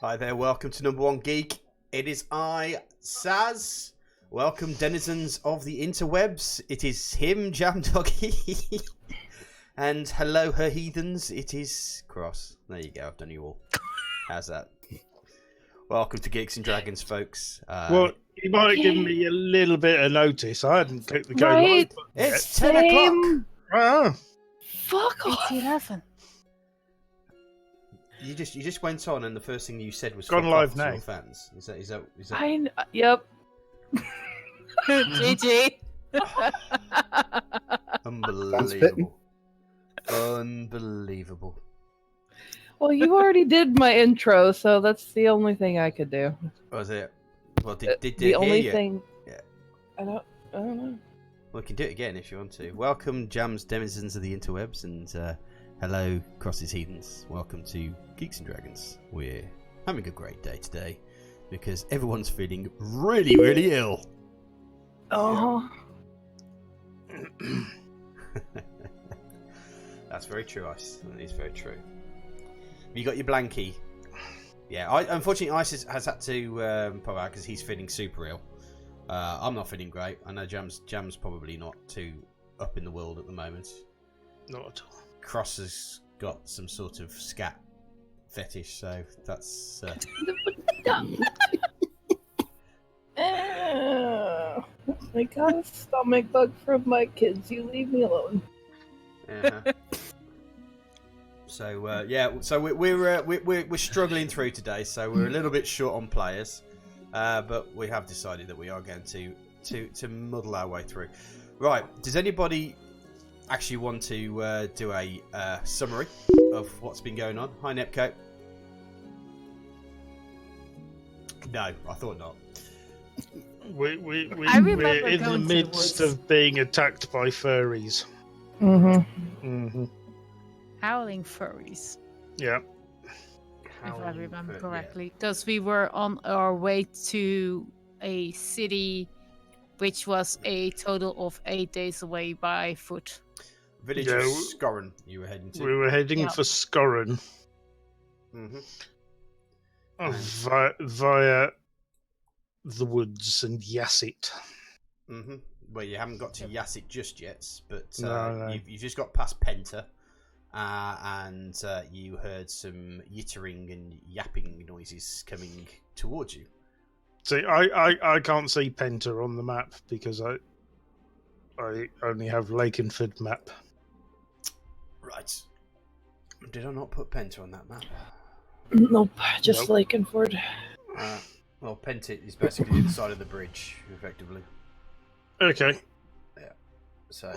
Hi there, welcome to Number One Geek. It is I, Saz. Welcome, denizens of the interwebs. It is him, Jam Doggy. And hello, her heathens. It is Cross. There you go, I've done you all. How's that? Welcome to Geeks and Dragons, folks. Well, you might have given me a little bit of notice. I hadn't clicked the go Right. live. It's 10 o'clock. Ah, Fuck off. It's 11. You just went on, and the first thing you said was Gone fuck live off to now. your fans. Is that? Yep. GG. Unbelievable. Unbelievable. Well, you already did my intro, so that's the only thing I could do. Was it? Well, did The hear only you? thing. Yeah. I don't know. Well, we can do it again if you want to. Welcome, Jams, denizens of the interwebs, and hello, Cross's heathens. Welcome to Geeks and Dragons. We're having a great day today because everyone's feeling really, really ill. Oh. That's very true, Ice. That is very true. Have you got your blankie? Yeah, unfortunately, Ice has had to pop out because he's feeling super ill. I'm not feeling great. I know Jam's probably not too up in the world at the moment. not at all. Cross has got some sort of scat fetish, so that's... I got a stomach bug from my kids. You leave me alone. Uh-huh. So so we're struggling through today. So we're a little bit short on players, but we have decided that we are going to muddle our way through. Right? Does anybody actually want to do a summary of what's been going on? Hi, Nepco. No, I thought not. We're remember in the going to the midst woods. of being attacked by furries. Mm-hmm. Howling furries, Yeah. if I remember correctly. Because we were on our way to a city which was a total of 8 days away by foot. Village Yeah, of Scorran you were heading to. We were heading Yeah. for Scorran Mm-hmm. via the woods and Yassit. Mm-hmm. Well, you haven't got to Yassit just yet, but No. You've just got past Penta, and you heard some yittering and yapping noises coming towards you. See, I can't see Penta on the map because I only have Lakenford map. Right. Did I not put Penta on that map? Nope, just Nope. Lakenford. Well, Penta is basically the side of the bridge, effectively. Okay. So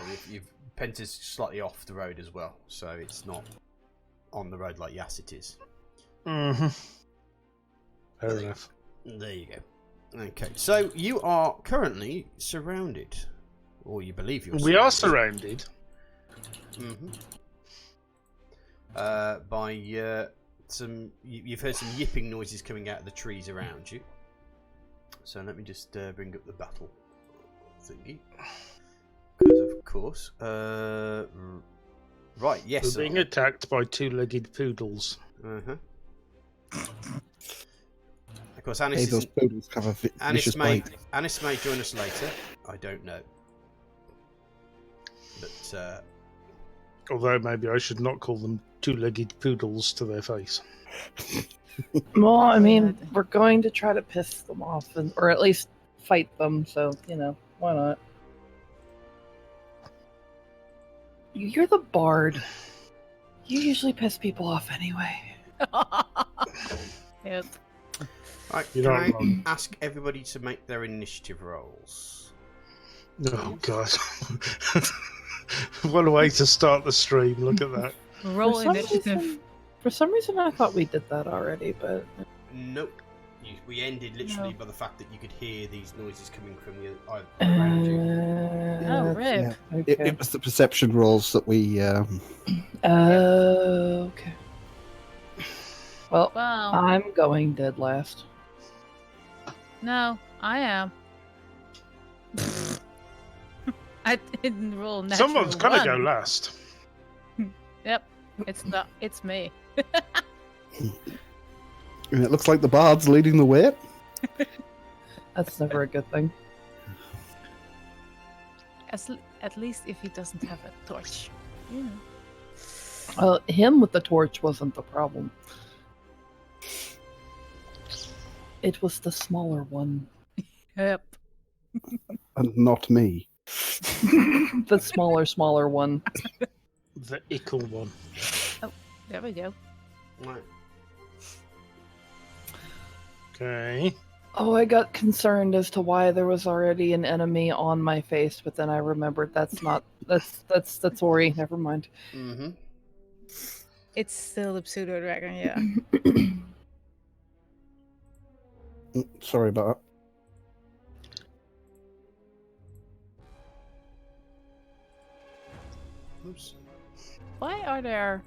Penta's slightly off the road as well, so it's not on the road like Yassit is. Mm-hmm. Fair enough. There you go. Okay, so you are currently surrounded, or you believe you're surrounded. We are surrounded. Mm-hmm. By some, you've heard some yipping noises coming out of the trees around you. So let me just bring up the battle thingy, because of course, right, yes. We're being attacked by two-legged poodles. Uh-huh. Of course, Anis, Hey, those poodles have a vicious bite. Anis may join us later. I don't know, but Although maybe I should not call them two-legged poodles to their face. Well, I mean, we're going to try to piss them off, or at least fight them, so, why not? You're the bard. You usually piss people off anyway. Yep. right, You're can not I wrong. ask everybody to make their initiative rolls? Oh, God. What a way to start the stream. Look at that. Roll For some initiative. reason- For some reason, I thought we did that already, but... Nope. We ended literally No. by the fact that you could hear these noises coming from around you. Oh, rip. Yeah, okay. It was the perception rolls that we. Okay. Well, Wow. I'm going dead last. No, I am. I didn't roll natural Someone's got to go one. last. Yep. It's me. And it looks like the bard's leading the way. That's never a good thing. At least if he doesn't have a torch. Yeah. Him with the torch wasn't the problem. It was the smaller one. Yep. And not me. The smaller one. The ickle one. Oh, there we go. Right. Okay. Oh, I got concerned as to why there was already an enemy on my face, but then I remembered that's Ori. Never mind. Mm-hmm. It's still the pseudo dragon, yeah. Sorry about that. Oops. Why are there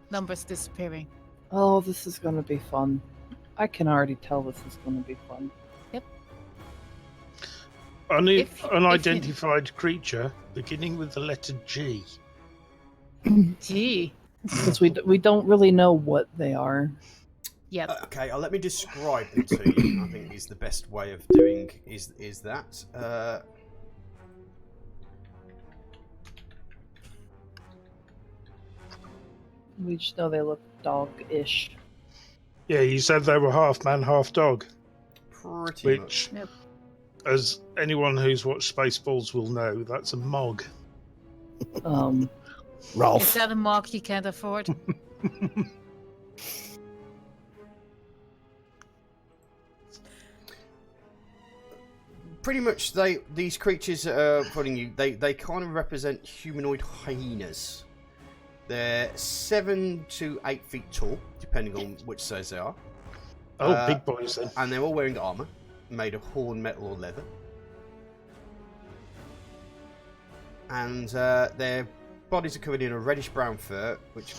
numbers disappearing? Oh, this is going to be fun. I can already tell this is going to be fun. Yep. Unidentified creature beginning with the letter G. Gee. Because we don't really know what they are. Yep. Okay, let me describe them to you. I think is the best way of doing is that. We just know they look dog-ish. Yeah, you said they were half man, half dog. Pretty much. Yep. As anyone who's watched Spaceballs will know, that's a Mog. Ralph. Is that a mark you can't afford? Pretty much, these creatures putting you. They kind of represent humanoid hyenas. They're 7 to 8 feet tall, depending on which size they are. Oh, big boys then. And they're all wearing armor made of horn, metal, or leather. And their bodies are covered in a reddish-brown fur, which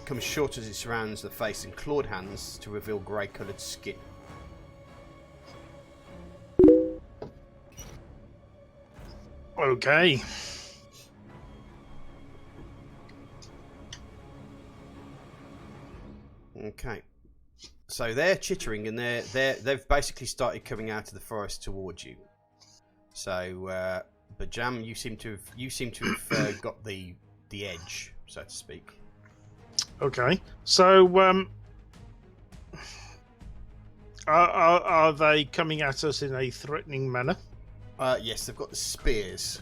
comes short as it surrounds the face, and clawed hands to reveal grey-coloured skin. Okay. Okay. So they're chittering, and they've basically started coming out of the forest towards you. So, but Jam, you seem to have got the edge, so to speak. Okay. So, are they coming at us in a threatening manner? Yes, they've got the spears,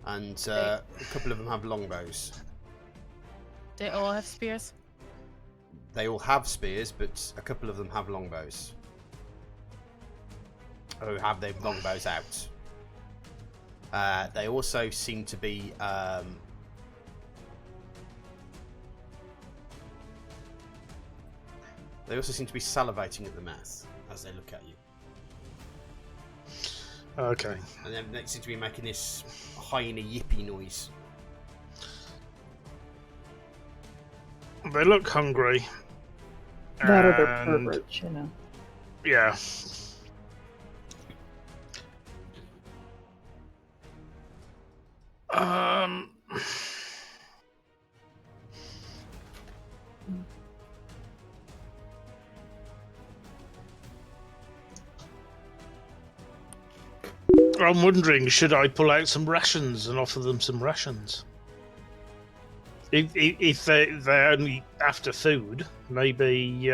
and a couple of them have longbows. They all have spears? They all have spears, but a couple of them have longbows. Or have their longbows out. They also seem to be... they also seem to be salivating at the mouth as they look at you. Okay. And then they seem to be making this hyena yippy noise. They look hungry. That or they're and- perverts, you know. Yeah. I'm wondering, should I pull out some rations and offer them some rations? If they're only after food, maybe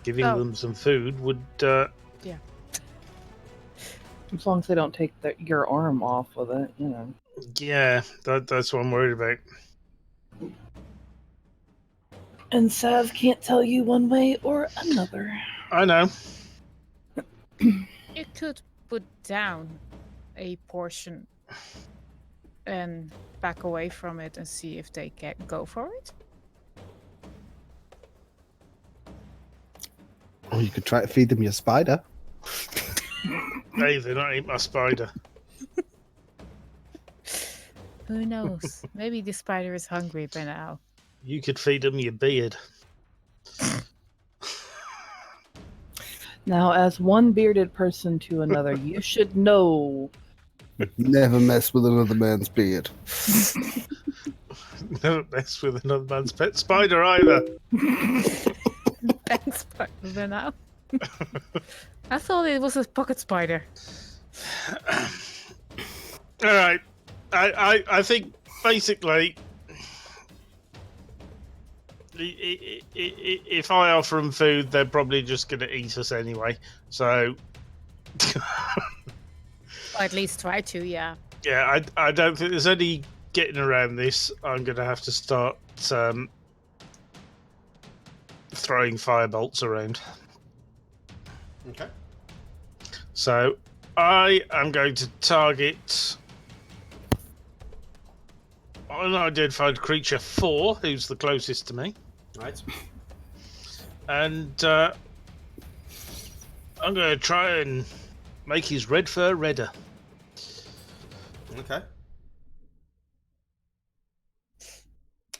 giving them some food would... Yeah. As long as they don't take your arm off with it, you know. Yeah, that's what I'm worried about. And Sav can't tell you one way or another. I know. You could put down a portion and back away from it and see if they can go for it. Or you could try to feed them your spider. Hey, they're not eating my spider. Who knows? Maybe the spider is hungry by now. You could feed them your beard. Now, as one bearded person to another, you should know. But never mess with another man's beard. Never mess with another man's pet spider either. Thanks, partner. Now. I thought it was a pocket spider. All right. I think basically, if I offer them food, they're probably just going to eat us anyway. So, Or at least try to, yeah. yeah, I don't think there's any getting around this. I'm going to have to start throwing firebolts around. Okay. So, I am going to target unidentified creature 4, who's the closest to me. Right. And I'm going to try and make his red fur redder. Okay.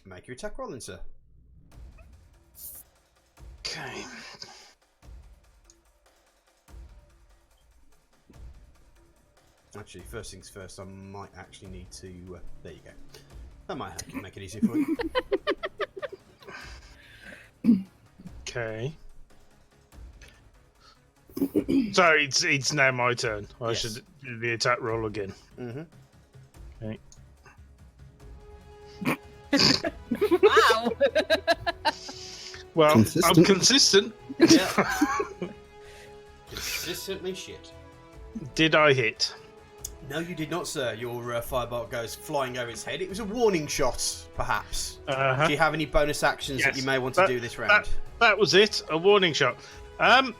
Make your attack roll then, sir. Okay. Actually, first things first, I might actually need to... there you go. That might make it easier for you. Okay. So it's now my turn. I Yes. should do the attack roll again. Mm-hmm. Okay. Wow! Well, Consistent. I'm consistent. Yeah. Consistently shit. Did I hit? No, you did not, sir. Your firebolt goes flying over his head. It was a warning shot, perhaps. Uh-huh. Do you have any bonus actions that Yes. you may want to do this round? That was it. A warning shot. Uh-huh.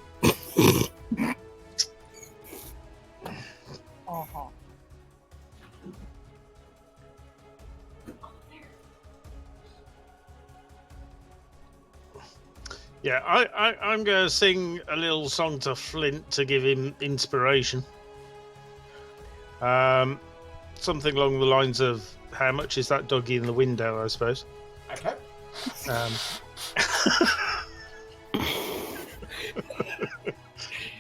Yeah, I'm going to sing a little song to Flint to give him inspiration. Something along the lines of, how much is that doggy in the window, I suppose. Okay.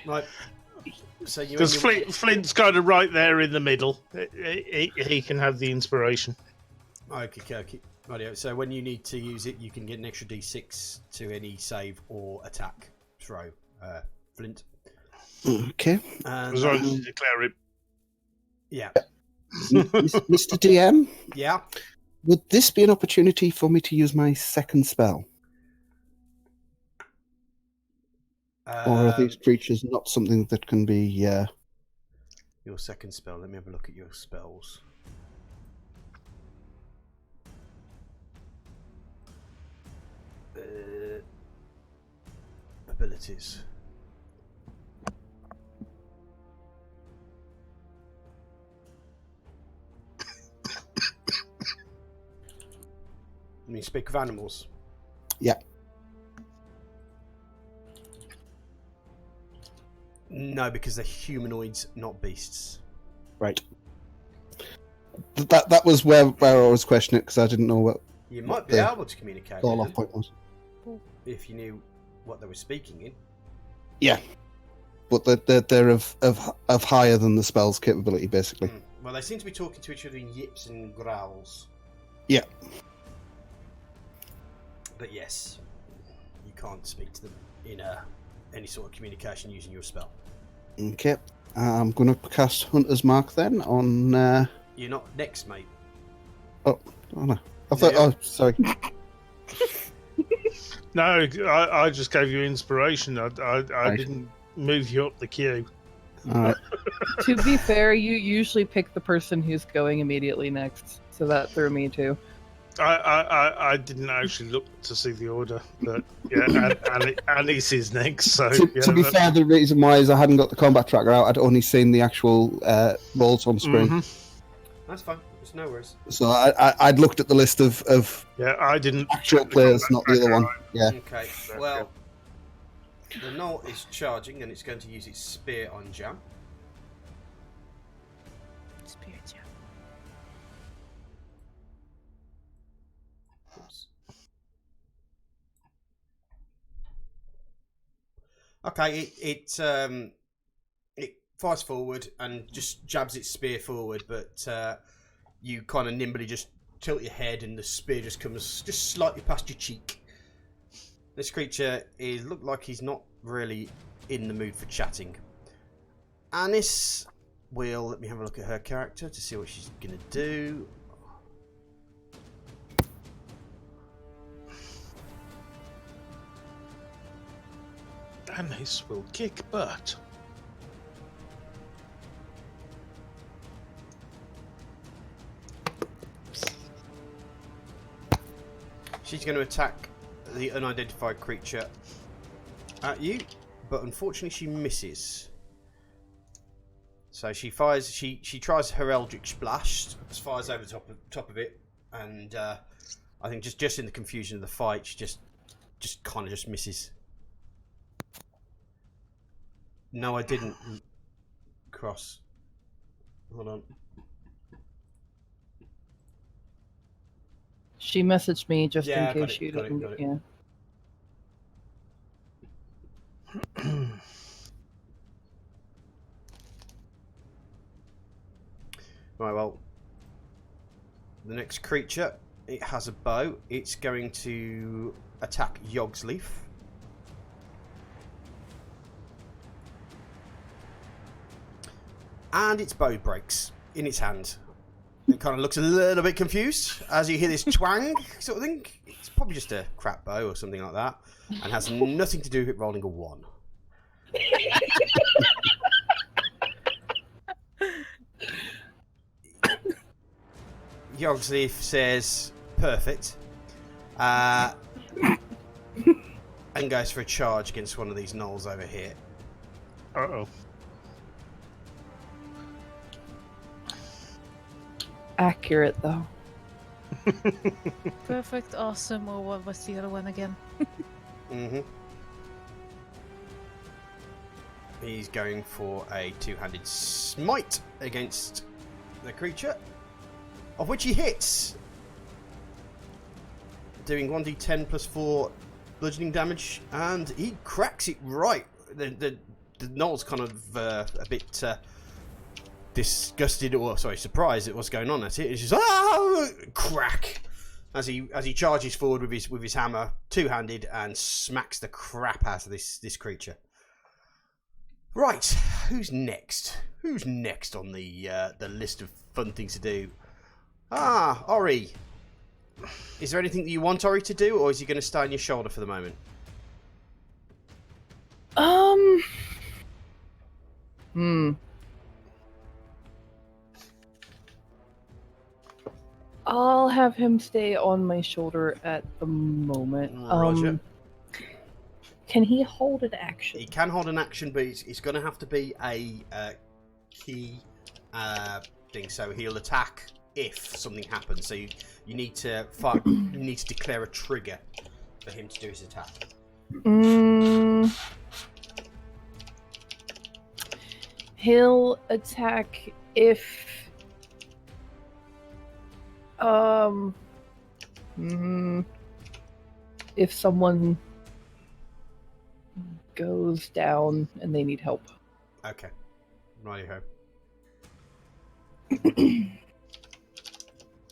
Right. So you Because Flint's kind of right there in the middle. He can have the inspiration. Okay. Rightio. So when you need to use it, you can get an extra d6 to any save or attack throw. Flint. Okay. And, As long as you declare it. yeah. Mr. DM, Yeah. would this be an opportunity for me to use my second spell? Or are these creatures not something that can be... Your second spell. Let me have a look at your spells. Abilities. You speak of animals? Yeah. No, because they're humanoids, not beasts. Right. That was where I was questioning it, because I didn't know what You might be the able to communicate call with off them point was. if you knew what they were speaking in. Yeah. But they're of higher than the spell's capability, basically. Well, they seem to be talking to each other in yips and growls. Yeah. But yes, you can't speak to them in any sort of communication using your spell. Okay. I'm going to cast Hunter's Mark then on... You're not next, mate. Oh no. I thought... Yeah. Oh, sorry. No, I just gave you inspiration. I Right. didn't move you up the queue. Alright. To be fair, you usually pick the person who's going immediately next, so that threw me too. I didn't actually look to see the order, but yeah, Alice is next. So To be fair, the reason why is I hadn't got the combat tracker out. I'd only seen the actual rolls on screen. Mhm. That's fine. There's no worries. So I'd looked at the list of Yeah, I didn't. actual check the players, combat not the other tracker one. Yeah. Okay, well, the Knoll is charging and it's going to use its spear on Jam. Spirit, yeah. Oops. Okay, it fires forward and just jabs its spear forward, but you kind of nimbly just tilt your head, and the spear just comes just slightly past your cheek. This creature looked like he's not really in the mood for chatting. Anis will let me have a look at her character to see what she's gonna do. Anis will kick butt. She's going to attack the unidentified creature at you, but unfortunately she misses. So she fires. She tries her Eldritch Blast, fires over the top of it, and I think just in the confusion of the fight, she just kind of just misses. No, I didn't cross. Hold on. She messaged me just Yeah, in case you didn't. got it. Yeah. Right, well, the next creature, it has a bow. It's going to attack Yogsleaf. And its bow breaks in its hand. It kind of looks a little bit confused as you hear this twang sort of thing. It's probably just a crap bow or something like that, and has nothing to do with it rolling a 1. Yogsleaf says, perfect, and goes for a charge against one of these gnolls over here. Uh-oh. Accurate though. Perfect, awesome, or what was the other one again? He's going for a 2-handed smite against the creature, of which he hits, doing 1d10 plus 4 bludgeoning damage, and he cracks it right. The gnoll's kind of a bit disgusted, or sorry, surprised at what's going on at it. It's just crack as he charges forward with his hammer, 2-handed, and smacks the crap out of this creature. Right, who's next? Who's next on the list of fun things to do? Ori. Is there anything that you want Ori to do, or is he going to stay on your shoulder for the moment? I'll have him stay on my shoulder at the moment. Roger. Can he hold an action? He can hold an action, but it's going to have to be a key thing. So he'll attack if something happens. So you need to declare a trigger for him to do his attack. He'll attack if someone goes down and they need help. Okay. Righty-ho.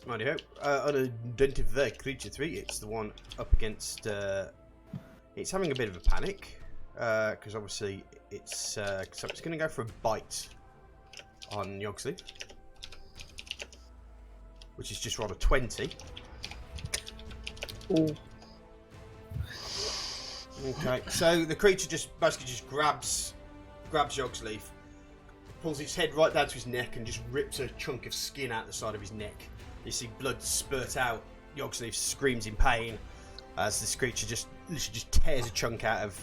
Righty-ho. Unidentified creature 3, it's the one up against... it's having a bit of a panic, because obviously it's... so it's going to go for a bite on Yogsleaf, which is just rolled a 20. Ooh. Okay, so the creature basically grabs Yogsleaf, pulls his head right down to his neck, and just rips a chunk of skin out the side of his neck. You see blood spurt out. Yogsleaf screams in pain as this creature literally tears a chunk out of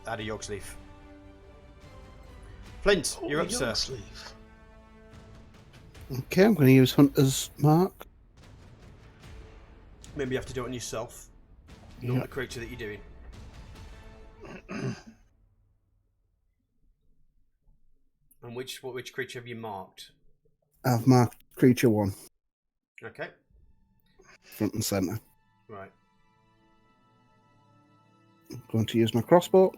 Yogsleaf. Flint, you're up, sir. Okay, I'm going to use Hunter's Mark. Maybe you have to do it on yourself, not the creature that you're doing. And which creature have you marked? I've marked creature 1. Okay. Front and centre. Right. I'm going to use my crossbow.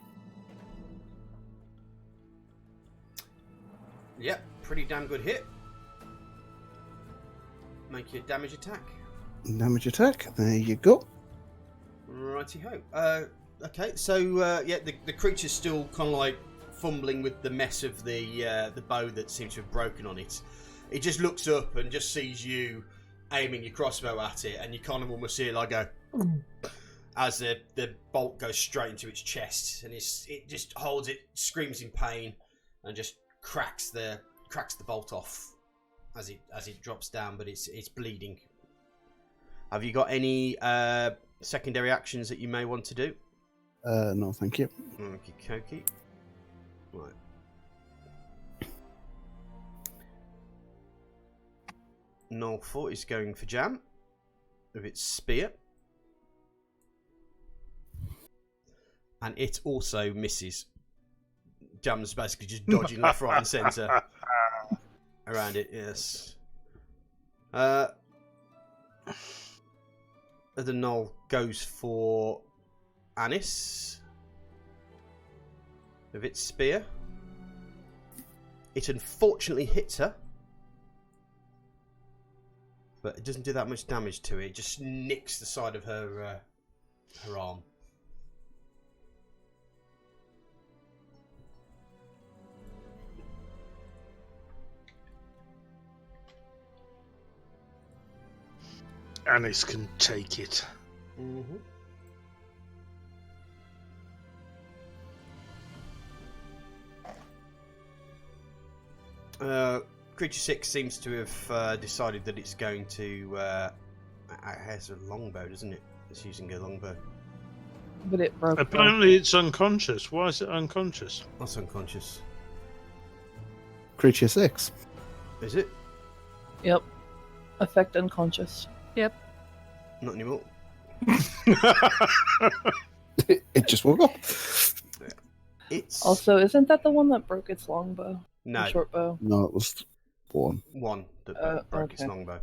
Yep, pretty damn good hit. Make your damage attack. Damage attack. There you go. Righty ho. Okay, so yeah, the creature's still kind of like fumbling with the mess of the bow that seems to have broken on it. It just looks up and just sees you aiming your crossbow at it, and you kind of almost see it like go as the bolt goes straight into its chest, and it just holds it, screams in pain, and just cracks the bolt off as it drops down, but it's bleeding. Have you got any secondary actions that you may want to do? No, thank you. Okie-dokie. Right. Nolfort is going for Jam with its spear. And it also misses. Jam's basically just dodging left, right, and centre around it, yes. The Knoll goes for Anis with its spear. It unfortunately hits her, but it doesn't do that much damage to it. It just nicks the side of her arm. Anis can take it. Mm-hmm. Creature 6 seems to have decided that it's going to... it has a longbow, doesn't it? It's using a longbow. But it broke. Apparently it's unconscious. Why is it unconscious? That's unconscious. Creature 6. Is it? Yep. Effect unconscious. Not anymore. It just woke up. It's... Also, isn't that the one that broke its longbow? No. Short bow. No, it was one. One that broke its okay. longbow.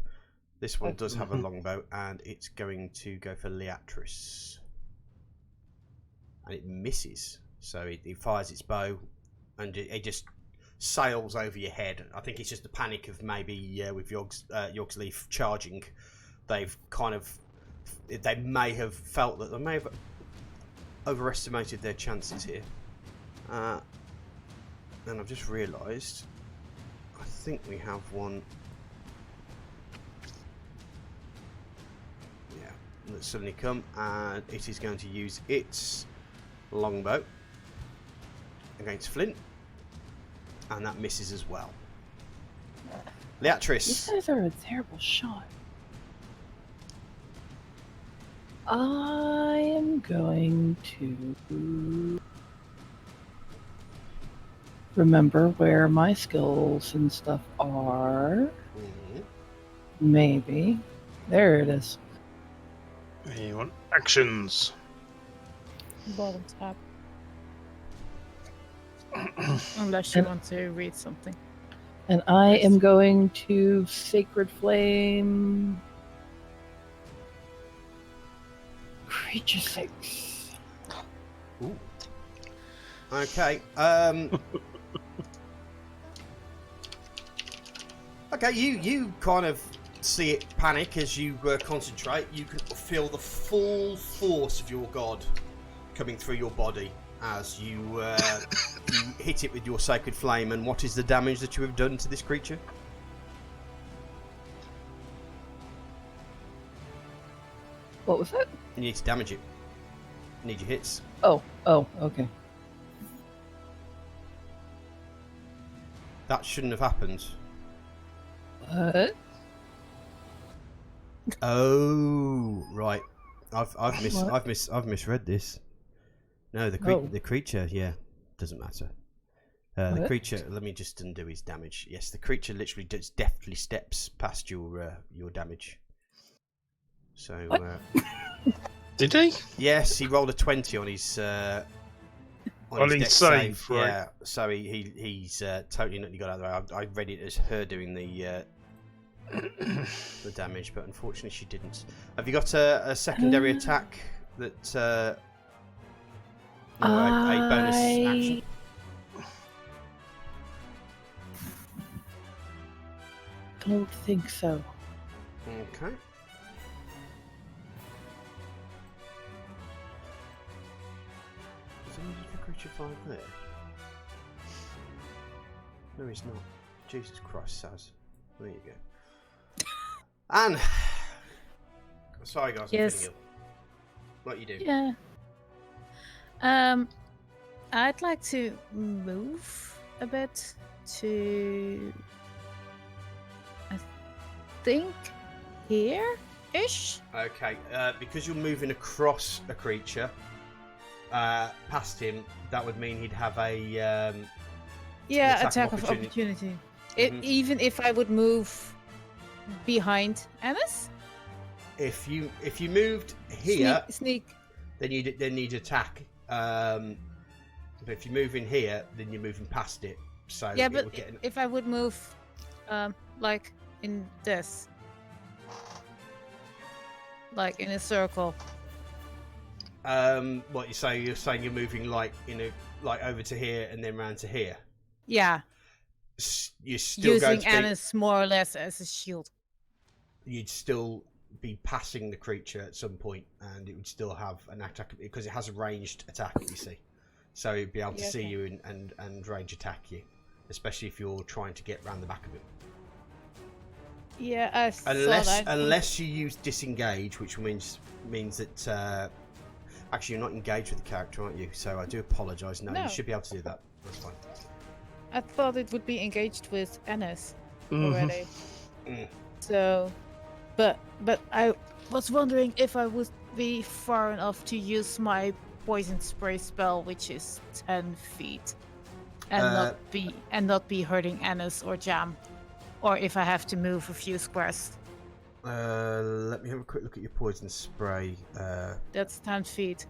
This one does have a longbow, and it's going to go for Leatris. And it misses. So it fires its bow, and it just sails over your head. I think it's just the panic of maybe with York's Leaf charging. They've kind of... They may have felt that they may have overestimated their chances here. And I've just realised, I think we have one. Yeah, that's suddenly come, and it is going to use its longbow against Flint, and that misses as well. Leatris. These guys are a terrible shot. I am going to remember where my skills and stuff are. Mhm. Maybe. There it is. You want actions? Bottom tab. Unless you want to read something. And I am going to Sacred Flame. Creature 6. Ooh. Okay. Okay, you kind of see it panic as you concentrate. You can feel the full force of your god coming through your body as you you hit it with your sacred flame. And what is the damage that you have done to this creature? What was that? You need to damage it. You need your hits. Oh, okay. That shouldn't have happened. What? Oh, right. I've misread this. No, the creature, yeah, doesn't matter. The creature. Let me just undo his damage. Yes, the creature literally just deftly steps past your damage. So. Did he? Yes, he rolled a 20 on his. On his dex save, right? Yeah, so he's totally not got out of the way. I read it as her doing the damage, but unfortunately she didn't. Have you got a secondary attack that a bonus action? Don't think so. Okay. Someone just put creature 5 there. No, he's not. Jesus Christ, Saz. There you go. Anne! Sorry, guys, I'm Yes. feeling ill. What you do? Yeah. I'd like to move a bit to, I think, here-ish. Okay, because you're moving across a creature past him, that would mean he'd have a Yeah, attack attack of of opportunity. Mhm. Even if I would move behind Annis? if you moved here, Sneak. then you'd attack. But if you move in here, then you're moving past it. So Yeah, it but would get if I would move, like in this, like in a circle. what you say? You're saying you're moving like over to here and then round to here. Yeah, You're still going using to be, Annis more or less as a shield. you'd still be passing the creature at some point, and it would still have an attack because it has a ranged attack. You see, so it'd be able to Yeah, see okay. you and range attack you, especially if you're trying to get round the back of it. Yeah, I saw that. Unless you use disengage, which means that actually you're not engaged with the character, aren't you? So I do apologise. No, No. you should be able to do that. That's fine. I thought it would be engaged with Annis Mhm. already. Mm. So, but I was wondering if I would be far enough to use my poison spray spell, which is 10 feet, and not be hurting Annis or Jam, or if I have to move a few squares. Let me have a quick look at your poison spray. That's 10 feet.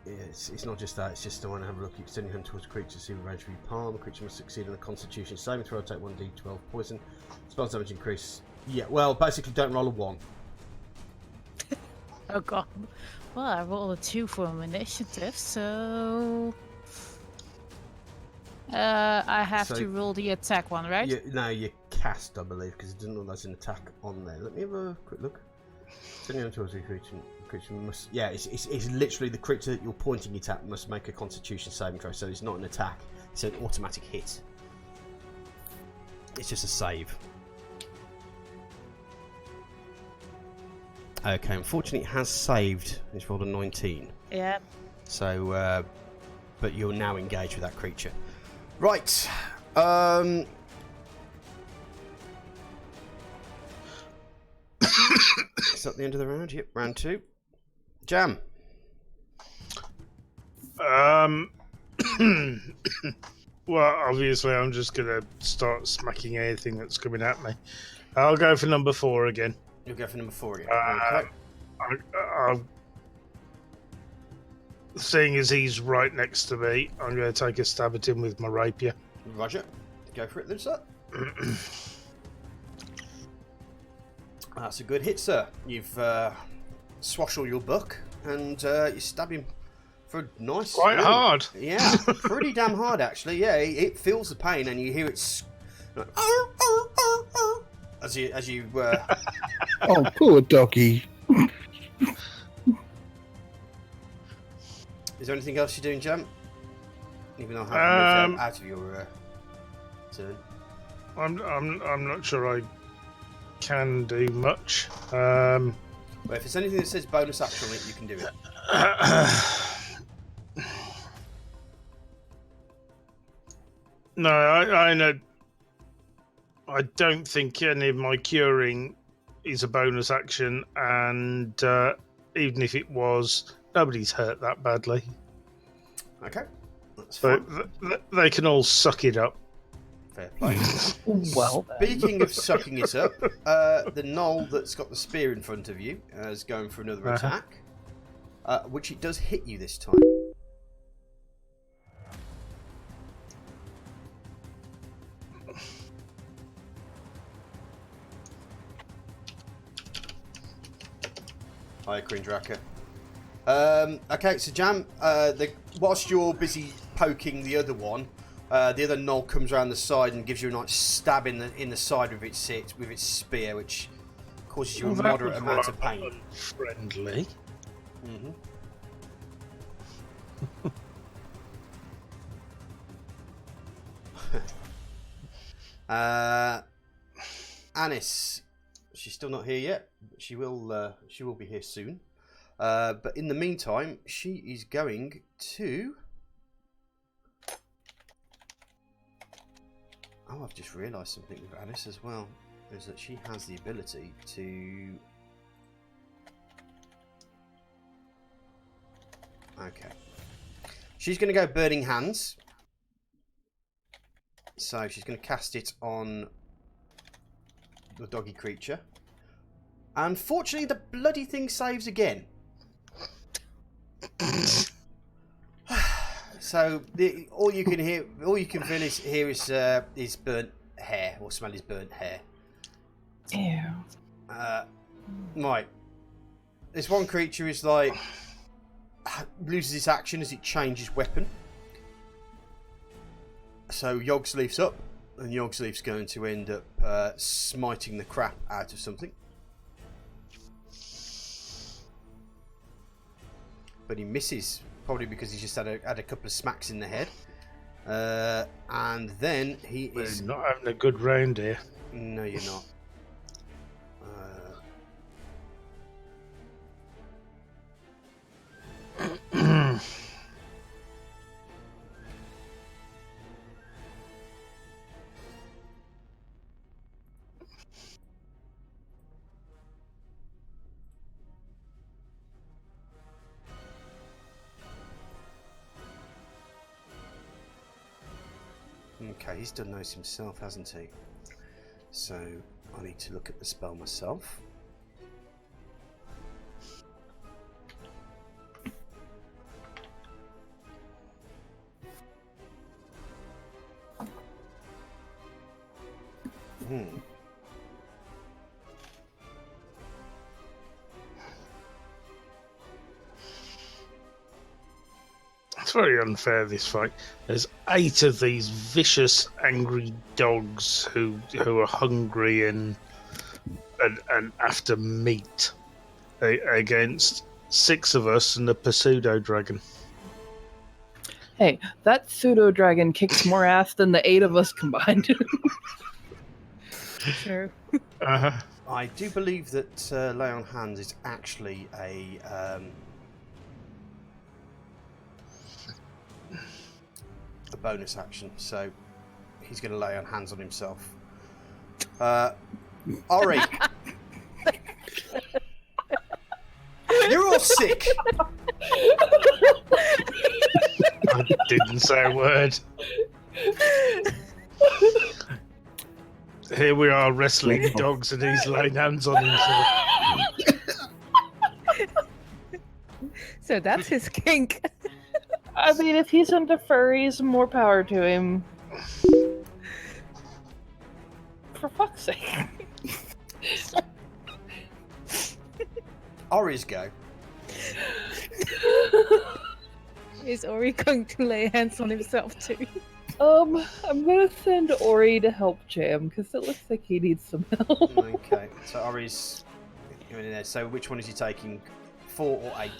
It's not just that, it's just I want to have a look. You extend your hand towards a creature, see the range of your palm. The creature must succeed on a constitution saving throw, take 1d12 poison. Spell damage increase. Yeah, well, basically don't roll a 1. Oh god. Well, I rolled a 2 for my initiative, so I have So- to roll the attack one, right? No, you cast, I believe, because it doesn't look like there's an attack on there. Let me have a quick look. Extend your hand towards a creature. Creature must, yeah, it's literally the creature that you're pointing it at must make a constitution saving throw, so it's not an attack, it's an automatic hit. It's just a save. Okay, unfortunately it has saved. It's rolled a 19. Yeah. So, but you're now engaged with that creature. Right. Is that the end of the round? Yep, round 2. Jam. Well, obviously, I'm just gonna start smacking anything that's coming at me. I'll go for number 4 again. You'll go for number 4 again. Okay. Seeing as he's right next to me, I'm going to take a stab at him with my rapier. Roger. Go for it then, sir. That's a good hit, sir. You've swashed your buck and you stab him for a nice... Quite hard. Yeah, pretty damn hard, actually. Yeah, it feels the pain and you hear it... Like, as you Oh, poor doggy. Is there anything else you're doing, Jam? Even though I have moved out of your turn. I'm not sure I can do much. Well, if there's anything that says bonus action on it, you can do it. No, I know. I don't think any of my curing is a bonus action, and even if it was, nobody's hurt that badly. Okay, that's So fine. they can all suck it up. Fair play. Well, then. Speaking of sucking it up, the knoll that's got the spear in front of you is going for another attack, which it does hit you this time. Hi, Queen Draka. Okay, so Jam, whilst you're busy poking the other one, the other knoll comes around the side and gives you a nice stab in the side with its spear, which causes you a moderate amount of pain. Friendly. Mm-hmm. Anis, she's still not here yet. But she will be here soon. But in the meantime, she is going to. Oh, I've just realised something with Anis as well. Is that she has the ability to. Okay. She's going to go Burning Hands. So she's going to cast it on the doggy creature. Unfortunately, the bloody thing saves again. So all you can feel is burnt hair, or smell is burnt hair. Ew. Right. This one creature is like loses its action as it changes weapon. So Yogsleaf's up, and Yogsleaf's going to end up smiting the crap out of something. But he misses, probably because he's just had a couple of smacks in the head. And then he is... We're not having a good round here. No, you're not. Okay, he's done those himself, hasn't he? So I need to look at the spell myself. It's very unfair, this fight. There's 8 of these vicious, angry dogs who are hungry and after meat against 6 of us and a pseudo dragon. Hey, that pseudo dragon kicks more ass than the 8 of us combined. True. Uh-huh. I do believe that Lay on Hands is actually a bonus action, so he's going to lay on hands on himself. Ori, you're all sick. I didn't say a word. Here we are wrestling dogs and he's laying hands on himself. So that's his kink. I mean, if he's into furries, more power to him. For fuck's sake. Ori's go. Is Ori going to lay hands on himself too? I'm gonna send Ori to help Jam, because it looks like he needs some help. Okay, so Ori's going in there. So which one is he taking? 4 or 8?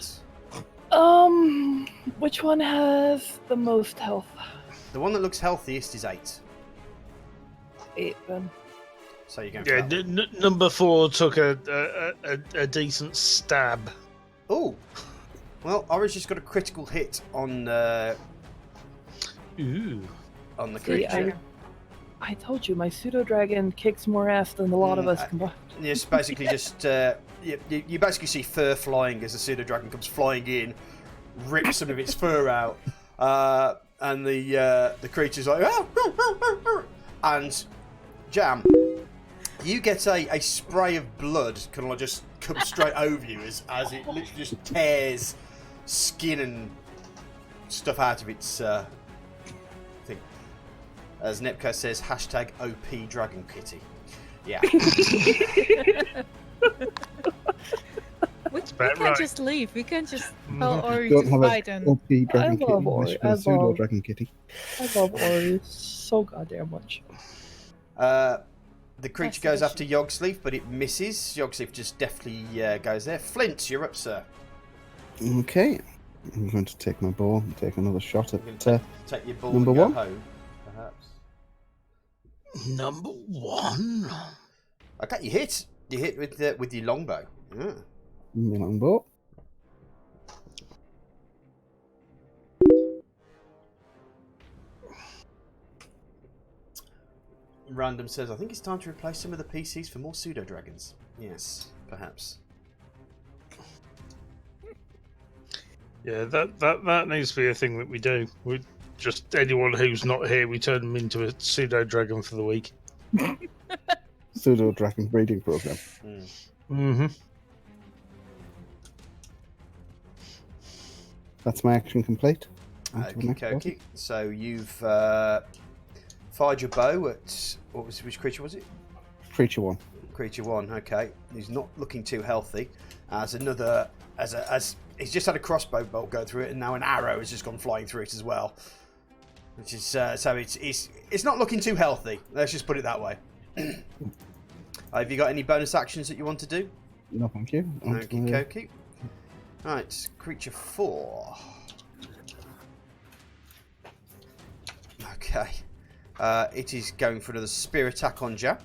Which one has the most health? The one that looks healthiest is 8. 8 then. So you're going Yeah, for that. number 4 took a decent stab. Oh, well, Ori's just got a critical hit on Ooh. on the See, creature. I told you, my pseudo dragon kicks more ass than a lot of us combined. It's basically just you basically see fur flying as the pseudo dragon comes flying in, rips some of its fur out, and the creature's like, and Jam, you get a spray of blood kind of just comes straight over you as it literally just tears skin and stuff out of its thing. As Nepco says, hashtag OP Dragon Kitty. Yeah. We about can't right. just leave. We can't just tell Ori Don't to have fight a and... OP Dragon I love Kitty. Ori. A pseudo love- Dragon Kitty. I love Ori so goddamn much. The creature That's goes the after Yogsleaf, but it misses. Yogsleaf just deftly goes there. Flint, you're up, sir. Okay. I'm going to take my ball and take another shot I'm going at to take your ball number and go one. home, perhaps. Number 1. Okay, you hit. You hit with your longbow. Yeah. my longbow. Random says, I think it's time to replace some of the PCs for more pseudo dragons. Yes, perhaps. Yeah, that needs to be a thing that we do. We just anyone who's not here, we turn them into a pseudo dragon for the week. Pseudo dragon breeding program. Mm-hmm. That's my action complete. On to the Okay, next one. okay. So you've fired your bow at which creature was it? Creature 1. Creature 1. Okay, he's not looking too healthy. As he's just had a crossbow bolt go through it, and now an arrow has just gone flying through it as well. Which is so it's not looking too healthy. Let's just put it that way. Have you got any bonus actions that you want to do? No, thank you. On to the- Okay. Right, creature 4. Okay. It is going for another spear attack on Jam.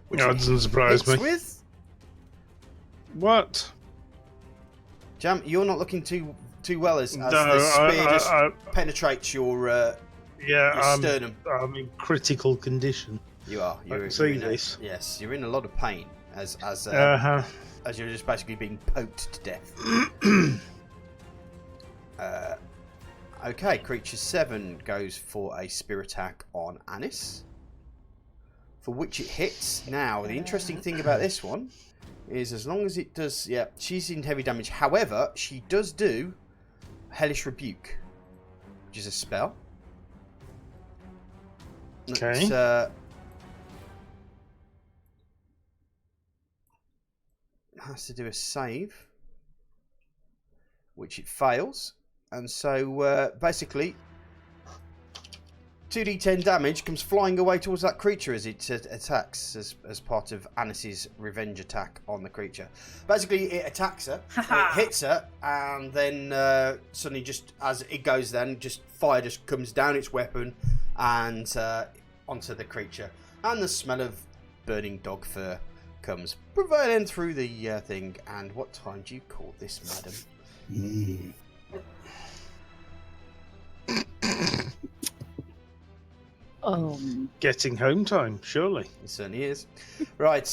Which That doesn't surprise hits me. with What? Jam, you're not looking too well as No, the spear just I penetrates your yeah, sternum. I'm in critical condition. You are. I You're, can see you're in this. yes, you're in a lot of pain as you're just basically being poked to death. Okay, creature 7 goes for a spear attack on Anis, for which it hits. Now, the interesting thing about this one is as long as it does, yeah, she's in heavy damage. However, she does do Hellish Rebuke, which is a spell. Okay. It has to do a save, which it fails. And so, basically, 2d10 damage comes flying away towards that creature as it attacks as part of Anis's revenge attack on the creature. Basically, it attacks her, it hits her, and then suddenly, just as it goes, then just fire just comes down its weapon and onto the creature, and the smell of burning dog fur comes prevailing through the thing. And what time do you call this, madam? Getting home time, surely. It certainly is. Right.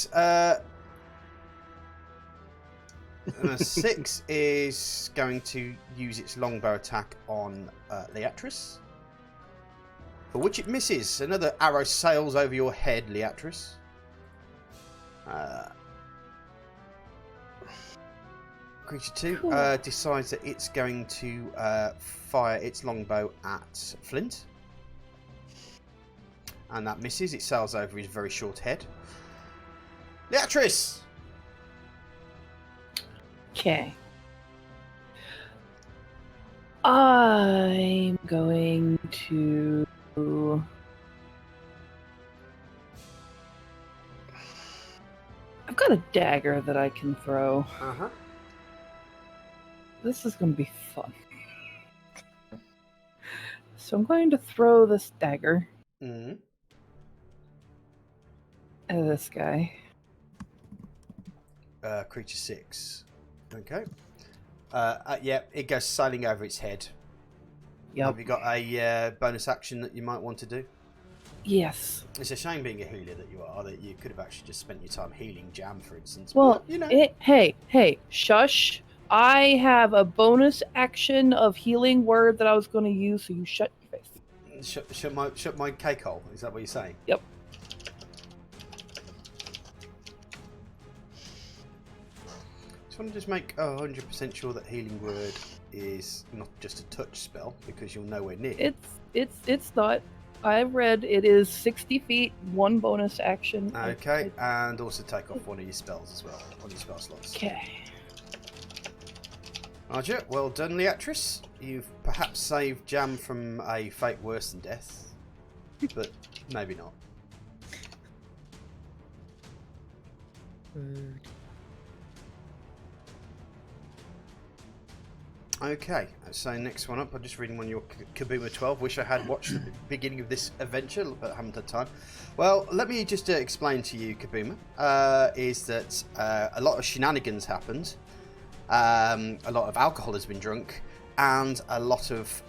6 is going to use its longbow attack on Leatris, for which it misses. Another arrow sails over your head, Leatris. Creature 2 decides that it's going to fire its longbow at Flint. And that misses. It sails over his very short head. Leatris! Okay. I'm going to... I've got a dagger that I can throw. Uh-huh. This is going to be fun. So I'm going to throw this dagger Mm-hmm. at this guy. Creature 6. Okay. Yeah, it goes sailing over its head. Yep. Have you got a bonus action that you might want to do? Yes. It's a shame being a healer that you are, that you could have actually just spent your time healing Jam, for instance. Well, but, you know. hey, shush. I have a bonus action of healing word that I was going to use, so you shut your face. Shut my cake hole. Is that what you're saying? Yep. Just want to just make 100% sure that healing word is not just a touch spell, because you're nowhere near. It's not. I read it is 60 feet, one bonus action. Okay, and also take off one of your spells as well, on your spell slots. Okay. Roger, well done, Leatris. You've perhaps saved Jam from a fate worse than death, but maybe not. Okay, so next one up, I'm just reading one of your Kabuma 12. Wish I had watched the beginning of this adventure, but haven't had time. Well, let me just explain to you, Kabuma, is that a lot of shenanigans happened, a lot of alcohol has been drunk, and a lot of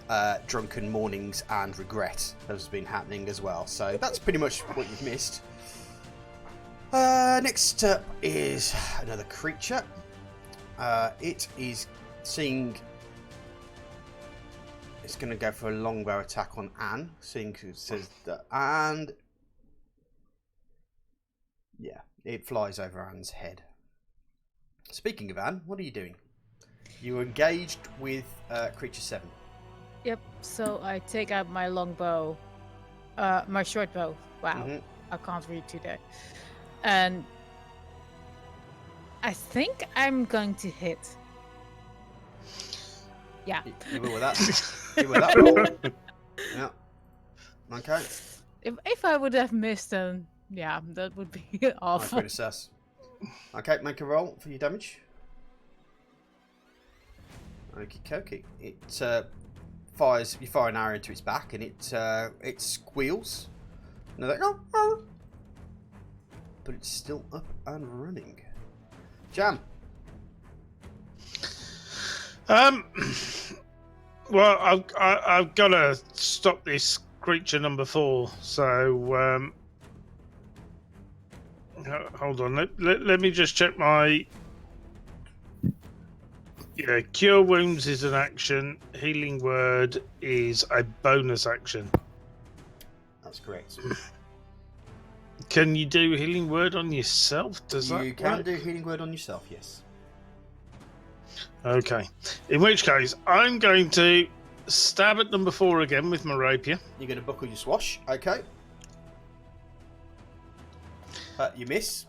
drunken mornings and regret has been happening as well. So that's pretty much what you've missed. Next up is another creature. It is seeing... It's going to go for a longbow attack on Anne, seeing who says that, and yeah, it flies over Anne's head. Speaking of Anne, what are you doing? You were engaged with creature 7. Yep. So I take out my longbow, my short bow. Wow, I can't read today. And I think I'm going to hit. Yeah. You were with that. You were that roll. Yeah. Okay. If I would have missed, then yeah, that would be awful. Pretty sus. Okay, make a roll for your damage. Okie dokie. It fires. You fire an arrow into its back, and it squeals. And they're like, oh, but it's still up and running. Jam. Well, I've got to stop this creature number 4. So, hold on. Let me just check my. Yeah, Cure Wounds is an action. Healing Word is a bonus action. That's correct. Can you do Healing Word on yourself? Does that You can work? do Healing Word on yourself, yes. Okay. In which case, I'm going to stab at number 4 again with my rapier. You're going to buckle your swash. Okay. You miss.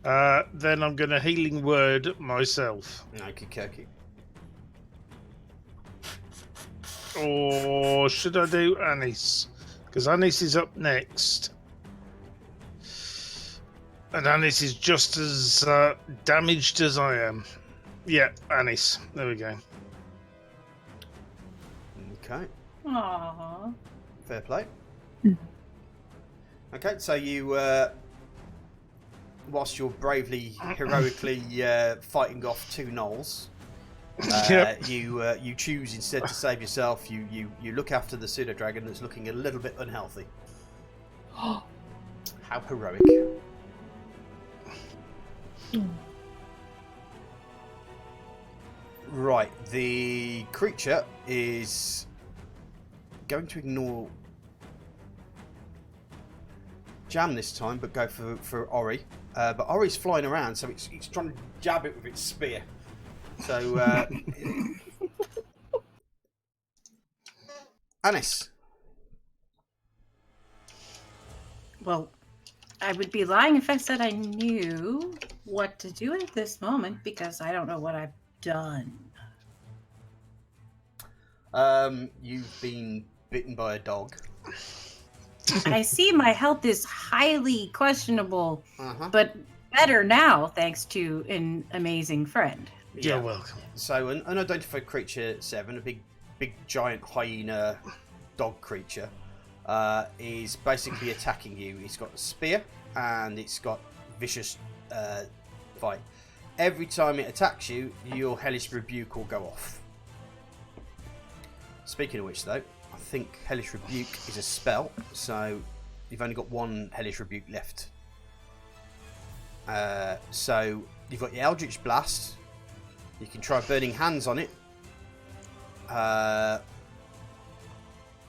Then I'm going to Healing Word myself. Okie dokie. Or should I do Anis? Because Anis is up next. And Anis is just as damaged as I am. Yeah, Anis. There we go. Okay. Aww. Fair play. Okay, so you, whilst you're bravely, heroically fighting off 2 gnolls, Yep. you choose instead to save yourself. You look after the pseudo dragon that's looking a little bit unhealthy. How heroic! Right, the creature is going to ignore Jam this time, but go for Ori. But Ori's flying around, so it's trying to jab it with its spear. So, Anis. Well, I would be lying if I said I knew what to do at this moment because I don't know what I've done. You've been bitten by a dog. I see my health is highly questionable, Uh-huh. but better now thanks to an amazing friend. You're welcome. So an unidentified creature 7, a big giant hyena dog creature, is basically attacking you. It's got a spear and it's got vicious fight. Every time it attacks you, your Hellish Rebuke will go off. Speaking of which, though, I think Hellish Rebuke is a spell, so you've only got 1 Hellish Rebuke left. So you've got your Eldritch Blast. You can try Burning Hands on it.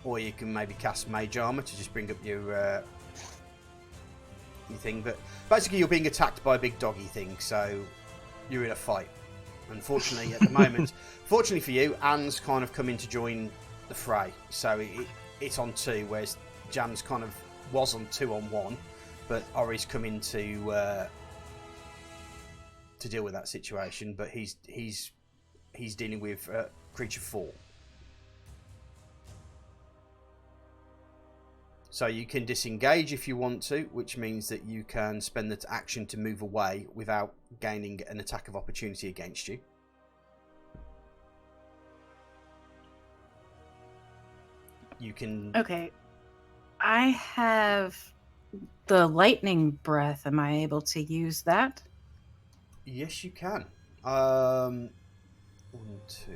Or you can maybe cast Mage Armor to just bring up your thing. But basically you're being attacked by a big doggy thing, so you're in a fight. Unfortunately, at the moment, fortunately for you, Anne's kind of come in to join the fray. So it's on 2, whereas Jam's kind of was on 2-on-1. But Ori's come in to deal with that situation, but he's dealing with creature 4. So you can disengage if you want to, which means that you can spend that action to move away without gaining an attack of opportunity against you. You can... Okay. I have the lightning breath. Am I able to use that? Yes, you can. 1, 2.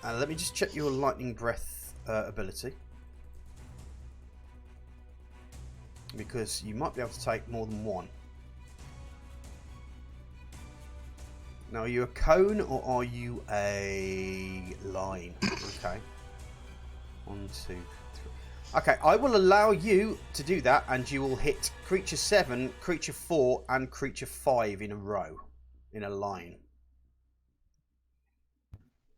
Let me just check your lightning breath ability. Because you might be able to take more than one. Now, are you a cone or are you a line? Okay. 1, 2, 3. Okay, I will allow you to do that, and you will hit creature 7, creature 4, and creature 5 in a row, in a line.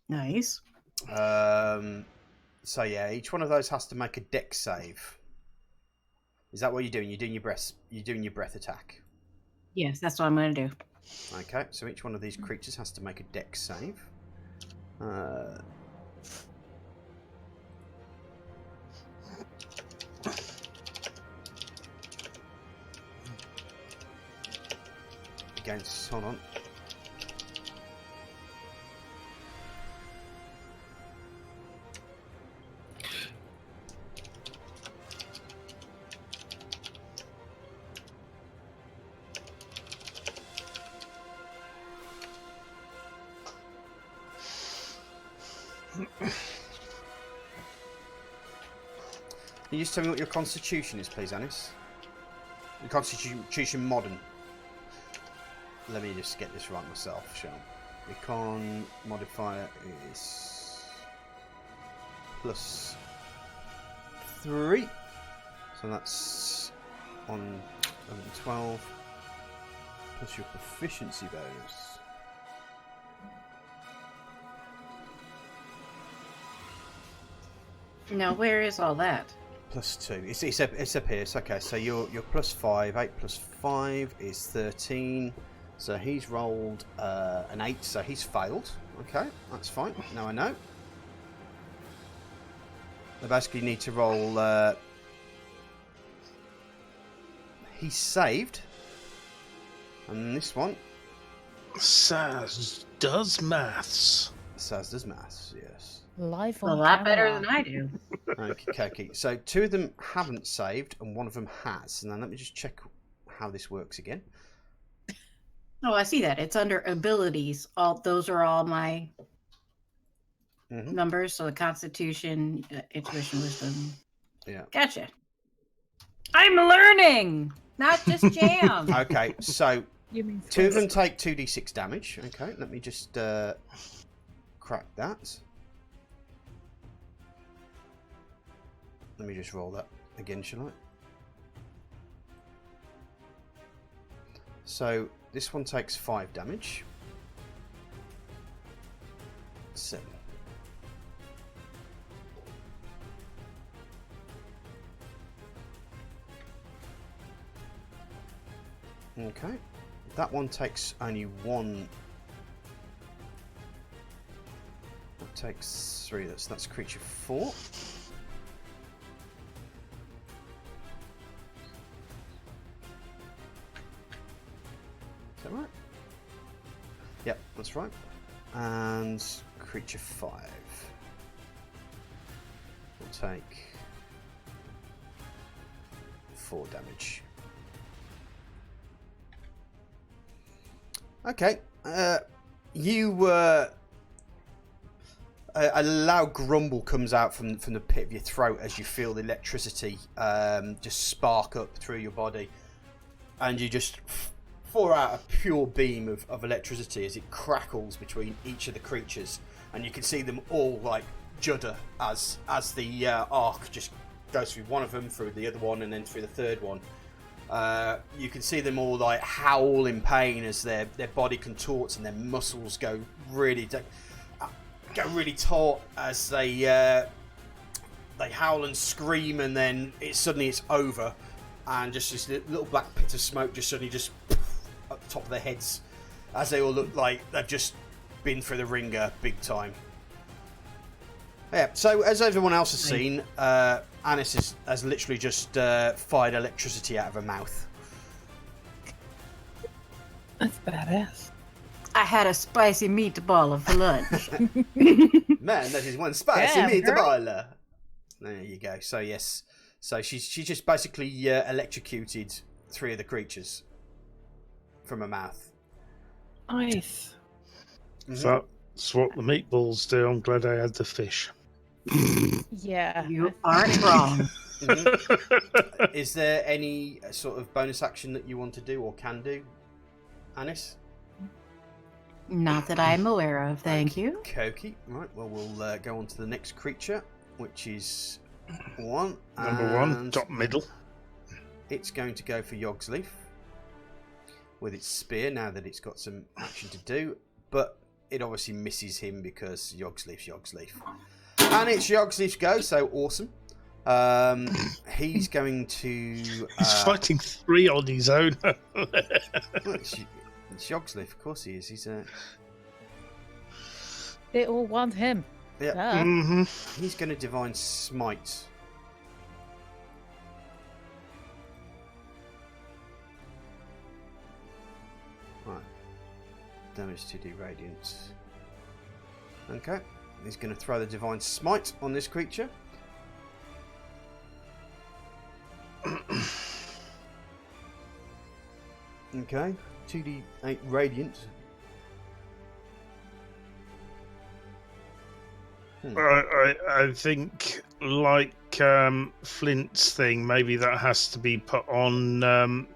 Nice. So yeah, each one of those has to make a dex save. Is that what you're doing? You're doing your breath. You're doing your breath attack. Yes, that's what I'm going to do. Okay, so each one of these creatures has to make a dex save. Against, hold on. Can you just tell me what your constitution is, please, Anis? Your constitution modern. Let me just get this right myself, shall I? The con modifier is +3. So that's on 11, 12. Plus your proficiency bonus. Now, where is all that? +2. It's up here. So, okay, so you're +5. 8 + 5 is 13. So he's rolled an 8, so he's failed. Okay, that's fine. Now I know. They basically need to roll... he saved. And this one... Saz does maths. Saz does maths, yes. Life A on lot better camera. than I do. Okay. So 2 of them haven't saved, and 1 of them has. And then let me just check how this works again. Oh, I see that. It's under abilities. All those are all my numbers. So the Constitution, Intuition, Wisdom. Yeah. Gotcha. I'm learning, not just jam. Okay, so You mean 2 of them take 2d6 damage. Okay, let me just crack that. Let me just roll that again, shall I? So this one takes 5 damage. 7. Okay. That one takes only 1. That takes 3. That's creature 4. Is that right? Yep, that's right. And creature 5 will take 4 damage. Okay, you a loud grumble comes out from the pit of your throat as you feel the electricity just spark up through your body, and you just pour out a pure beam of electricity as it crackles between each of the creatures, and you can see them all like judder as the arc just goes through one of them, through the other one, and then through the third one. You can see them all like howl in pain as their body contorts and their muscles go really taut as they howl and scream, and then suddenly it's over, and just this little black pit of smoke just suddenly just at the top of their heads as they all look like they've just been through the ringer big time. Yeah, so as everyone else has seen, Anis has literally just fired electricity out of her mouth. That's badass. I had a spicy meatball for lunch. Man, that is one spicy Damn, meatball. There you go. So yes, so she just basically electrocuted 3 of the creatures from her mouth. Nice. Mhm. That's what the meatballs do. I'm glad I had the fish. Yeah. You aren't wrong. Mhm. Is there any sort of bonus action that you want to do or can do, Anis? Not that I'm aware of, thank you. Koki. Right, well, we'll go on to the next creature, which is 1. Number 1, and top middle. It's going to go for Yogsleaf with its spear now that it's got some action to do, but it obviously misses him because Yogsleaf's Yogsleaf. And it's Yogsleaf's go, so awesome. He's going to... He's fighting 3 on his own. well, it's Yogsleaf, of course he is. He's They all want him. yeah. Duh. Mm-hmm. He's going to Divine Smite. Right. Damage 2d Radiant. Okay. He's going to throw the Divine Smite on this creature. Okay. 2d8 Radiant. I think, like Flint's thing, maybe that has to be put on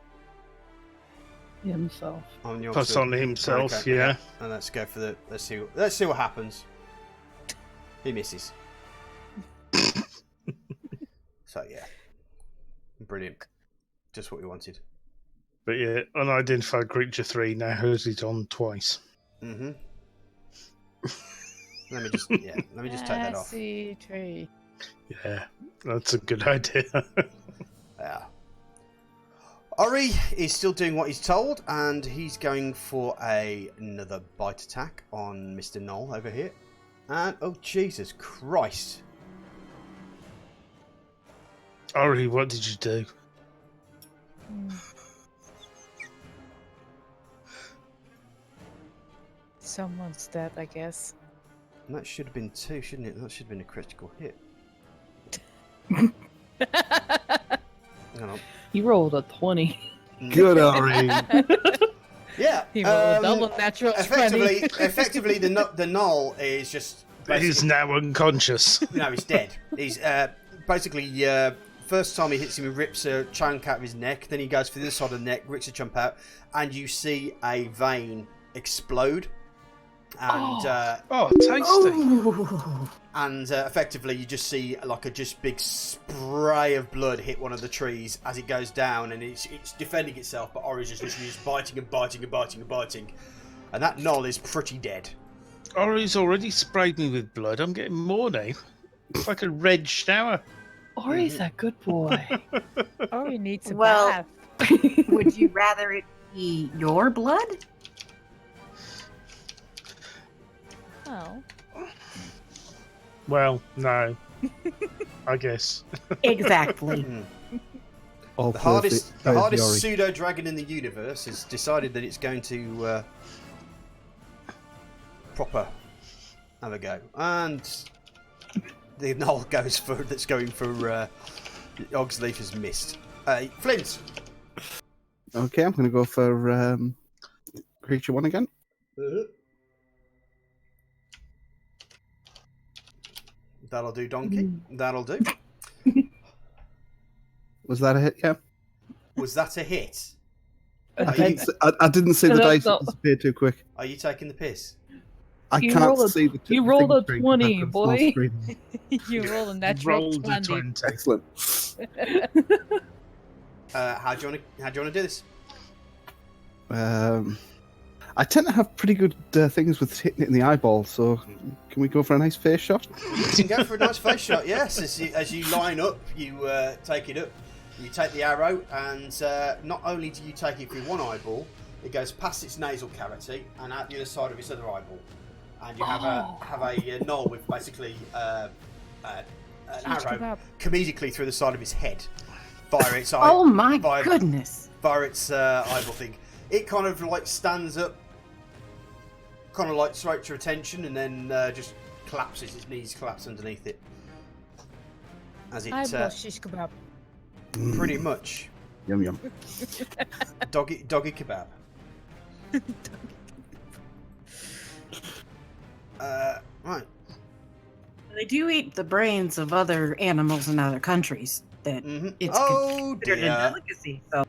Himself. On your put on himself. Okay, Yeah. And let's go for the. Let's see what happens. He misses. So yeah, brilliant. Just what we wanted. But yeah, unidentified creature 3 now has it on twice. Mhm. Let me just take that off. SC3. Yeah, that's a good idea. Yeah. Ori is still doing what he's told, and he's going for another bite attack on Mr. Knoll over here. And oh Jesus Christ! Ori, what did you do? Someone's dead, I guess. And that should have been 2, shouldn't it? That should have been a critical hit. Hang on. You rolled a 20. Good, Ori. Yeah. He rolled a double natural 20. Effectively, the Knoll is just. He's now unconscious. No, he's dead. He's basically first time he hits him, he rips a chunk out of his neck. Then he goes for the other side of the neck, rips a chunk out, and you see a vein explode. And tasty. and effectively, you just see like a just big spray of blood hit one of the trees as it goes down, and it's defending itself, but Ori's just literally just biting and biting and biting and biting, and that Knoll is pretty dead. Ori's already sprayed me with blood. I'm getting more now. It's like a red shower. Ori's a good boy. Oh, he needs a Well- bath. Would you rather it be your blood? Oh. Well, no. I guess. Exactly. All The Thursday- hardest Thursday Ori. pseudo dragon in the universe has decided that it's going to proper have a go, and the Knoll goes for that's going for Yogsleaf has missed. Flint. Okay, I'm going to go for creature 1 again. That'll do, Donkey. That'll do. Was that a hit? Yeah. Was that a hit? I didn't see the No, dice no. disappear too quick. Are you taking the piss? I You can't rolled a- see the you rolled a thing 20, back on boy. small screen. You roll a natural Rolled a 20. 20. Excellent. How do you want to do this? I tend to have pretty good things with hitting it in the eyeball, so can we go for a nice face shot? You can go for a nice face shot. Yes, as you line up, you take it up. You take the arrow, and not only do you take it through one eyeball, it goes past its nasal cavity and out the other side of its other eyeball, and you have a Knoll with basically an Huge arrow kebab. comedically through the side of his head via its eye. Oh my via, goodness! Via its eyeball thing. It kind of like stands up, kind of like strikes your attention, and then just collapses. Its knees collapse underneath it. As it Eyeball shish kebab. pretty much Yum yum. doggy kebab. Right. They do eat the brains of other animals in other countries. That Mm-hmm. it's Oh considered a dear. delicacy. So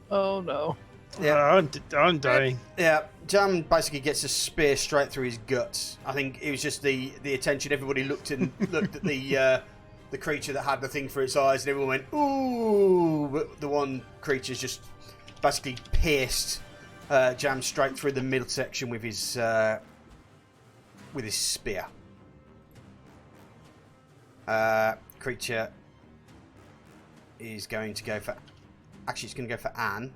Oh no. Yeah. I'm dying. Yeah, Jam basically gets a spear straight through his guts. I think it was just the attention. Everybody looked at the creature that had the thing for its eyes, and everyone went ooh. But the one creature's just basically pierced Jam straight through the middle section with his spear. Creature is going to go for. Actually, it's going to go for Anne.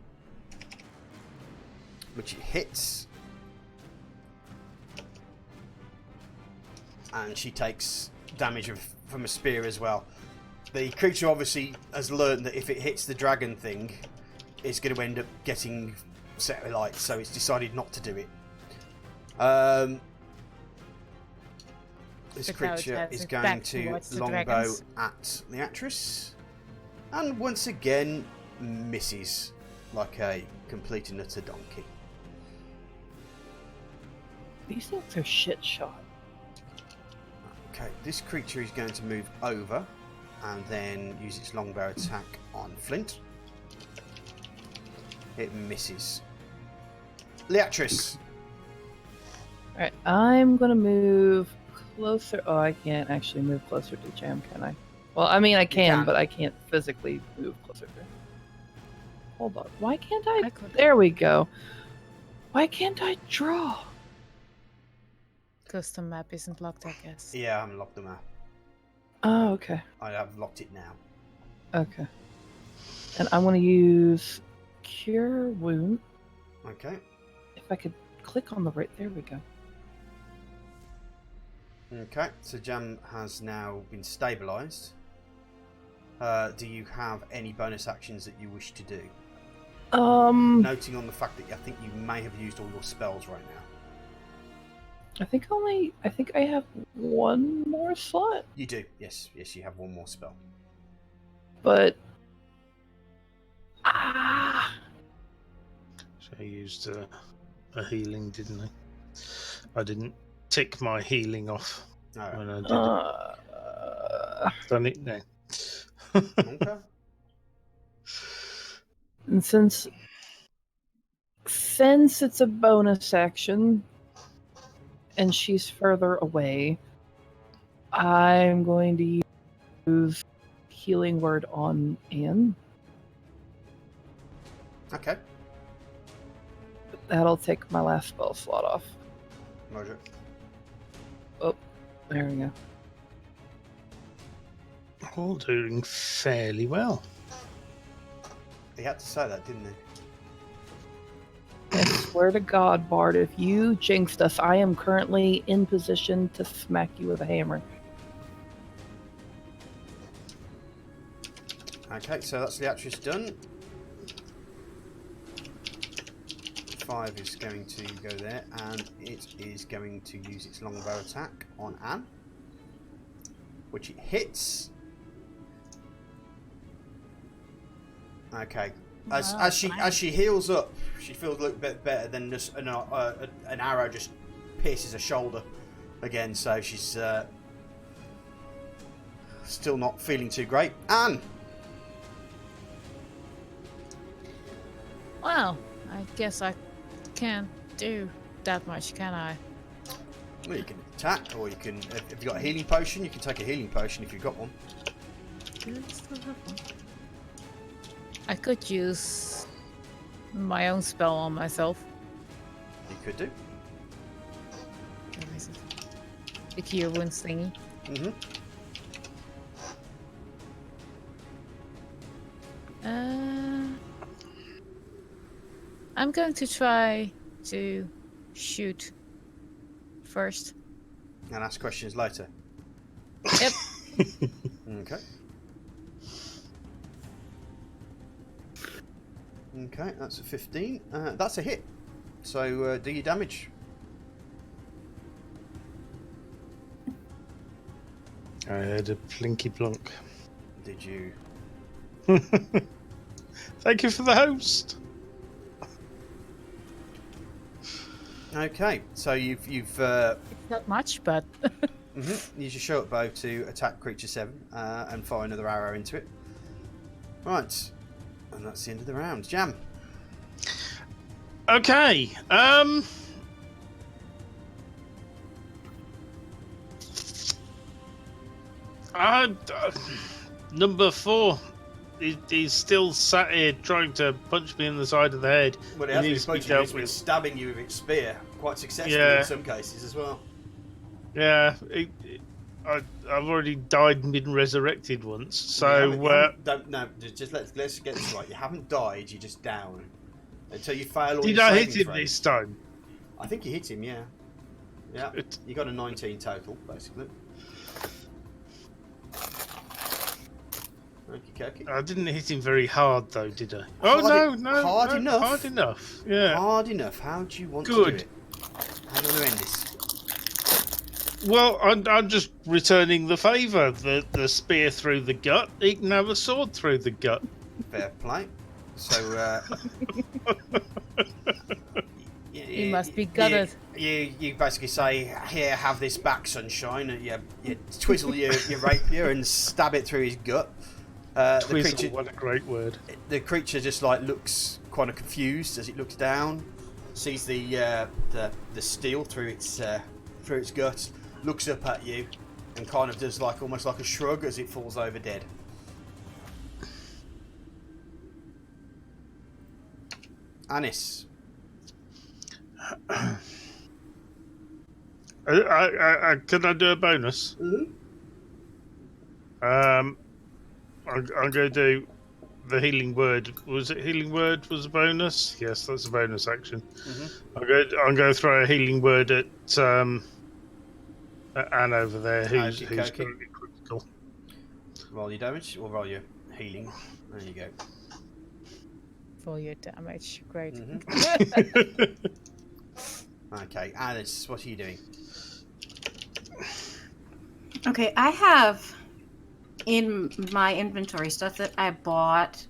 Which it hits, and she takes damage from a spear as well. The creature obviously has learned that if it hits the dragon thing, it's going to end up getting set alight, so it's decided not to do it. This creature is going to longbow at the actress, and once again misses like a complete and utter donkey. These things are shit shot. Okay, this creature is going to move over and then use its longbow attack on Flint. It misses. Leatrice. Alright, I'm gonna move closer. Oh, I can't actually move closer to Jam, can I? Well, I mean, I can, but I can't physically move closer to her. Hold on. Why can't I? There we go. Why can't I draw? Custom map isn't locked, I guess. Yeah, I haven't locked the map. Oh, okay. I have locked it now. Okay. And I want to use Cure Wound. Okay. If I could click on the right, there we go. Okay, so Jam has now been stabilised. Do you have any bonus actions that you wish to do? Noting on the fact that I think you may have used all your spells right now. I think I have one more slot. You do, yes. Yes, you have one more spell. But So I used a healing, didn't I? I didn't tick my healing off when I did it. Done it now. Okay. And since it's a bonus action and she's further away, I'm going to use Healing Word on Anne. Okay. That'll take my last spell slot off. Roger. Oh, there we go. All doing fairly well. He had to say that, didn't he? I swear to God, Bard, if you jinxed us, I am currently in position to smack you with a hammer. Okay, so that's the actress done. 5 is going to go there, and it is going to use its longbow attack on Anne, which it hits. Okay, as she heals up, she feels a little bit better. Than just an arrow just pierces her shoulder again, so she's still not feeling too great. Anne. Well, I guess I can't do that much, can I? Well, you can attack, or you can. If you've got a healing potion, you can take a healing potion if you've got one. I could use my own spell on myself. You could do. Where is it? The Cure Wounds thingy. Mm-hmm. I'm going to try to shoot first. And ask questions later. Yep. Okay. Okay, that's a 15. That's a hit. So do your damage. I heard a plinky plonk. Did you? Thank you for the host. Okay, so you've It's not much, but use your short bow to attack creature 7 and fire another arrow into it. Right, and that's the end of the round. Jam. Okay. Number 4. He's still sat here trying to punch me in the side of the head. Well, it He has needs to been be punching, dealt it's been with. stabbing you with its spear, quite successfully Yeah. in some cases as well. Yeah, I've already died and been resurrected once. You So haven't- no, just let's get this right. You haven't died, you're just down until you fail all did your I saving hit him throws. this time? I think you hit him, yeah. Yeah, It- you got a 19 total, basically. Okay. I didn't hit him very hard though, did I? Oh Hard no, hard no, enough. hard enough. Yeah. Hard enough. How do you want to Good. do it? How do you want to end this? Well, I'm just returning the favour. The spear through the gut. He can have a sword through the gut. Fair play. So, he must be gutted. You basically say, "Here, have this back, sunshine." And you twizzle your rapier and stab it through his gut. The Twizzle, creature, what a great word. the creature just like looks kind of confused as it looks down, sees the steel through its gut, looks up at you, and kind of does like almost like a shrug as it falls over dead. Anis. Can I do a bonus? Mm-hmm. I'm going to do the healing word. Was it healing word was a bonus? Yes, that's a bonus action. Mm-hmm. I'm going to throw a healing word at Anne over there, who's Okey-dokey. currently critical. Roll your damage or roll your healing. There you go. For your damage. Great. Mhm. Okay, Alice, what are you doing? Okay, I have in my inventory stuff that I bought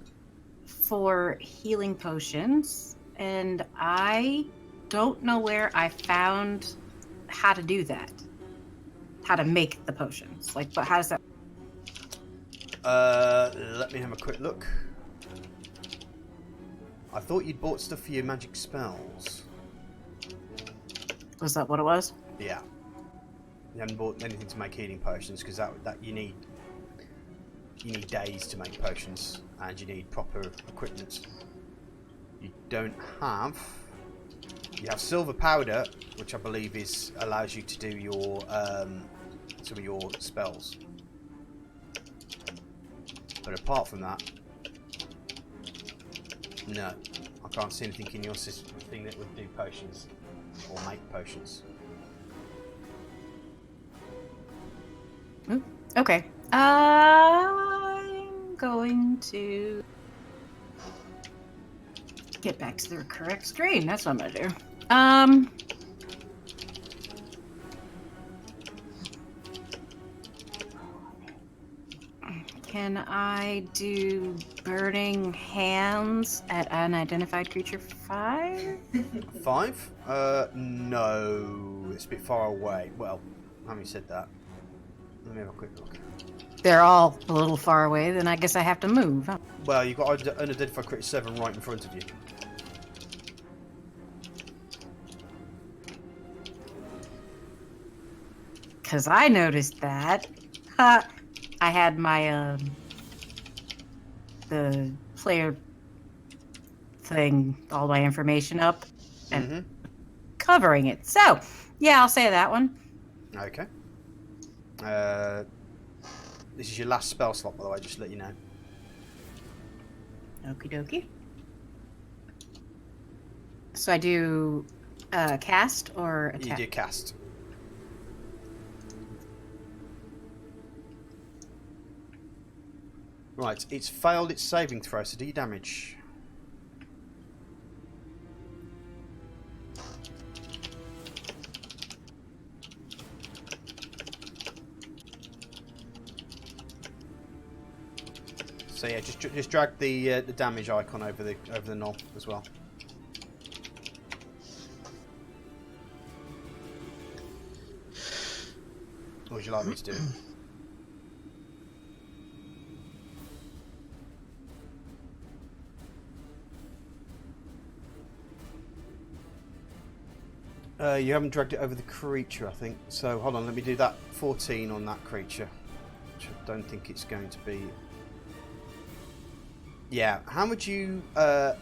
for healing potions, and I don't know where I found how to do that. How to make the potions. Like, but how does that? Let me have a quick look. I thought you'd bought stuff for your magic spells. Was that what it was? Yeah. You haven't bought anything to make healing potions because that you need days to make potions and you need proper equipment. You don't have. You have silver powder, which I believe allows you to do your some of your spells. But apart from that, no, I can't see anything in your system thing that would do potions or make potions. Okay. I'm going to get back to the correct screen. That's what I'm gonna do. Can I do burning hands at unidentified creature 5? 5? No, it's a bit far away. Well, having said that, let me have a quick look. They're all a little far away, then I guess I have to move. Huh? Well, you've got unidentified creature 7 right in front of you. Because I noticed that. Ha! I had my, the player thing, all my information up and covering it. So, yeah, I'll say that one. Okay. This is your last spell slot, by the way, just to let you know. Okie dokie. So I do cast or attack? You do cast. Right, it's failed its saving throw, so do you damage. So yeah, just drag the damage icon over the knob as well. What would you like me to do? You haven't dragged it over the creature, I think. So hold on, let me do that. 14 on that creature, which I don't think it's going to be. Yeah, how would you? How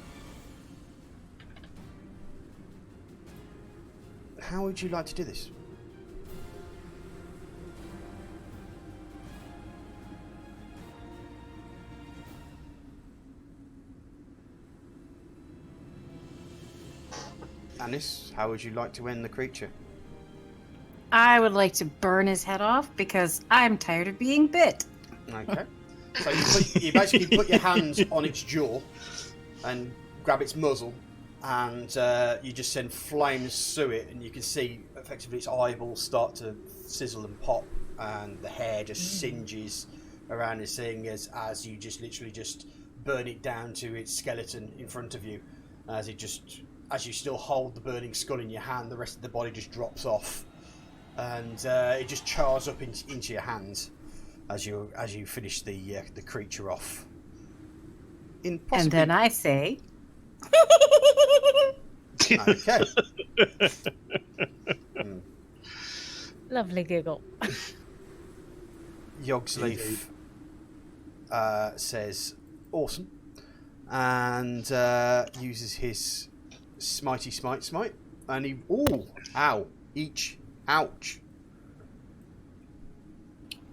would you like to do this? Anis, how would you like to end the creature? I would like to burn his head off because I'm tired of being bit. Okay. So you basically put your hands on its jaw and grab its muzzle, and you just send flames through it, and you can see effectively its eyeballs start to sizzle and pop, and the hair just singes around this thing as you just literally just burn it down to its skeleton in front of you. As you still hold the burning skull in your hand, the rest of the body just drops off, and it just chars up into your hands as you finish the creature off. And then I say, okay. Lovely giggle. Yogsleaf says, awesome, and uses his smitey smite, and he, ooh, ow, each, ouch.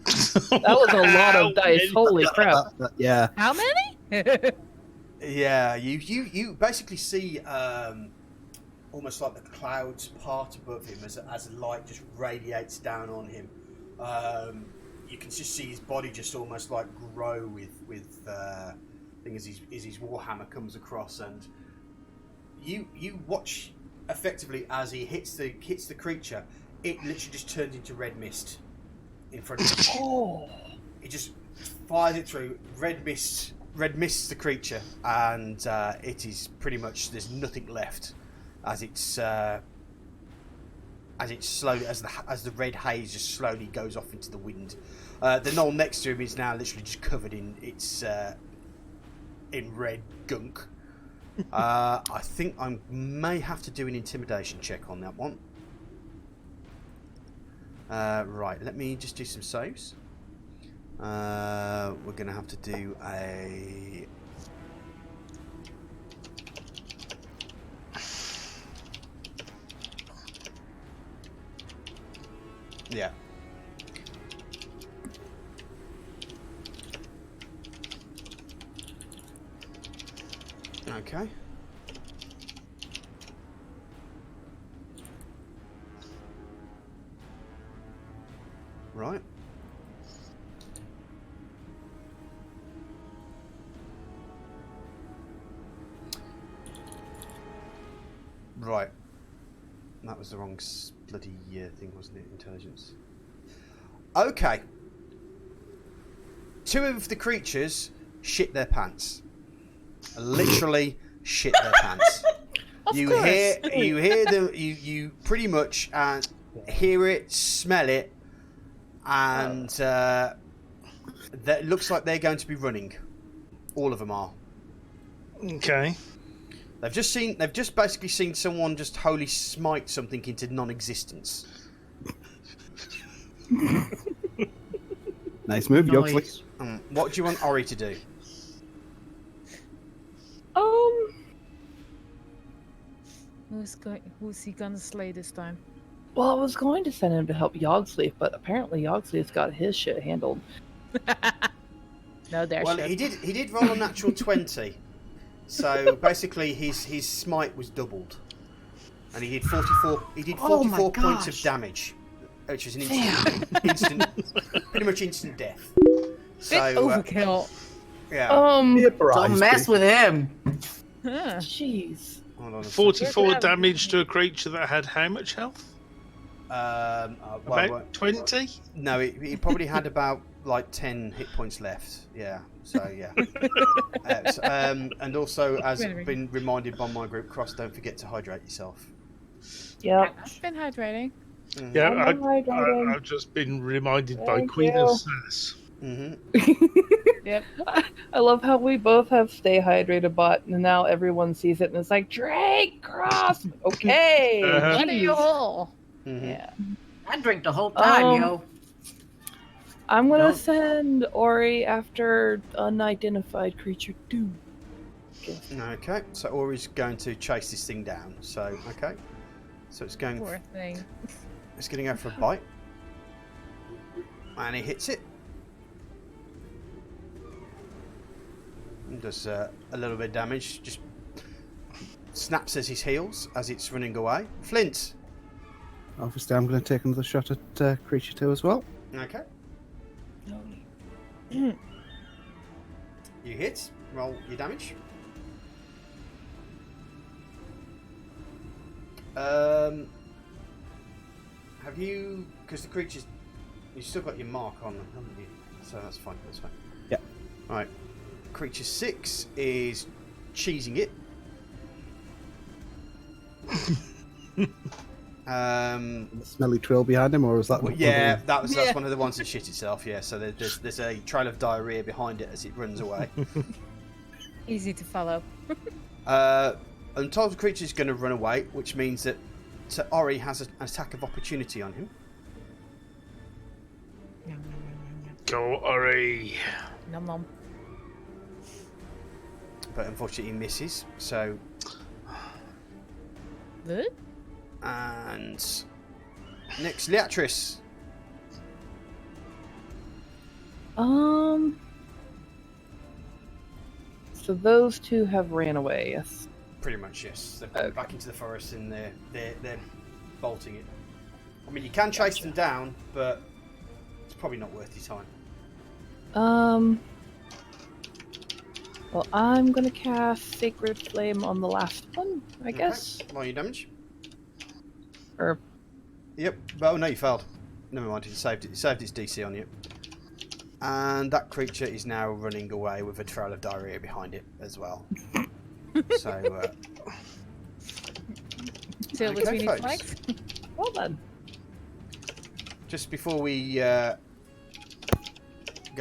That was a lot of dice. Holy crap! Yeah. How many? Yeah, you basically see almost like the clouds part above him as the light just radiates down on him. You can just see his body just almost like grow with thing as his warhammer comes across, and you watch effectively as he hits the creature. It literally just turns into red mist in front of him. Oh! It just fires it through. Red mists the creature, and it is pretty much, there's nothing left as it's slowly, as the red haze just slowly goes off into the wind. The knoll next to him is now literally just covered in in red gunk. I think I may have to do an intimidation check on that one. Right, let me just do some saves. We're going to have to do a... Yeah. Okay. Right. Right. That was the wrong bloody thing, wasn't it? Intelligence. Okay. Two of the creatures shit their pants. Literally shit their pants. You hear them. You pretty much hear it, smell it, and that looks like they're going to be running. All of them are. Okay. They've just basically seen someone just wholly smite something into non-existence. Nice move, Yoxley. What do you want Ori to do? Who's he gonna slay this time? Well, I was going to send him to help Yogsleaf, but apparently Yogsleaf's got his shit handled. No, there. Well, he did roll a natural 20. So basically, his smite was doubled, and he did 44. He did 44 points of damage, which is an instant, pretty much instant death. So overkill. Yeah. Don't mess with him. Huh. Jeez. Hold on a second. 44 damage to a creature that had how much health? About 20? No, he probably had about like 10 hit points left. Yeah. So yeah. And also, as been reminded by my group, Cross, don't forget to hydrate yourself. Yep. I've been hydrating. Mm-hmm. Yeah, I'm hydrating. I've just been reminded by Thank Queen you. of Sass. Mm-hmm. Yep. I love how we both have stay hydrated bot, and now everyone sees it and it's like, Drake, Cross! Okay! Uh-huh. What are you all? Mm-hmm. Yeah. I drink the whole time, yo. I'm gonna Don't- send Ori after unidentified creature 2. Okay, so Ori's going to chase this thing down. So okay, so it's going. Poor thing. It's going to go for a bite, and he hits it. And does a little bit of damage. Just snaps as his heels as it's running away. Flint. Obviously, I'm going to take another shot at creature 2 as well. Okay. You hit. Roll your damage. Have you? Because the creatures, you've still got your mark on them, haven't you? So that's fine. That's fine. Yeah. All right. Creature 6 is cheesing it. The smelly trail behind him, or is that? Well, not yeah, one that's Yeah. one of the ones that shit itself. Yeah, so there's a trail of diarrhea behind it as it runs away. Easy to follow. And the creature is going to run away, which means that Ori has an attack of opportunity on him. Go, Ori. Nom nom. But unfortunately he misses. So, Good. and next, Leatrice. So those two have ran away, yes. Pretty much, yes. They've gone back into the forest and they're bolting it. I mean, you can chase them down, but it's probably not worth your time. Well, I'm gonna cast Sacred Flame on the last one, I guess. Okay. Roll your damage. Or Yep. Oh no, you failed. Never mind. It saved its DC on you. And that creature is now running away with a trail of diarrhea behind it as well. So. Still Okay, between its folks. legs. well done. Just before we go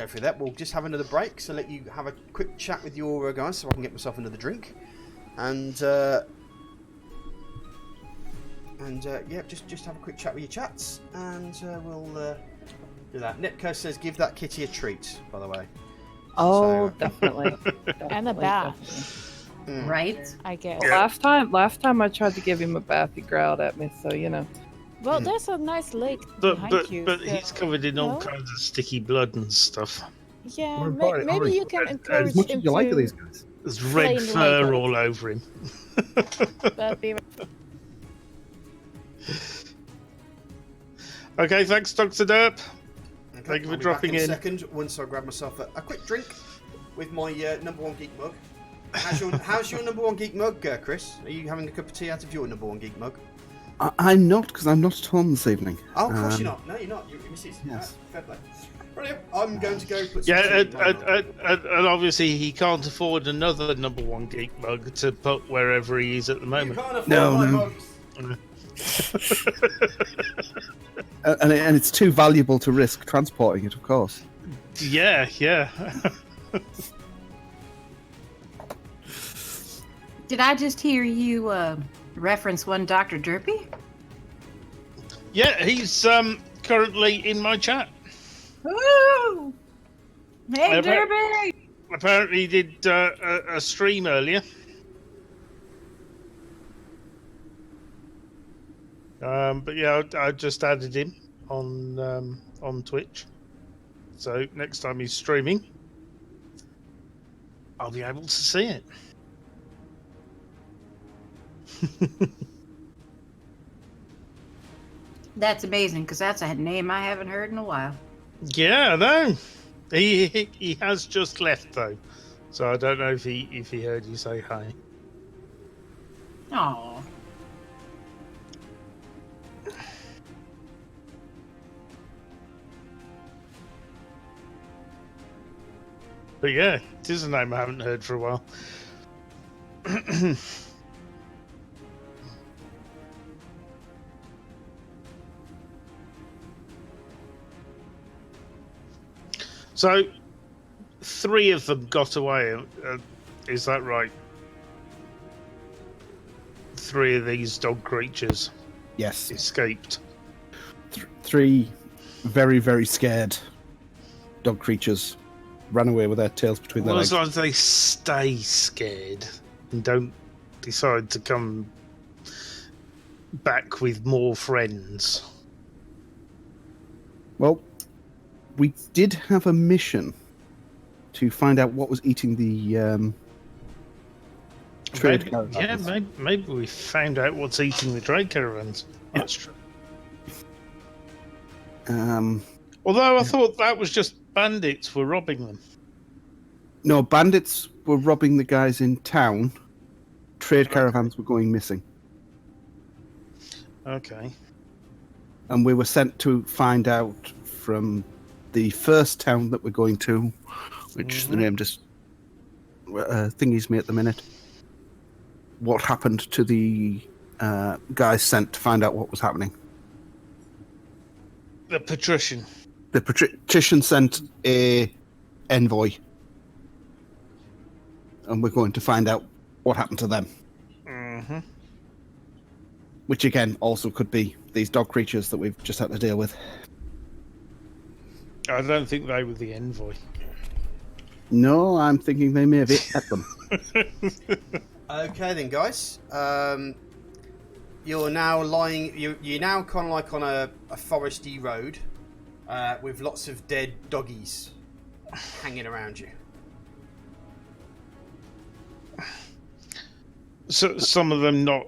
through that, we'll just have another break. So let you have a quick chat with your guys, so I can get myself another drink. And yeah, just have a quick chat with your chats, and we'll do that. Netco says give that kitty a treat, by the way. Oh, So, definitely. And a Definitely, bath. definitely. Right? I guess. Yeah. Last time I tried to give him a bath, he growled at me. So you know. Well, there's a nice lake But behind you. but so- he's covered in all No? kinds of sticky blood and stuff. Yeah, Or Ori- maybe Ori. you can As encourage As much him as you like to. these guys. There's red Plain fur like all over him. But be Okay, thanks, Dr. Derp. Okay, Thank you for I'll be dropping back in in. a second once I grab myself a quick drink with my number one geek mug. How's your number one geek mug, Chris? Are you having a cup of tea out of your number one geek mug? I'm not, because I'm not at home this evening. Oh, of course you're not. No, you're not. You're Mrs. Yes. Fair play. Brilliant. I'm going to go put some Yeah, tea in my mug. and obviously he can't afford another number one geek mug to put wherever he is at the You moment. can't afford No, my no. mugs. And it's too valuable to risk transporting it, of course. Yeah. Did I just hear you reference one Dr. Derpy? Yeah, he's currently in my chat. Woo! Hey, Yeah, but- Derpy! Apparently he did a stream earlier. But yeah, I just added him on Twitch. So next time he's streaming, I'll be able to see it. That's amazing, because that's a name I haven't heard in a while. Yeah, I know. He has just left though, so I don't know if he heard you say hi. Oh, But yeah, it is a name I haven't heard for a while. So, 3 of them got away. Is that right? 3 of these dog creatures Yes. escaped. 3 very, very scared dog creatures ran away with their tails between their Well, legs. as long as they stay scared and don't decide to come back with more friends. Well, we did have a mission to find out what was eating the trade caravans. Yeah, maybe we found out what's eating the trade caravans. That's true. Although I thought that was just bandits were robbing them. No, bandits were robbing the guys in town. Trade caravans were going missing. Okay. And we were sent to find out from the first town that we're going to, which the name just thingies me at the minute, what happened to the guys sent to find out what was happening. The patrician. The patrician sent a envoy, and we're going to find out what happened to them. Mm-hmm. Which again also could be these dog creatures that we've just had to deal with. I don't think they were the envoy. No, I'm thinking they may have hit them. Okay then, guys. You're now lying. You're now kind of like on a foresty road with lots of dead doggies hanging around you. So some of them not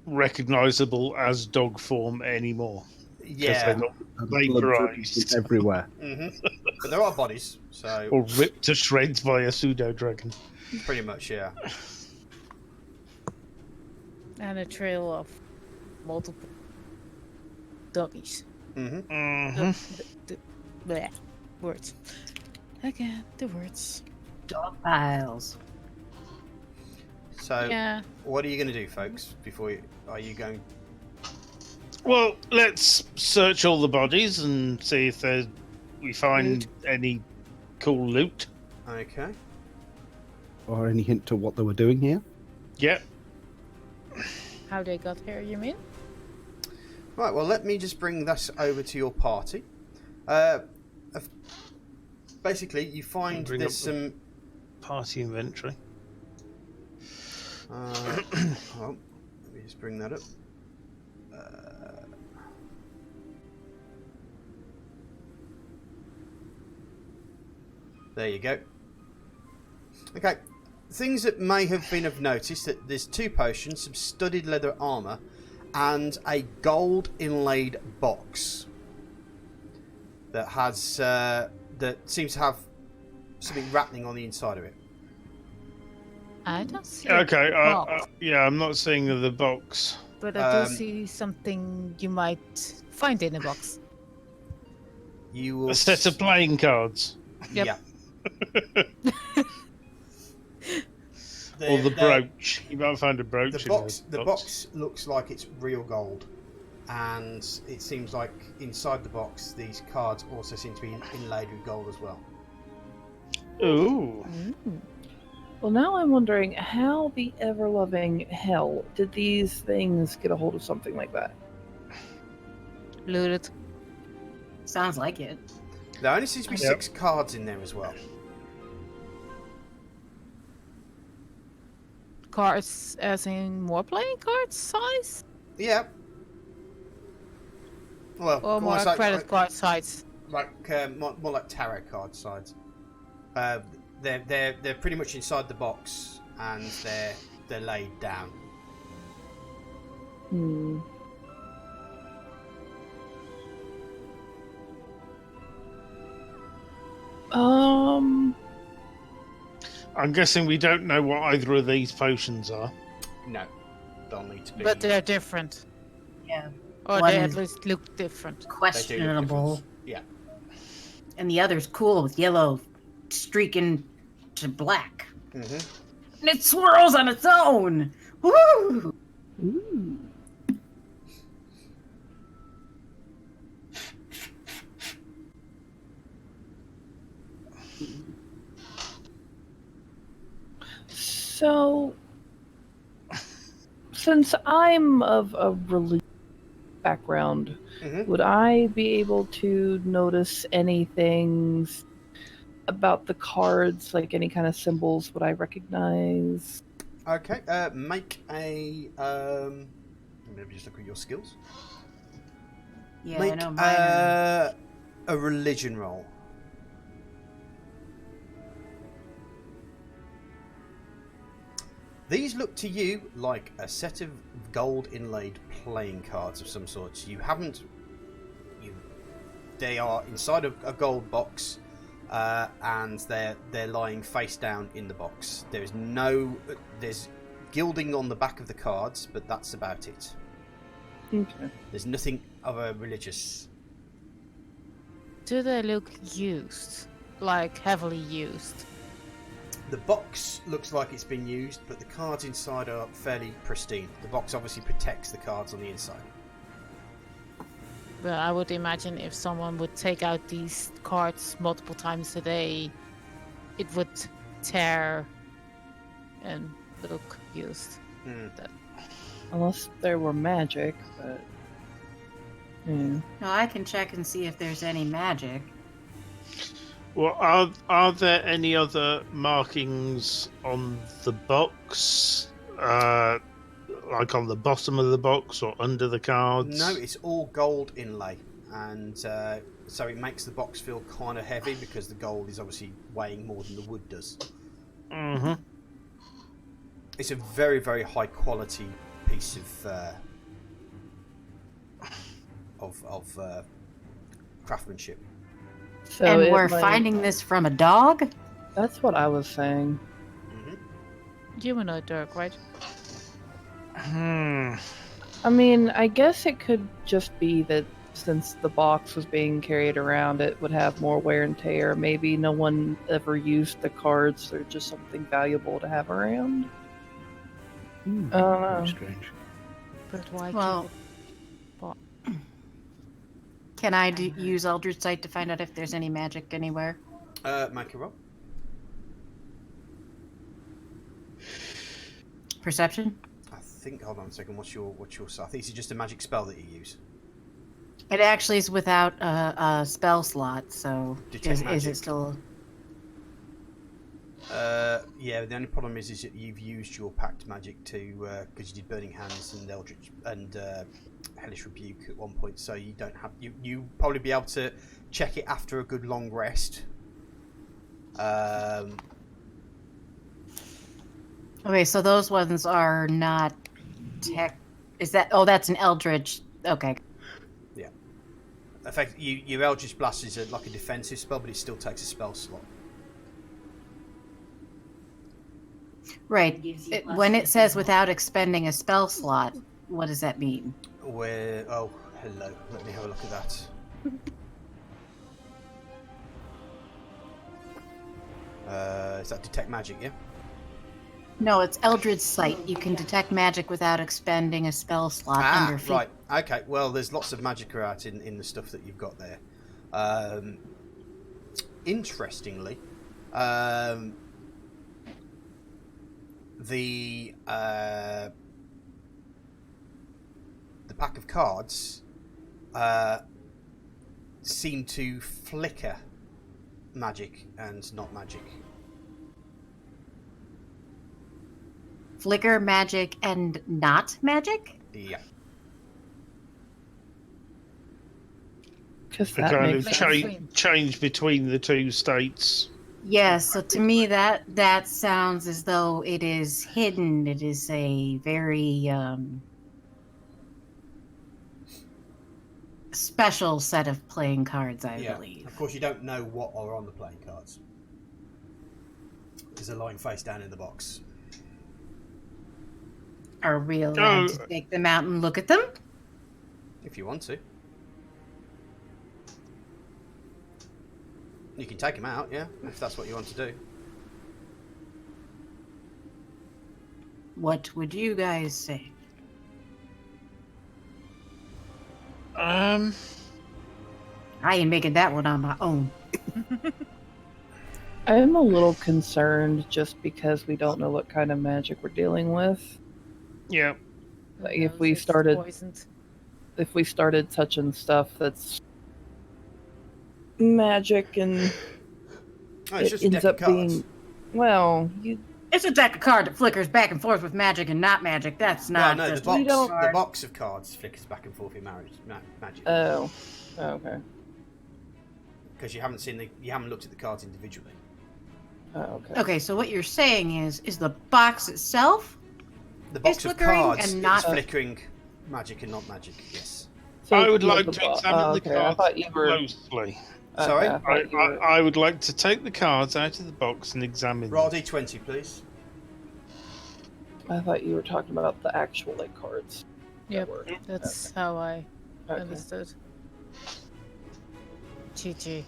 recognizable as dog form anymore. Yeah. They're not vaporized everywhere. But there are bodies, so or ripped to shreds by a pseudo dragon. pretty much, yeah. And a trail of multiple doggies. Bleh. Words. Again, the words. dog piles. So, Yeah. what are you going to do, folks? Are you going? Well, let's search all the bodies and see if we find any cool loot. Okay. Or any hint to what they were doing here? Yep. How they got here, you mean? Right. Well, let me just bring this over to your party. Basically, you find Bring there's up some. Party inventory. Hold on. Let me just bring that up. There you go. Okay. Things that may have been of notice that there's 2 potions, some studded leather armor, and a gold inlaid box that has that seems to have something rattling on the inside of it. I don't see Okay. a box, I'm not seeing the box. but I do see something you might find in a box. You will A set of playing cards. Yep. Yeah. Or the brooch. You might find a brooch. The box looks like it's real gold, and it seems like inside the box these cards also seem to be inlaid with gold as well. Ooh. Well, now I'm wondering how the ever-loving hell did these things get a hold of something like that? Looted. Sounds like it. There only seems to be 6 cards in there as well. Cards, as in more playing cards size? Yeah. Well, Or more almost like, credit card size? like more like tarot card sides. They're pretty much inside the box, and they're laid down. Hmm. I'm guessing we don't know what either of these potions are. No, they'll need to be. But they're different. Yeah. Or One they at is least look different. They do look Questionable. different. Yeah. And the other's cool with yellow streaking to black. Mm-hmm. And it swirls on its own. Woo! Ooh. So, since I'm of a religious background, Mm-hmm. would I be able to notice anything about the cards, like any kind of symbols would I recognize? Okay. Make a. Maybe just look at your skills. Yeah, Make I know mine are... a religion roll. These look to you like a set of gold inlaid playing cards of some sort. You haven't. They are inside a gold box, and they're lying face down in the box. There's gilding on the back of the cards, but that's about it. Okay. There's nothing of a religious. Do they look used? Like heavily used? The box looks like it's been used, but the cards inside are fairly pristine. The box obviously protects the cards on the inside. Well, I would imagine if someone would take out these cards multiple times a day, it would tear and look used. Unless there were magic, but... Yeah. No, I can check and see if there's any magic. Well, are there any other markings on the box? Like on the bottom of the box or under the cards? No, it's all gold inlay, and so it makes the box feel kind of heavy because the gold is obviously weighing more than the wood does. Mm-hmm. It's a very, very high quality piece of craftsmanship. So And it we're might- finding this from a dog? That's what I was saying. Mm-hmm. Humanoid Dirk, right? I mean, I guess it could just be that since the box was being carried around, it would have more wear and tear. Maybe no one ever used the cards. They're just something valuable to have around. I don't know. Very strange. But why Well- keep it? Can I use Eldritch Sight to find out if there's any magic anywhere? Make a roll. Perception? I think. Hold on a second. What's your? I think it's just a magic spell that you use. It actually is without a spell slot, so Detect is magic. it still... Yeah. The only problem is that you've used your pact magic to because you did Burning Hands and Eldritch and Hellish Rebuke at one point, so you don't have you probably be able to check it after a good long rest. Okay, so those ones are not tech... Is that... Oh, that's an Eldritch. Okay. In fact, your Eldritch Blast is like a defensive spell, but it still takes a spell slot. Right. When it says without expending a spell slot, what does that mean? Where? Oh, hello. Let me have a look at that. Is that detect magic? Yeah. No, it's Eldritch Sight. You can detect magic without expending a spell slot under feet. Right. Okay. Well, there's lots of magic out in the stuff that you've got there. Interestingly, the pack of cards seem to flicker magic and not magic. Flicker magic and not magic? Yeah. Because A that kind makes of sense. change between the two states. Yes, so to me that sounds as though it is hidden. It is a very special set of playing cards, I Yeah. believe. Of course, you don't know what are on the playing cards. Because they're lying face down in the box. Are we allowed to take them out and look at them? If you want to. You can take them out, yeah, if that's what you want to do. What would you guys say? Um, I ain't making that one on my own. I'm a little concerned just because we don't know what kind of magic we're dealing with. yeah. Like if Knows we it's started poisoned. touching stuff that's magic and Oh, it's it just a ends deck of up cards. being, well, you It's a deck of cards that flickers back and forth with magic and not magic. That's not no, just the box. We don't- The box of cards flickers back and forth in magic. oh, okay. Because you haven't looked at the cards individually. Oh, okay. Okay, so what you're saying is the box itself? The box of flickering cards and not- is flickering magic and not magic. Yes. So I would you have like the to bo- examine oh, the okay. I cards thought you were. closely. Sorry? I thought you were- I would like to take the cards out of the box and examine Roll them. d20, please. I thought you were talking about the actual like cards. that Yep, were- that's how I Okay. understood. GG.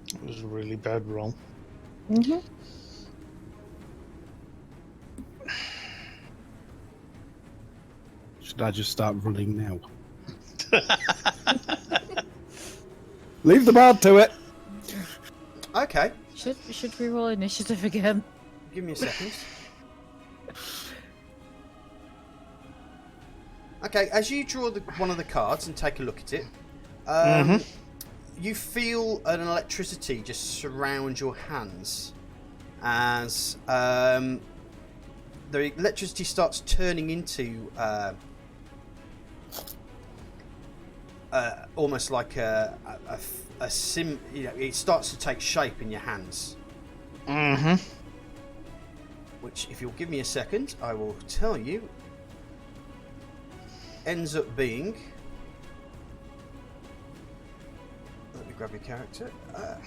It was a really bad roll. Mm-hmm. Should I just start running now? Leave the bard to it. Okay, Should we roll initiative again? give me a second. Okay, as you draw one of the cards and take a look at it, you feel an electricity just surround your hands as the electricity starts turning into almost like a sim. You know, it starts to take shape in your hands. Mm-hmm. Which, if you'll give me a second, I will tell you, ends up being. Let me grab your character.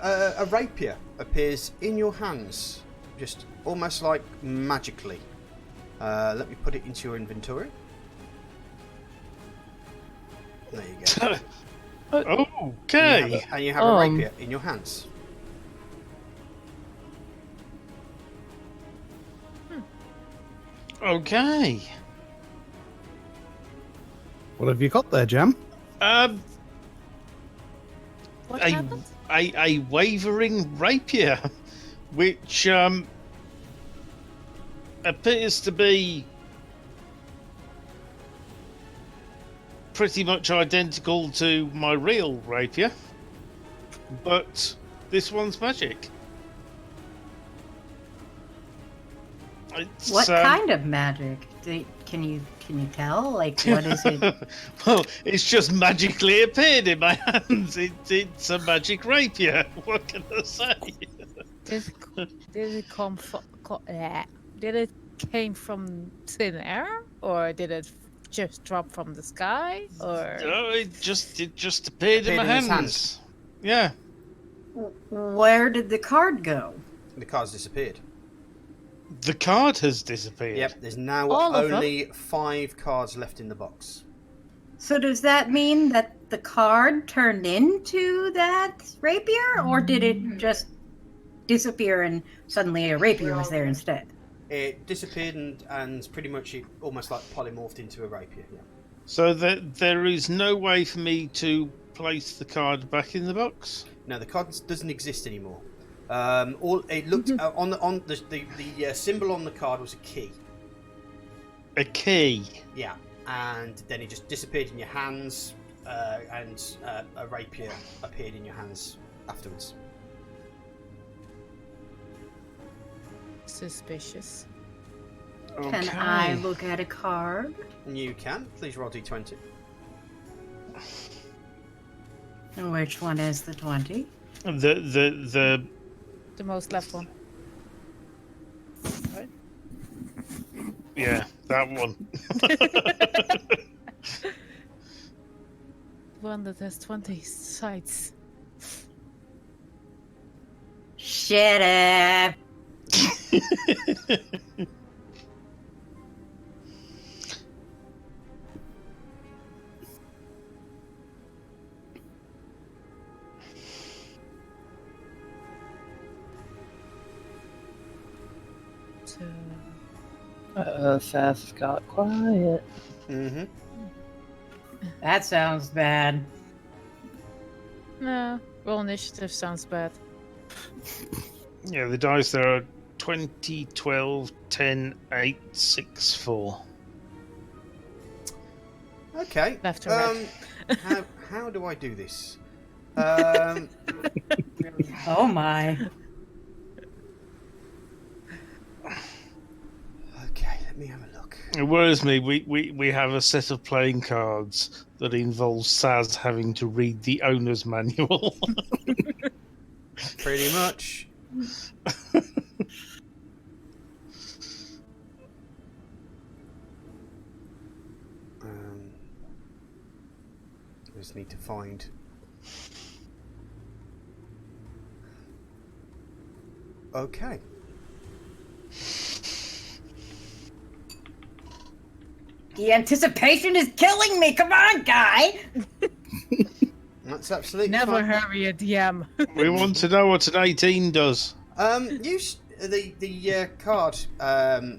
A rapier appears in your hands, just almost like magically. Let me put it into your inventory. There you go. Okay. And you have a rapier in your hands. Okay. What have you got there, Jam? What a, happened? a wavering rapier, which appears to be pretty much identical to my real rapier, but this one's magic. It's, What kind of magic? Can you tell? Like, what is it? Well, it's just magically appeared in my hands. It's a magic rapier. What can I say? Did it come from? Did it came from thin air, or did it just drop from the sky, or? Oh, it just appeared in my Appeared in his hands. Yeah. Where did the card go? The cards disappeared. The card has disappeared. Yep, there's now All of them? only 5 cards left in the box. So does that mean that the card turned into that rapier, or did it just disappear and suddenly a rapier was there instead? It disappeared and pretty much it almost like polymorphed into a rapier. Yeah. So there is no way for me to place the card back in the box. No, the card doesn't exist anymore. All it looked on the symbol on the card was a key. A key. Yeah, and then it just disappeared in your hands, and a rapier appeared in your hands afterwards. Suspicious. Can I look at a card? You can. Please roll d20. Which one is the 20? The most left one. Yeah, that one. One that has 20 sides. Shut up. Sass got quiet. Mm-hmm. That sounds bad. No, roll initiative sounds bad. Yeah, the dice there are 20, 12, 10, 8, 6, 4. Okay. Left to right. How do I do this? Oh my. Okay, let me have a look. It worries me. We have a set of playing cards that involves Saz having to read the owner's manual. Pretty much. I just need to find. Okay. The anticipation is killing me. Come on, guy. That's absolutely Never fine. hurry a DM. We want to know what an 18 does. Use the card. To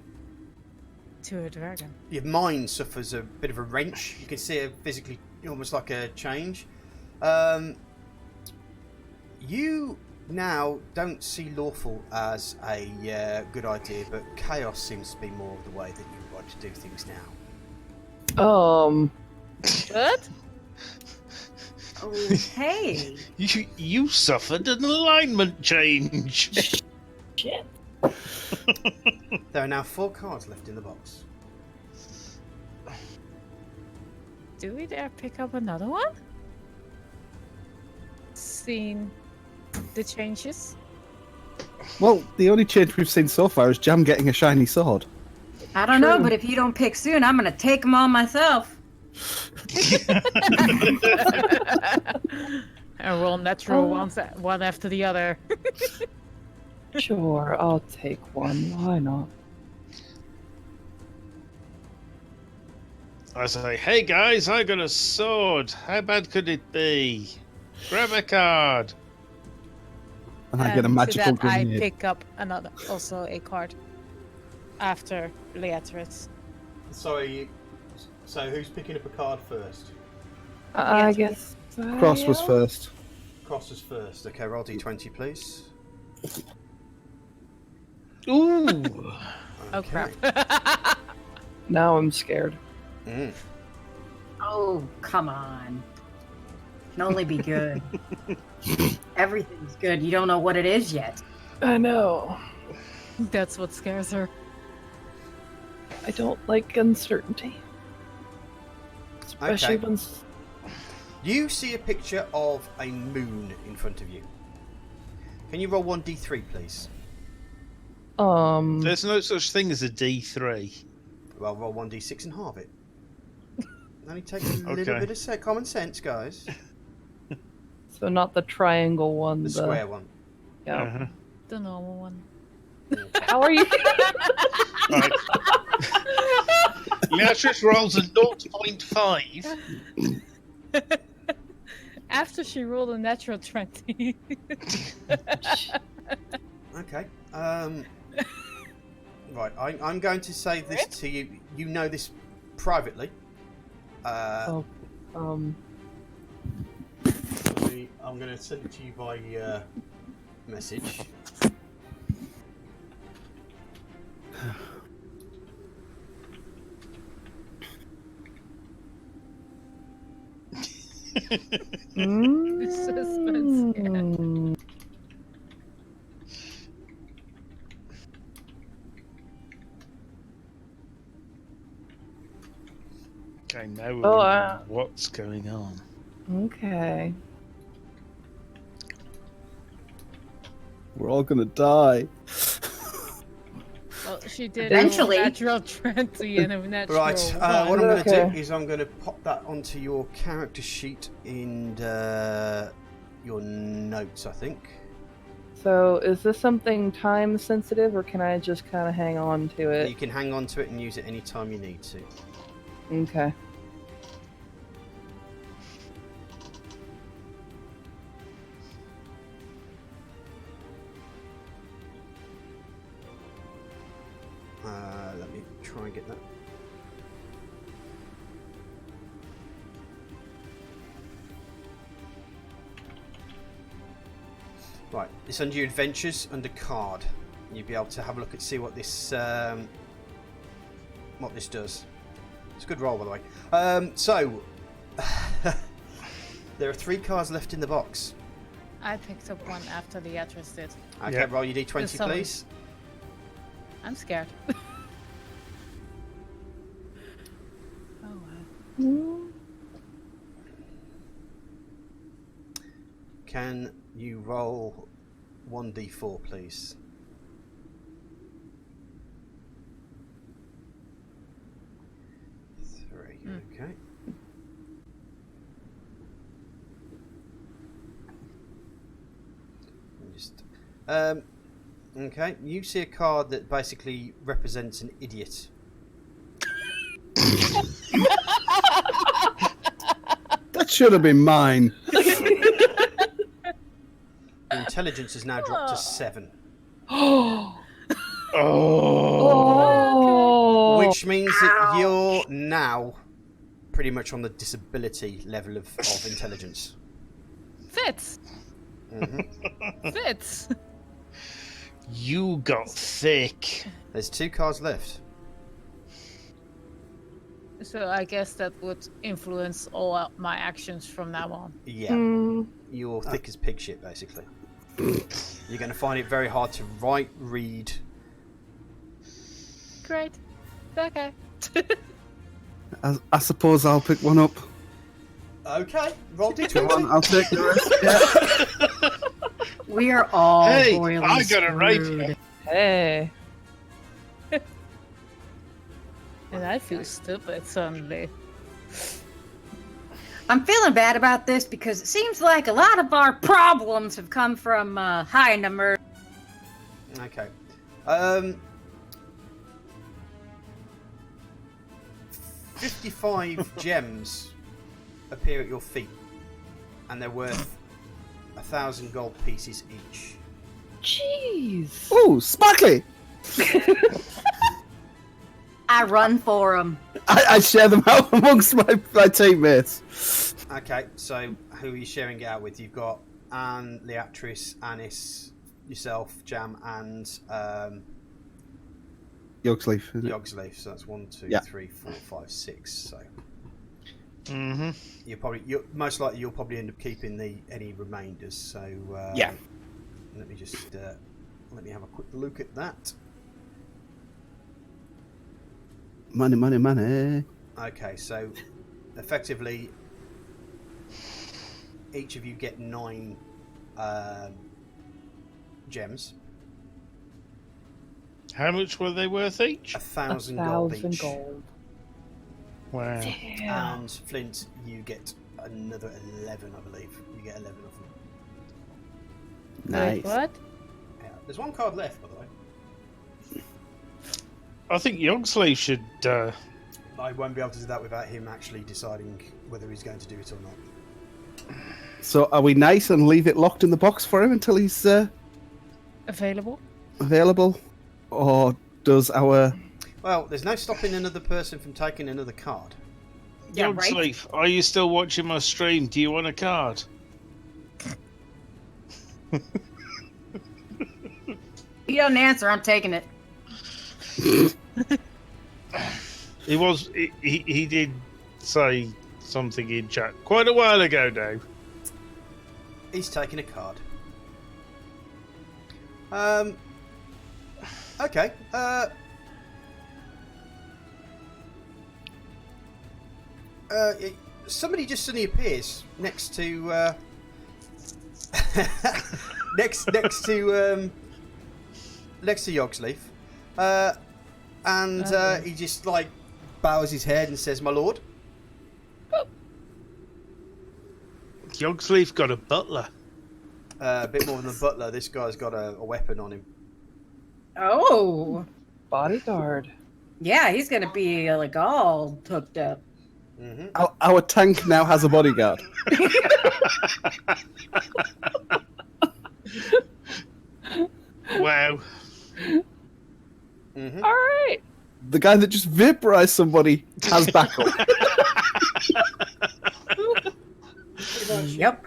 a dragon. Your mind suffers a bit of a wrench. You can see it physically, almost like a change. You now don't see lawful as a good idea, but chaos seems to be more of the way that you want to do things now. What? Okay. You suffered an alignment change. Shit. There are now 4 cards left in the box. Do we dare pick up another one? Seen the changes? Well, the only change we've seen so far is Jam getting a shiny sword. I don't know, but if you don't pick soon, I'm gonna take them all myself. And roll natural ones, one after the other. Sure, I'll take one. Why not? I say, hey guys, I got a sword. How bad could it be? Grab a card. And I get a magical to that, I grenade. pick up another, also a card after Leatrice. Sorry, so who's picking up a card first? I guess. Cross was I- first. Cross is first. Okay, roll d20, please. Ooh. Oh Okay. crap. Now I'm scared. Mm. Oh, come on. Can only be good. Everything's good. You don't know what it is yet. I know. That's what scares her. I don't like uncertainty. Especially Okay. when. You see a picture of a moon in front of you. Can you roll 1d3, please? There's no such thing as a D3. Well, roll 1d6 and halve it. Only takes a little Okay. bit of common sense, guys. So not the triangle one. The square one. Yeah. Uh-huh. The normal one. How are you? Right. Leatrice rolls a 0.5. After she rolled a natural 20. Okay. Right, I'm going to say this to you. You know this privately. Oh, I'm going to send it to you by message. The suspense, yeah. Okay, now we Oh, know what's going on. Okay. We're all gonna die. Well, she did Eventually. a natural 20 and a natural Right, 1. what I'm going to Okay. do is I'm going to pop that onto your character sheet in your notes, I think. So, is this something time sensitive, or can I just kind of hang on to it? You can hang on to it and use it any time you need to. Okay. Let me try and get that. Right, it's under your adventures, under card. You'll be able to have a look and see what this does. It's a good roll, by the way. So there are 3 cards left in the box. I picked up one after the address did. Okay, Yep. roll your d20, Sorry. please. I'm scared. Oh wow. Can you roll 1d4, please? Three. Okay. Just okay. You see a card that basically represents an idiot. That should have been mine. Your intelligence has now dropped to 7, Oh. Oh. which means that you're now pretty much on the disability level of intelligence. Fits. Mm-hmm. Fits. You got thick. There's 2 cards left. So I guess that would influence all my actions from now on. Yeah, Mm, you're thick as pig shit, basically. You're going to find it very hard to write, read. Great. Okay. I suppose I'll pick one up. Okay, roll Come on, d20. I'll take the rest. Yeah. We are all Hey, royally I got it right screwed. here. hey. And I feel stupid suddenly. I'm feeling bad about this because it seems like a lot of our problems have come from high number. Okay. 55 gems appear at your feet, and they're worth 1,000 gold pieces each. Jeez. Ooh, sparkly! I run for them. I share them out amongst my teammates. Okay, so who are you sharing it out with? You've got Anne, Leatrice, Anis, yourself, Jam, and Yogsleaf, isn't it? Yogsleaf. So that's 1, 2, Yeah. 3, 4, 5, 6. So Mm-hmm. you're most likely you'll probably end up keeping any remainders. So Yeah. Let me just let me have a quick look at that. Money, money, money. Okay, so effectively, each of you get 9 gems. How much were they worth each? 1,000 gold 1,000 each. gold. Wow. Damn. And Flint, you get another 11, I believe. You get 11 of them. Nice. Wait, what? Yeah. There's 1 card left, by the way. I think Yogsleaf should. I won't be able to do that without him actually deciding whether he's going to do it or not. So are we nice and leave it locked in the box for him until he's Available? available? Or does our... Well, there's no stopping another person from taking another card. Yeah, right. Yogsleaf, are you still watching my stream? Do you want a card? He doesn't answer, I'm taking it. He did say something in chat quite a while ago now. He's taking a card. Okay. Somebody just suddenly appears next to next to Yogsleaf, and he just like bows his head and says, "My lord." Yogsleaf got a butler. a bit more than the butler. This guy's got a weapon on him. Oh, Bodyguard. yeah, he's gonna be like all hooked up. Mm-hmm. Our tank now has a bodyguard. Wow. Mm-hmm. All right. The guy that just vaporized somebody has backup. Yep.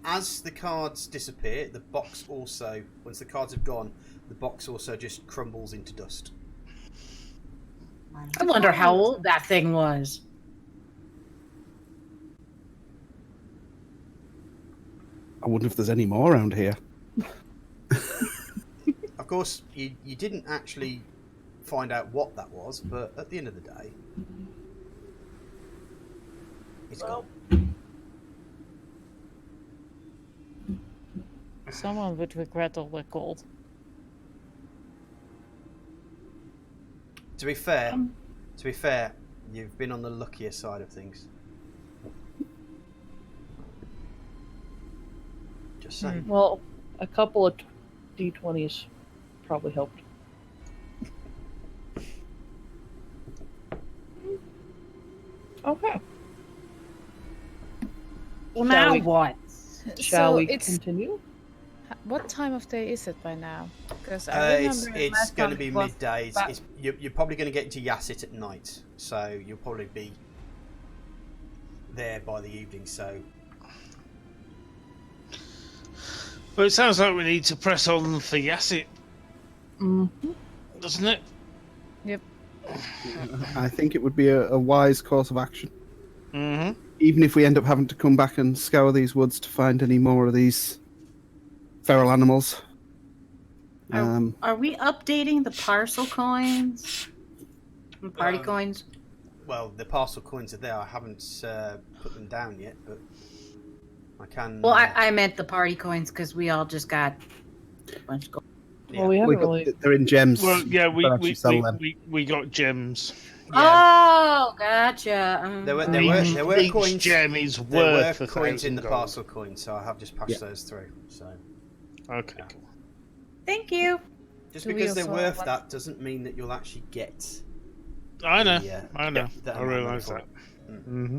As the cards disappear, the box also, once the cards have gone, the box also just crumbles into dust. I wonder how old that thing was. I wonder if there's any more around here. Of course, you didn't actually find out what that was, but at the end of the day, it's gone. Someone would regret all the gold. To be fair, you've been on the luckier side of things. Just saying. Well, a couple of D20s probably helped. Okay. Well, Shall now we- what? Shall So we it's- continue? What time of day is it by now? Because I remember It's last going to time be it was midday. about- You're probably going to get into Yassit at night, so you'll probably be there by the evening. So Well, it sounds like we need to press on for Yassit, Mm-hmm. doesn't it? I think it would be a wise course of action. Mm-hmm. Even if we end up having to come back and scour these woods to find any more of these feral animals. Are we updating the parcel coins? And party coins? well, the parcel coins are there. I haven't put them down yet, but I can. Well, I meant the party coins because we all just got a bunch of gold. Yeah. Well, we haven't really. They're in gems. Well, yeah, You can actually sell them. we got gems. Oh, gotcha. There were Each coins. gem is There were worth coins in the 1,000 gold. parcel coin, so I have just passed Yeah. those through. So Okay, cool. Thank you. just Do we because they're also worth want- that doesn't mean that you'll actually get. I know. the, I know. that I amount of realise money that. for it. Mm-hmm.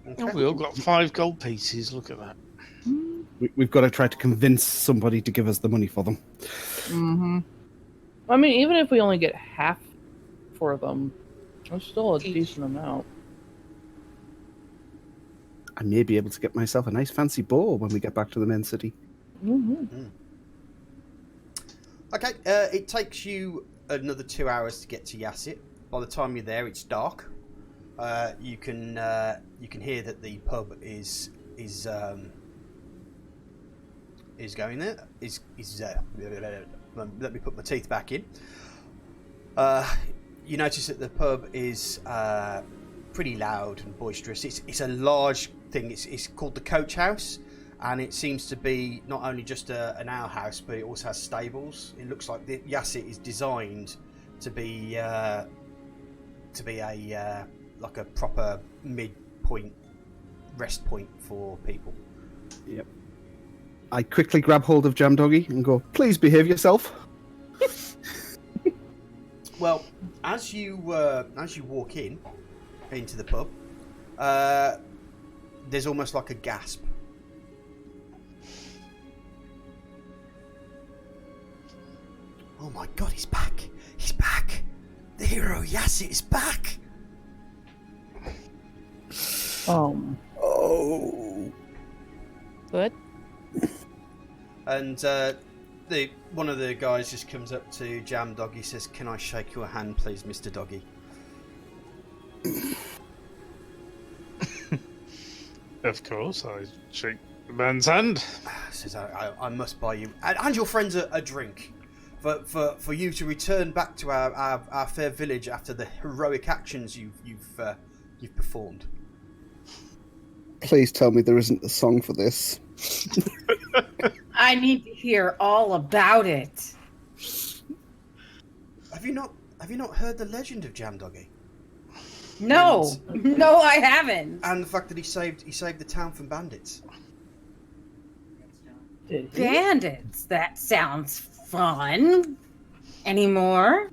Okay. Oh, we all got 5 gold pieces. Look at that. We've got to try to convince somebody to give us the money for them. Mm-hmm. I mean, even if we only get half for them, it's still a Each. decent amount. I may be able to get myself a nice fancy bow when we get back to the main city. Mm-hmm. Okay, it takes you another 2 hours to get to Yassit. By the time you're there, it's dark. You can hear that the pub is going there. Let me put my teeth back in. You notice that the pub is pretty loud and boisterous. It's a large thing. It's called the Coach House, and it seems to be not only just an alehouse, but it also has stables. It looks like the Yassit is designed to be a like a proper midpoint rest point for people. Yep. I quickly grab hold of Jam Doggy and go, please behave yourself. Well, as you walk into the pub, there's almost like a gasp. Oh my God, he's back! He's back! The hero Yassit is back! Oh. Good. And one of the guys just comes up to Jam Doggy, says, "Can I shake your hand, please, Mr. Doggy?" Of course, I shake the man's hand. Says, I must buy you and your friends a drink for you to return back to our fair village after the heroic actions you've performed. Please tell me there isn't a song for this. I need to hear all about it. Have you not heard the legend of Jam Doggy? No, no, I haven't. And the fact that he saved the town from bandits. Bandits. That sounds fun. Any more?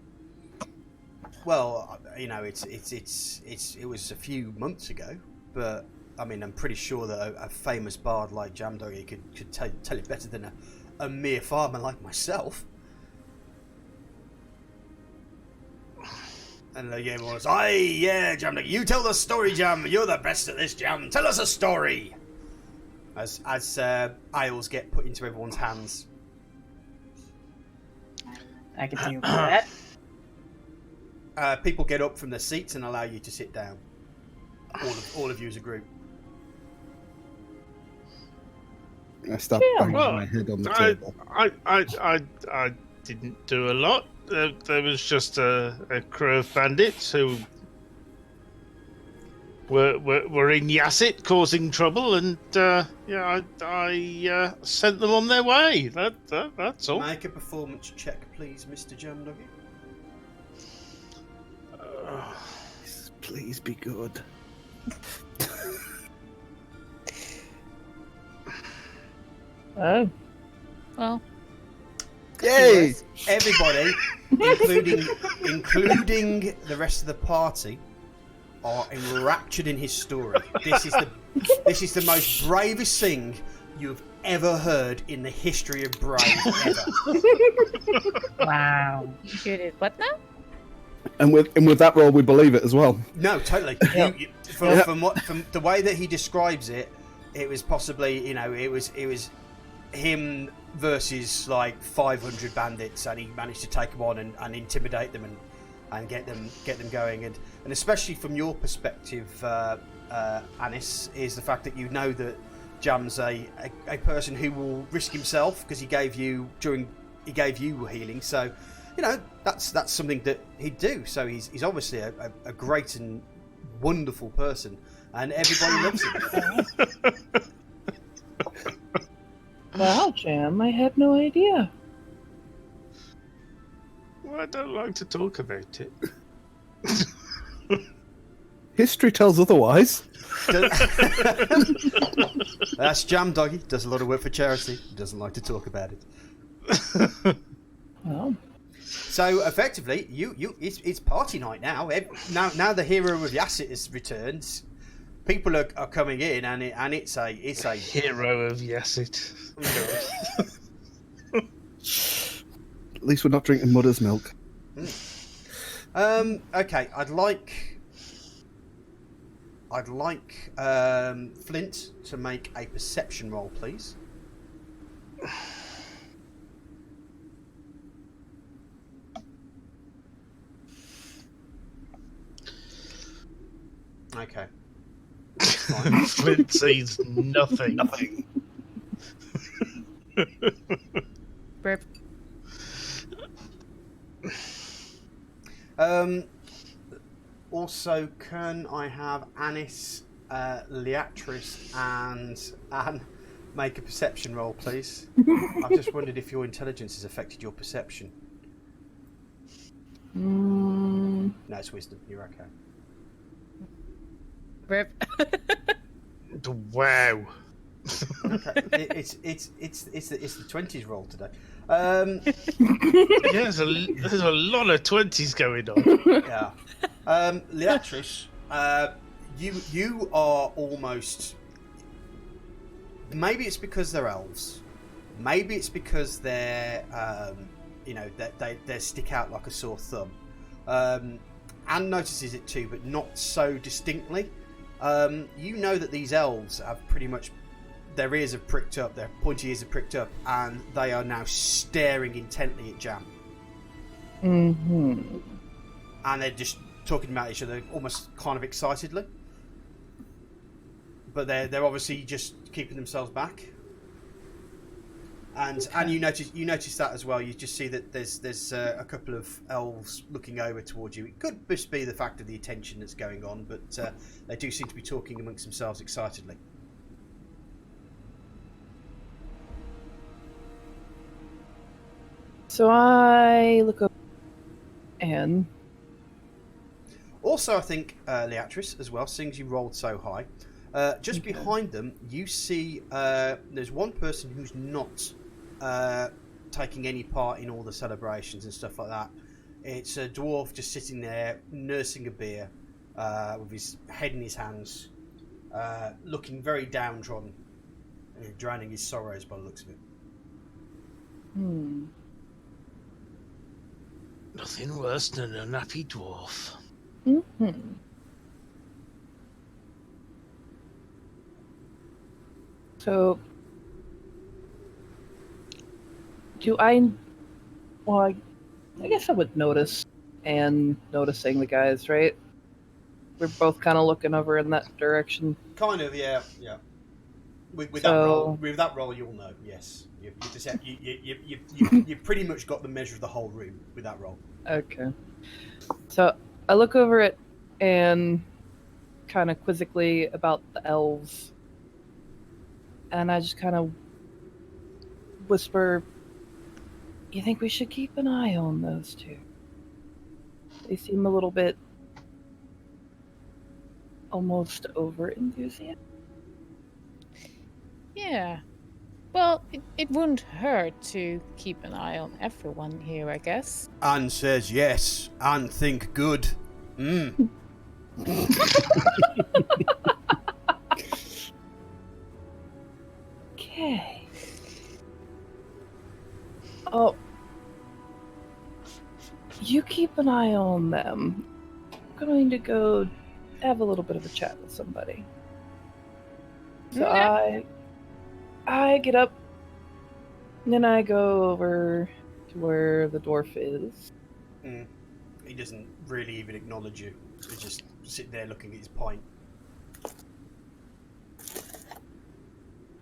Well, you know, it was a few months ago, but I mean, I'm pretty sure that a famous bard like Jamdoggy could tell it better than a mere farmer like myself. And the game was, aye, yeah, Jamdoggy, you tell the story, Jam. You're the best at this, Jam. Tell us a story. As aisles get put into everyone's hands. I can do that. People get up from their seats and allow you to sit down. All of you as a group. I start banging my head on the table. I didn't do a lot. There was just a crew of bandits who were in Yasset causing trouble, and I sent them on their way. That's all. Make a performance check, please, Mr. Jamdoggy. Please be good. Oh. Well, Yay! Everybody, including the rest of the party, are enraptured in his story. This is the most bravest thing you've ever heard in the history of brave ever. Wow. you did it. What now? And with that roll, we believe it as well. No, totally. From the way that he describes it, it was possibly, you know, it was him versus like 500 bandits, and he managed to take them on and intimidate them and get them going. And especially from your perspective, Anis, is the fact that you know that Jam's a person who will risk himself because he gave you healing. So, you know, that's something that he'd do. So he's obviously a great and wonderful person, and everybody loves him. Wow, Jam, I had no idea. Well, I don't like to talk about it. History tells otherwise. That's Jamdoggy. Does a lot of work for charity. Doesn't like to talk about it. Well, So effectively, it's party night now. Now the hero of Yasset has returned. People are coming in, and it's a Hero of Yasset. At least we're not drinking mother's milk. Okay, I'd like Flint to make a perception roll, please. Okay. Fine. Flint sees nothing. Nothing. Burp. Also, can I have Anis, Leatris, and Anne make a perception roll, please? I've just wondered if your intelligence has affected your perception. No, it's wisdom. You're okay. Burp. Wow. Okay, it's the 20s roll today. Yeah, there's a lot of 20s going on. Yeah. Leatris, you are almost. Maybe it's because they're elves. Maybe it's because they're, they stick out like a sore thumb. Anne notices it too, but not so distinctly. You know that these elves have pretty much. Their ears have pricked up, their pointy ears have pricked up, and they are now staring intently at Jam. mm-hmm. And they're just talking about each other almost kind of excitedly. But they're obviously just keeping themselves back. And Okay. and you notice that as well. You just see that there's a couple of elves looking over towards you. It could just be the fact of the attention that's going on, but they do seem to be talking amongst themselves excitedly. So I look up and also, I think, Leatrice as well, seeing as you rolled so high. Just behind them, you see there's one person who's not taking any part in all the celebrations and stuff like that. It's a dwarf just sitting there, nursing a beer, with his head in his hands, looking very downtrodden, and drowning his sorrows by the looks of it. Nothing worse than a nappy dwarf. So, well, I guess I would notice, and noticing the guys, right? We're both kind of looking over in that direction. Kind of, yeah. With So- that roll, you'll know. Yes, you pretty much got the measure of the whole room with that roll. Okay. So I look over it and kind of quizzically about the elves, and I just kind of whisper, "You think we should keep an eye on those two? They seem a little bit almost over enthusiastic." Yeah. Well, it wouldn't hurt to keep an eye on everyone here, I guess. Anne says yes. Anne think good. Okay. Oh. You keep an eye on them. I'm going to go have a little bit of a chat with somebody. So I get up, and then I go over to where the dwarf is. He doesn't really even acknowledge you. He's just sitting there looking at his pint.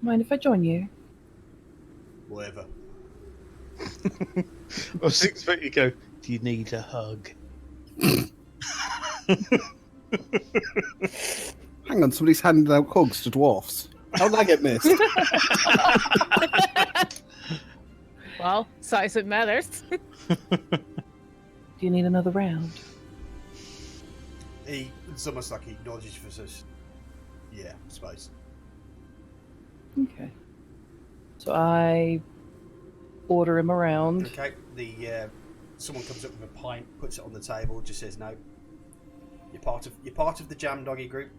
Mind if I join you? Whatever. I was expecting you to go, do you need a hug? Hang on, somebody's handing out hugs to dwarfs. How did I get missed? Well, size it matters. Do you need another round? It's almost like he acknowledges for us. Yeah, I suppose. Okay. So I order him around. Okay, someone comes up with a pint, puts it on the table, just says no. You're part of the Jam Doggy group.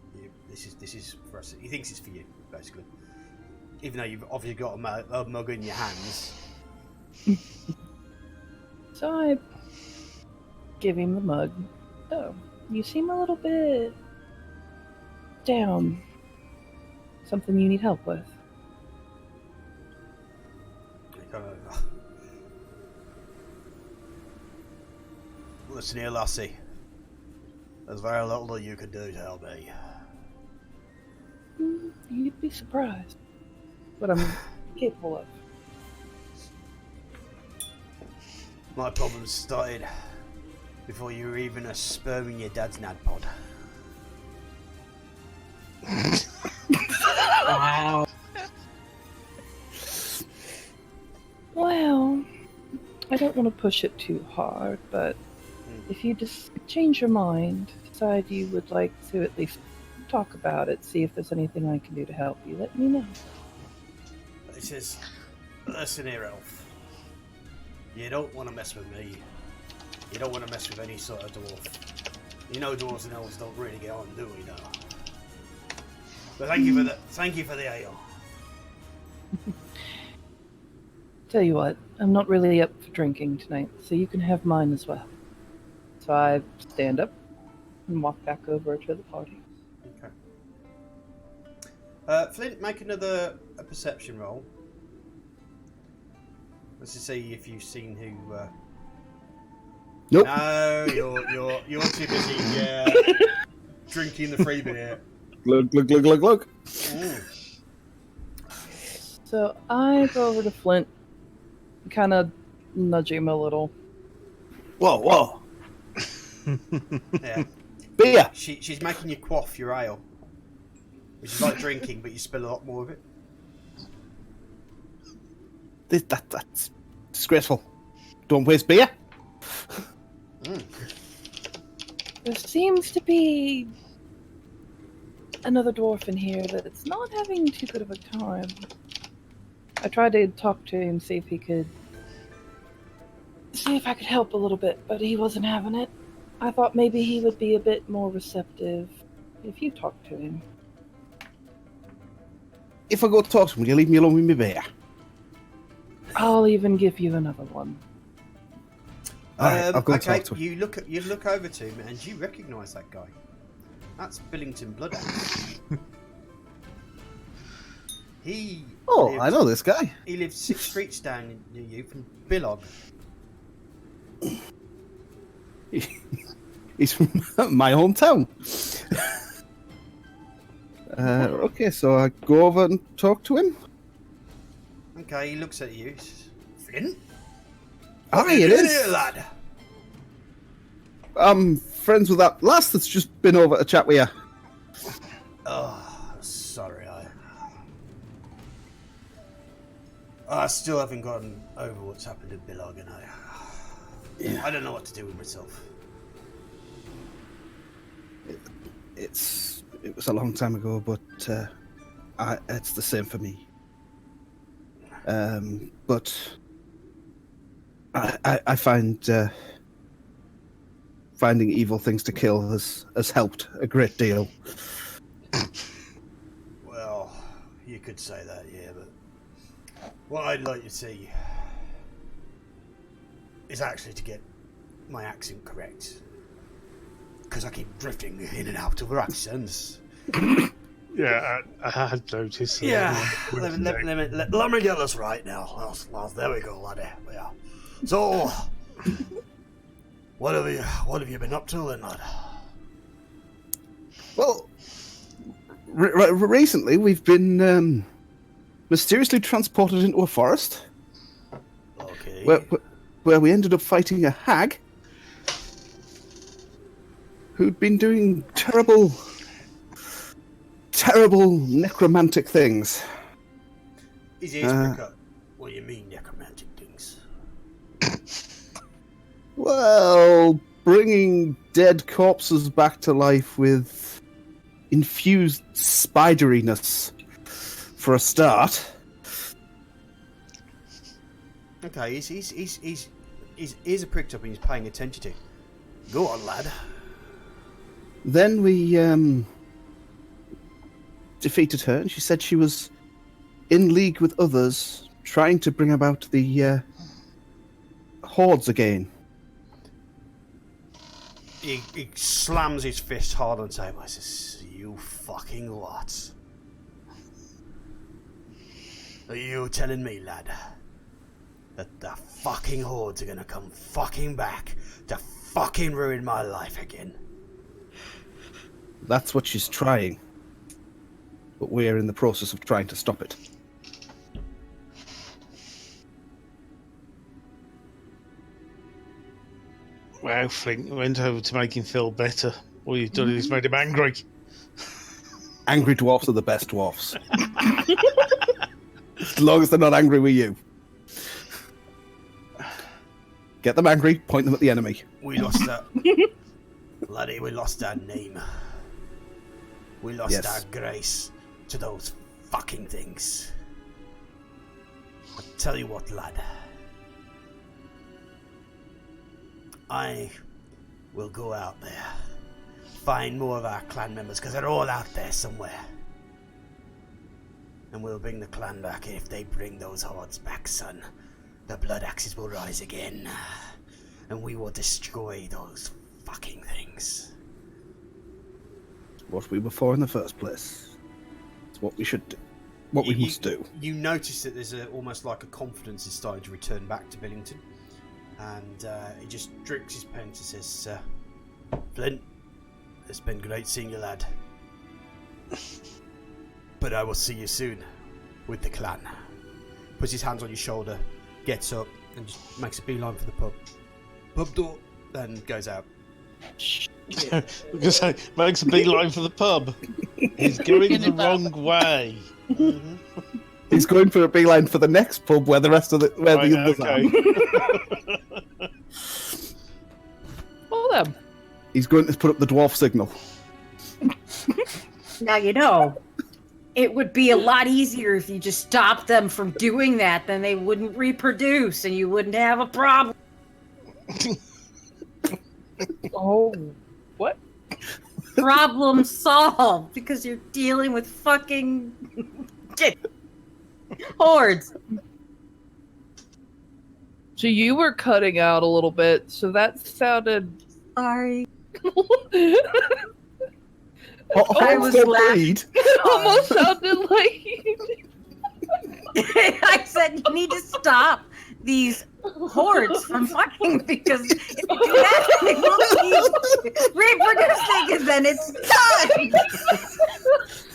This is for us. He thinks it's for you, basically. Even though you've obviously got a mug in your hands. So I give him the mug. Oh, you seem a little bit down. Something you need help with? Listen here, lassie. There's very little that you can do to help me. You'd be surprised what I'm capable of. My problems started before you were even a sperm in your dad's nad pod. Wow. Well, I don't want to push it too hard, but if you just change your mind, decide you would like to at least talk about it, see if there's anything I can do to help you, let me know. He says, listen here, elf. You don't want to mess with me. You don't want to mess with any sort of dwarf. You know dwarves and elves don't really get on, do we now? But thank you for the ale. Tell you what, I'm not really up for drinking tonight, so you can have mine as well. So I stand up and walk back over to the party. Okay. Flint, make another perception roll. Let's just see if you've seen who. Nope. No, you're too busy drinking the free beer. Glug, glug, glug, glug, glug. So I go over to Flint, kind of nudge him a little. Whoa, whoa. Yeah. Beer. She's making you quaff your ale, which is like drinking, but you spill a lot more of it. That's disgraceful. Don't waste beer. There seems to be another dwarf in here that's not having too good of a time. I tried to talk to him, see if I could help a little bit, but he wasn't having it. I thought maybe he would be a bit more receptive if you talked to him. If I go talk to him, will you leave me alone with me bear? I'll even give you another one. Alright, I'll go okay, talk to him. you look over to him and you recognise that guy. That's Billington Bloodaxe. I know this guy. He lives 6 streets down near you from Billog. He's from my hometown. Okay, so I go over and talk to him. Okay, he looks at you. He says, Flynn? Aye, it is. Here, lad. I'm friends with that lass that's just been over to chat with you. Oh, sorry, I still haven't gotten over what's happened in Billog, and I don't know what to do with myself. It was a long time ago, but it's the same for me. But I find finding evil things to kill has helped a great deal. Well, you could say that, yeah, but what I'd like to see is actually to get my accent correct. Because I keep drifting in and out of accents. Yeah, I had noticed. Yeah, let me get this right now. There we go, laddie. Yeah. So, what have you been up to then, lad? Well, recently we've been mysteriously transported into a forest. Okay. Where we ended up fighting a hag who'd been doing terrible necromantic things. His ears prick up. What do you mean, necromantic things? Well, bringing dead corpses back to life with infused spideriness, for a start. Okay, his ears are pricked up and he's paying attention to. Go on, lad. Then we defeated her, and she said she was in league with others, trying to bring about the hordes again. He slams his fist hard on the table. He says, "You fucking what? Are you telling me, lad, that the fucking hordes are gonna come fucking back to fucking ruin my life again?" That's what she's trying. But we're in the process of trying to stop it. Wow, Flint went over to make him feel better. All you've done is made him angry. Angry dwarfs are the best dwarfs. As long as they're not angry with you. Get them angry, point them at the enemy. We lost that. Laddie, we lost our name. We lost our grace to those fucking things. I'll tell you what, lad. I will go out there, find more of our clan members, because they're all out there somewhere. And we'll bring the clan back. If they bring those hordes back, son, the blood axes will rise again. And we will destroy those fucking things. What we were for in the first place. It's what we should do. What we must do. You notice that there's almost like a confidence is starting to return back to Billington. And he just drinks his pen and says, Flint, it's been great seeing you, lad. But I will see you soon with the clan. Puts his hands on your shoulder, gets up, and just makes a beeline for the pub. Pub door, then goes out. Because makes a beeline for the pub. He's going the wrong way. Mm-hmm. He's going for a beeline for the next pub where the rest of the others are. Well then. He's going to put up the dwarf signal. Now, it would be a lot easier if you just stopped them from doing that. Then they wouldn't reproduce and you wouldn't have a problem. Oh, what? Problem solved because you're dealing with fucking hordes. So you were cutting out a little bit, so that sounded... Sorry. I was laughing. It almost sounded like you I said you need to stop these hordes from fucking because if you do that, they will keep reproducing and then it's done.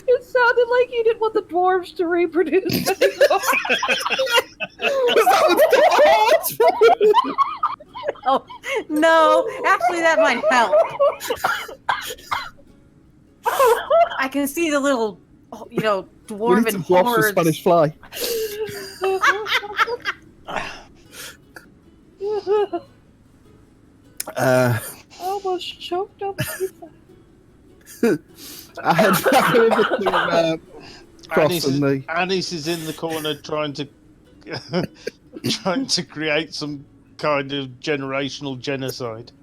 It sounded like you didn't want the dwarves to reproduce anymore. Oh, no, actually that might help. I can see the little, We need dwarven some dwarfs with hordes. Spanish fly. I almost choked on the pizza. I head back over to Cross and the... Anis is in the corner trying to create some kind of generational genocide.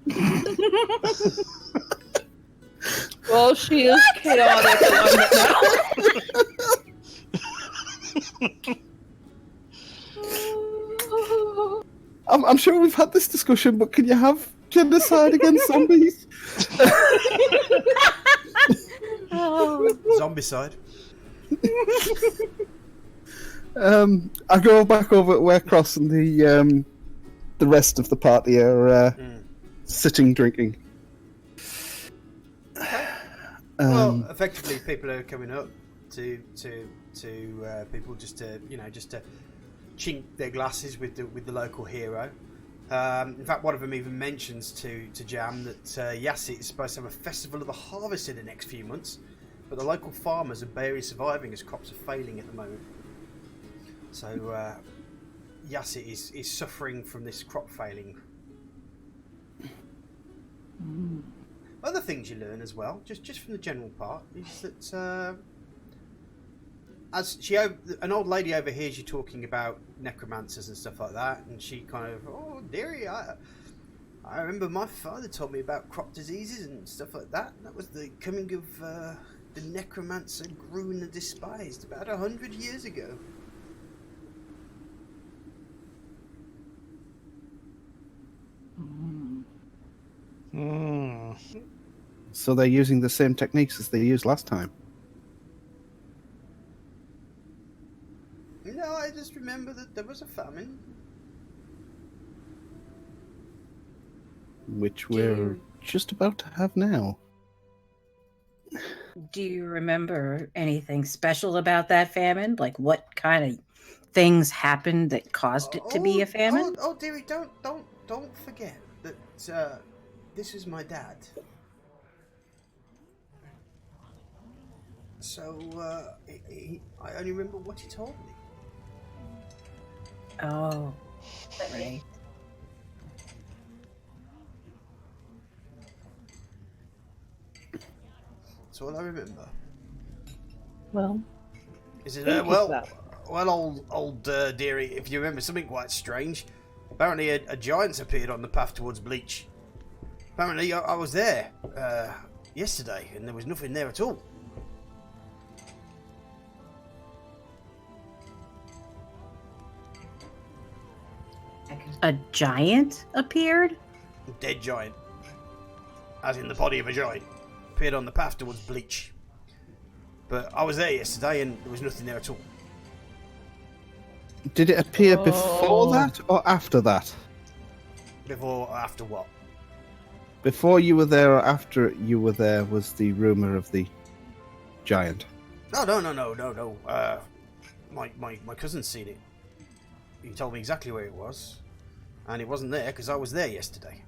Well, she is chaotic now. I'm sure we've had this discussion, but can you have genocide against zombies? Zombicide. I go back over where Cross and the rest of the party are sitting drinking. Well, effectively, people are coming up to people just to chink their glasses with the local hero. In fact, one of them even mentions to Jam that Yassit is supposed to have a festival of the harvest in the next few months, but the local farmers are barely surviving as crops are failing at the moment. So Yassit is suffering from this crop failing. Other things you learn as well, just from the general part, is that an old lady overhears you talking about necromancers and stuff like that, and she kind of, oh dearie, I remember my father told me about crop diseases and stuff like that. That was the coming of the necromancer Grun the Despised about 100 years ago. So they're using the same techniques as they used last time. No, I just remember that there was a famine. Which we're just about to have now. Do you remember anything special about that famine? Like what kind of things happened that caused it to be a famine? Oh, dearie, don't forget that this is my dad. So I only remember what he told me. Oh, right. That's all I remember. Well, Is it thank you for that. old dearie? If you remember something quite strange, apparently a giant's appeared on the path towards Bleach. Apparently, I was there yesterday, and there was nothing there at all. A giant appeared? A dead giant, as in the body of a giant, appeared on the path towards Bleach. But I was there yesterday, and there was nothing there at all. Did it appear before that or after that? Before or after what? Before you were there or after you were there was the rumour of the giant. Oh, no. My cousin's seen it. He told me exactly where it was. And it wasn't there because I was there yesterday.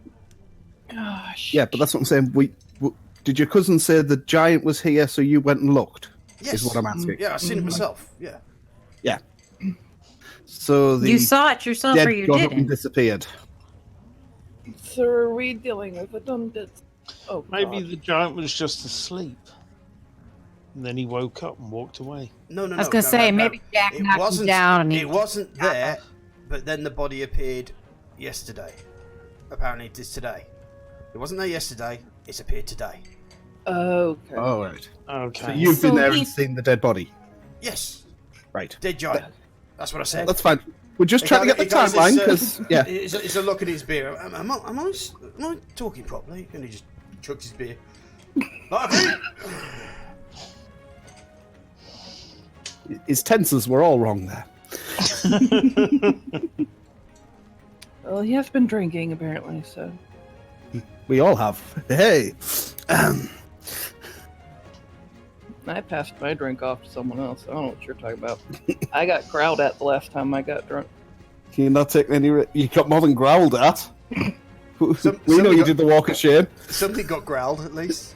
Gosh. Yeah, but that's what I'm saying. Did your cousin say the giant was here, so you went and looked? Yes. Is what I'm asking. Yeah, I've seen it myself. Yeah. Yeah. So You saw it yourself or dead you got up and didn't? disappeared. So are we dealing with a dumb bit? Oh, Maybe God. the giant was just asleep. And then he woke up and walked away. No. I was gonna say maybe Jack It knocked him wasn't. down and he It wasn't there, but then the body appeared yesterday. Apparently, it is today. It wasn't there yesterday. It's appeared today. Okay. All right. Okay. So you've So been there and he's- seen the dead body. Yes, Right. dead giant. That's what I said. That's fine. We're just trying to get the timeline because yeah. It's a look at his beer. Am I talking properly? And he just chucked his beer. His tenses were all wrong there. Well, he has been drinking, apparently, so... We all have. Hey. I passed my drink off to someone else. I don't know what you're talking about. I got growled at the last time I got drunk. You're not taking any. You got more than growled at. We know somebody you got- did the walk of shame. Something got growled at least.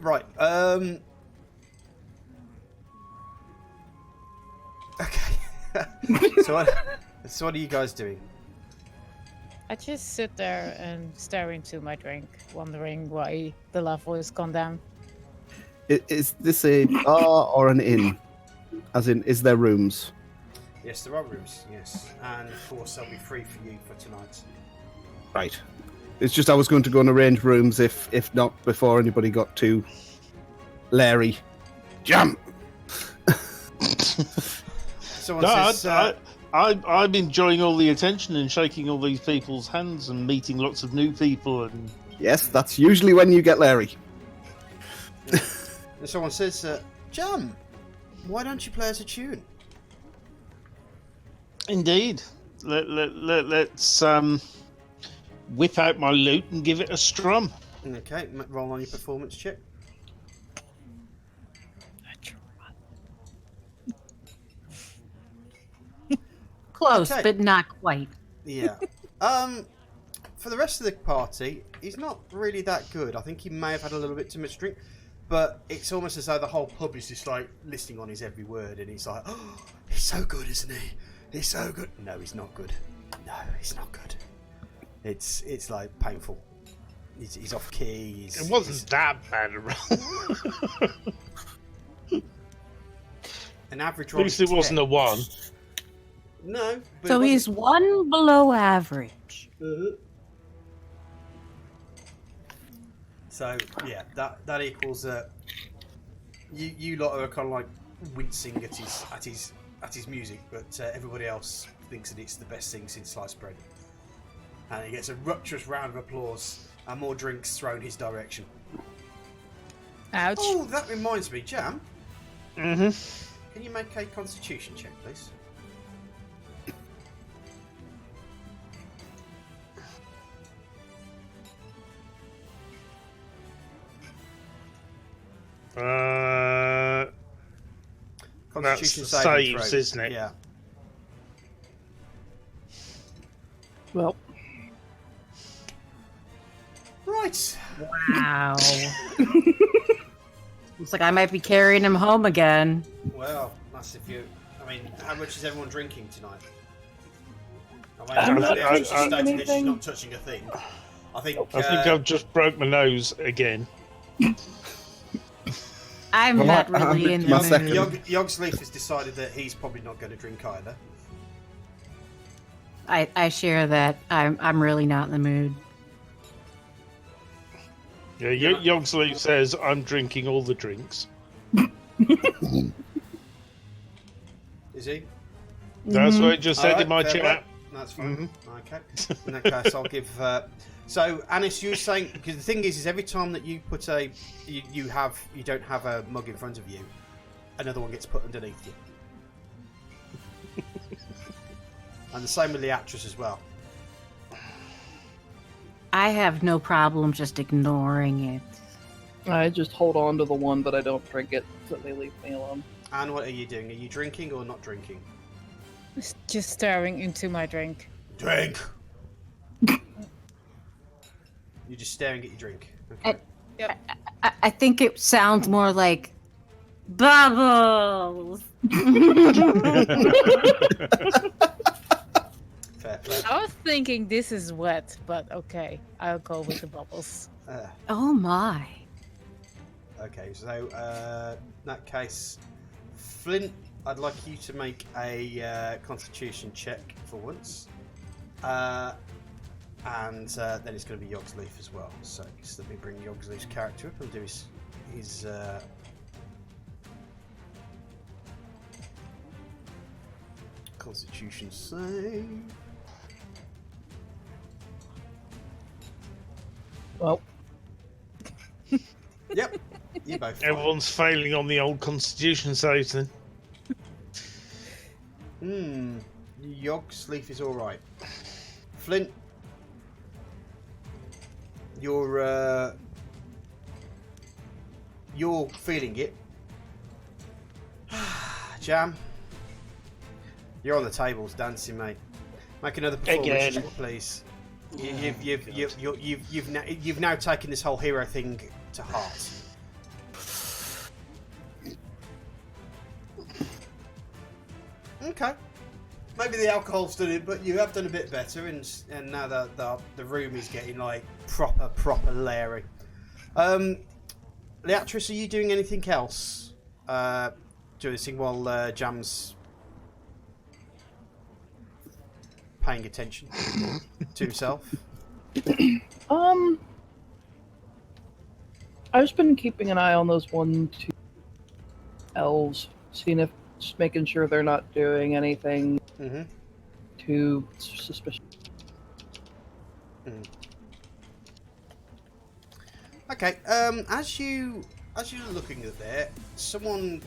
Right. Okay. so what are you guys doing? I just sit there and stare into my drink, wondering why the level has gone down. Is this a bar or an inn? As in, is there rooms? Yes, there are rooms. Yes, and of course they'll be free for you for tonight. Right. It's just I was going to go and arrange rooms if not before anybody got too Larry. Jump! Someone No, says, I'm enjoying all the attention and shaking all these people's hands and meeting lots of new people. And Yes, that's usually when you get Larry. and someone says, Jam, why don't you play us a tune? indeed, let's whip out my lute and give it a strum. Okay, roll on your performance check. Close, Okay. but not quite. Yeah. For the rest of the party, he's not really that good. I think he may have had a little bit too much drink, but it's almost as though the whole pub is just like listening on his every word, and he's like, "Oh, he's so good, isn't he? He's so good." No, he's not good. No, he's not good. It's like painful. He's off key. It wasn't that bad a roll. An average At roll. least it of wasn't a 10. 1. No. But So it he's one below average. wasn't. So yeah, that equals you lot are kind of like wincing at his music, but everybody else thinks that it's the best thing since sliced bread, and he gets a rapturous round of applause and more drinks thrown his direction. Ouch. Oh, that reminds me, Jam. Mm-hmm. Can you make a Constitution check, please? Constitution That's saving saves, throw. isn't it? Yeah. Well, Right. Wow. Looks like I might be carrying him home again. Well, that's if you. I mean, how much is everyone drinking tonight? I'm not Alex just touching stated that she's anything. not touching a thing. I think. I think I've just broke my nose again. I'm Well, not I'm really in into my the second. mood. Yogsleaf has decided that he's probably not going to drink either. I share that. I'm really not in the mood. Yeah, Yogsleep says I'm drinking all the drinks. Is he? That's what I just said Alright, in my fair chat. play. That's fine. Okay. In that case, I'll give. So, Anis, you were saying, because the thing is every time that you put you don't have a mug in front of you, another one gets put underneath you. And the same with the actress as well. I have no problem just ignoring it. I just hold on to the one, but I don't drink it, so they leave me alone. And what are you doing? Are you drinking or not drinking? Just staring into my drink. Drink. You're just staring at your drink. Okay. I think it sounds more like bubbles. Fair Fair play. I was thinking this is wet, but okay, I'll go with the bubbles. Oh my. Okay, so in that case, Flint, I'd like you to make a Constitution check for once, and then it's going to be Yogsleaf as well. So just let me bring Yogsleaf's character up and do his Constitution save. Well, Yep, you both. fine. Everyone's failing on the old Constitution saves then. Yogsleaf is all right. Flint, you're feeling it. Jam, you're on the tables dancing, mate. Make another performance, Again. please. You've now taken this whole hero thing to heart. Okay. Maybe the alcohol's done it, but you have done a bit better, and now the room is getting like proper Larry. Leatrice, are you doing anything else? Doing this thing while Jam's paying attention to himself? I've just been keeping an eye on those 1, 2 elves, seeing if, just making sure they're not doing anything too suspicious. Okay. As you're looking at there, someone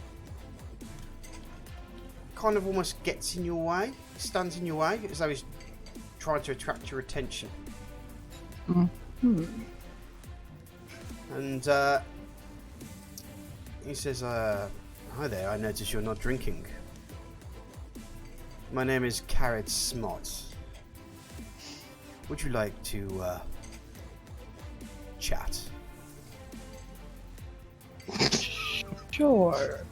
kind of almost gets in your way, stands in your way, as though he's trying to attract your attention. And he says, "Hi there. I notice you're not drinking. My name is Carrot Smot. Would you like to chat?" Sure.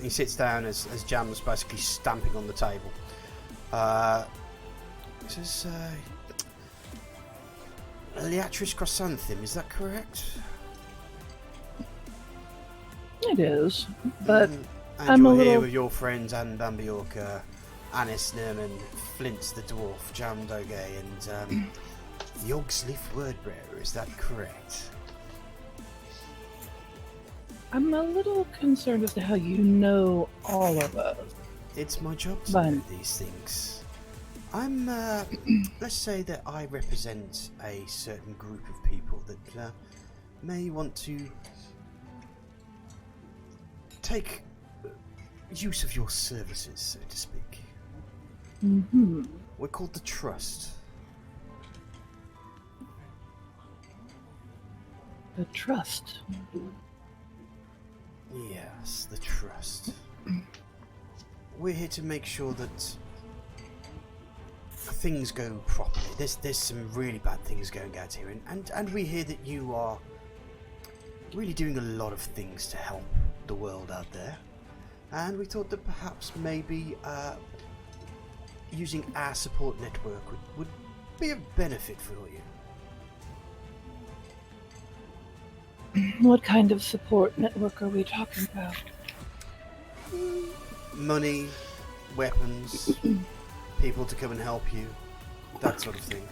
He sits down as Jam's basically stamping on the table. He says, Leatrice Chrysanthemum, is that correct? It is, but And I'm you're a here little- with your friends Anne Bambiorka, Anis Nerman, Flint the Dwarf, Jam Doge, and Yogsleaf Wordbearer, is that correct? I'm a little concerned as to how you know all of us. It's my job to Fine. know these things. I'm, let's say that I represent a certain group of people that may want to take use of your services, so to speak. We're called the Trust. The trust. Yes, the Trust. We're here to make sure that things go properly. There's some really bad things going out here, and we hear that you are really doing a lot of things to help the world out there. And we thought that perhaps maybe using our support network would be a benefit for you. What kind of support network are we talking about? Money, weapons, people to come and help you, that sort of thing.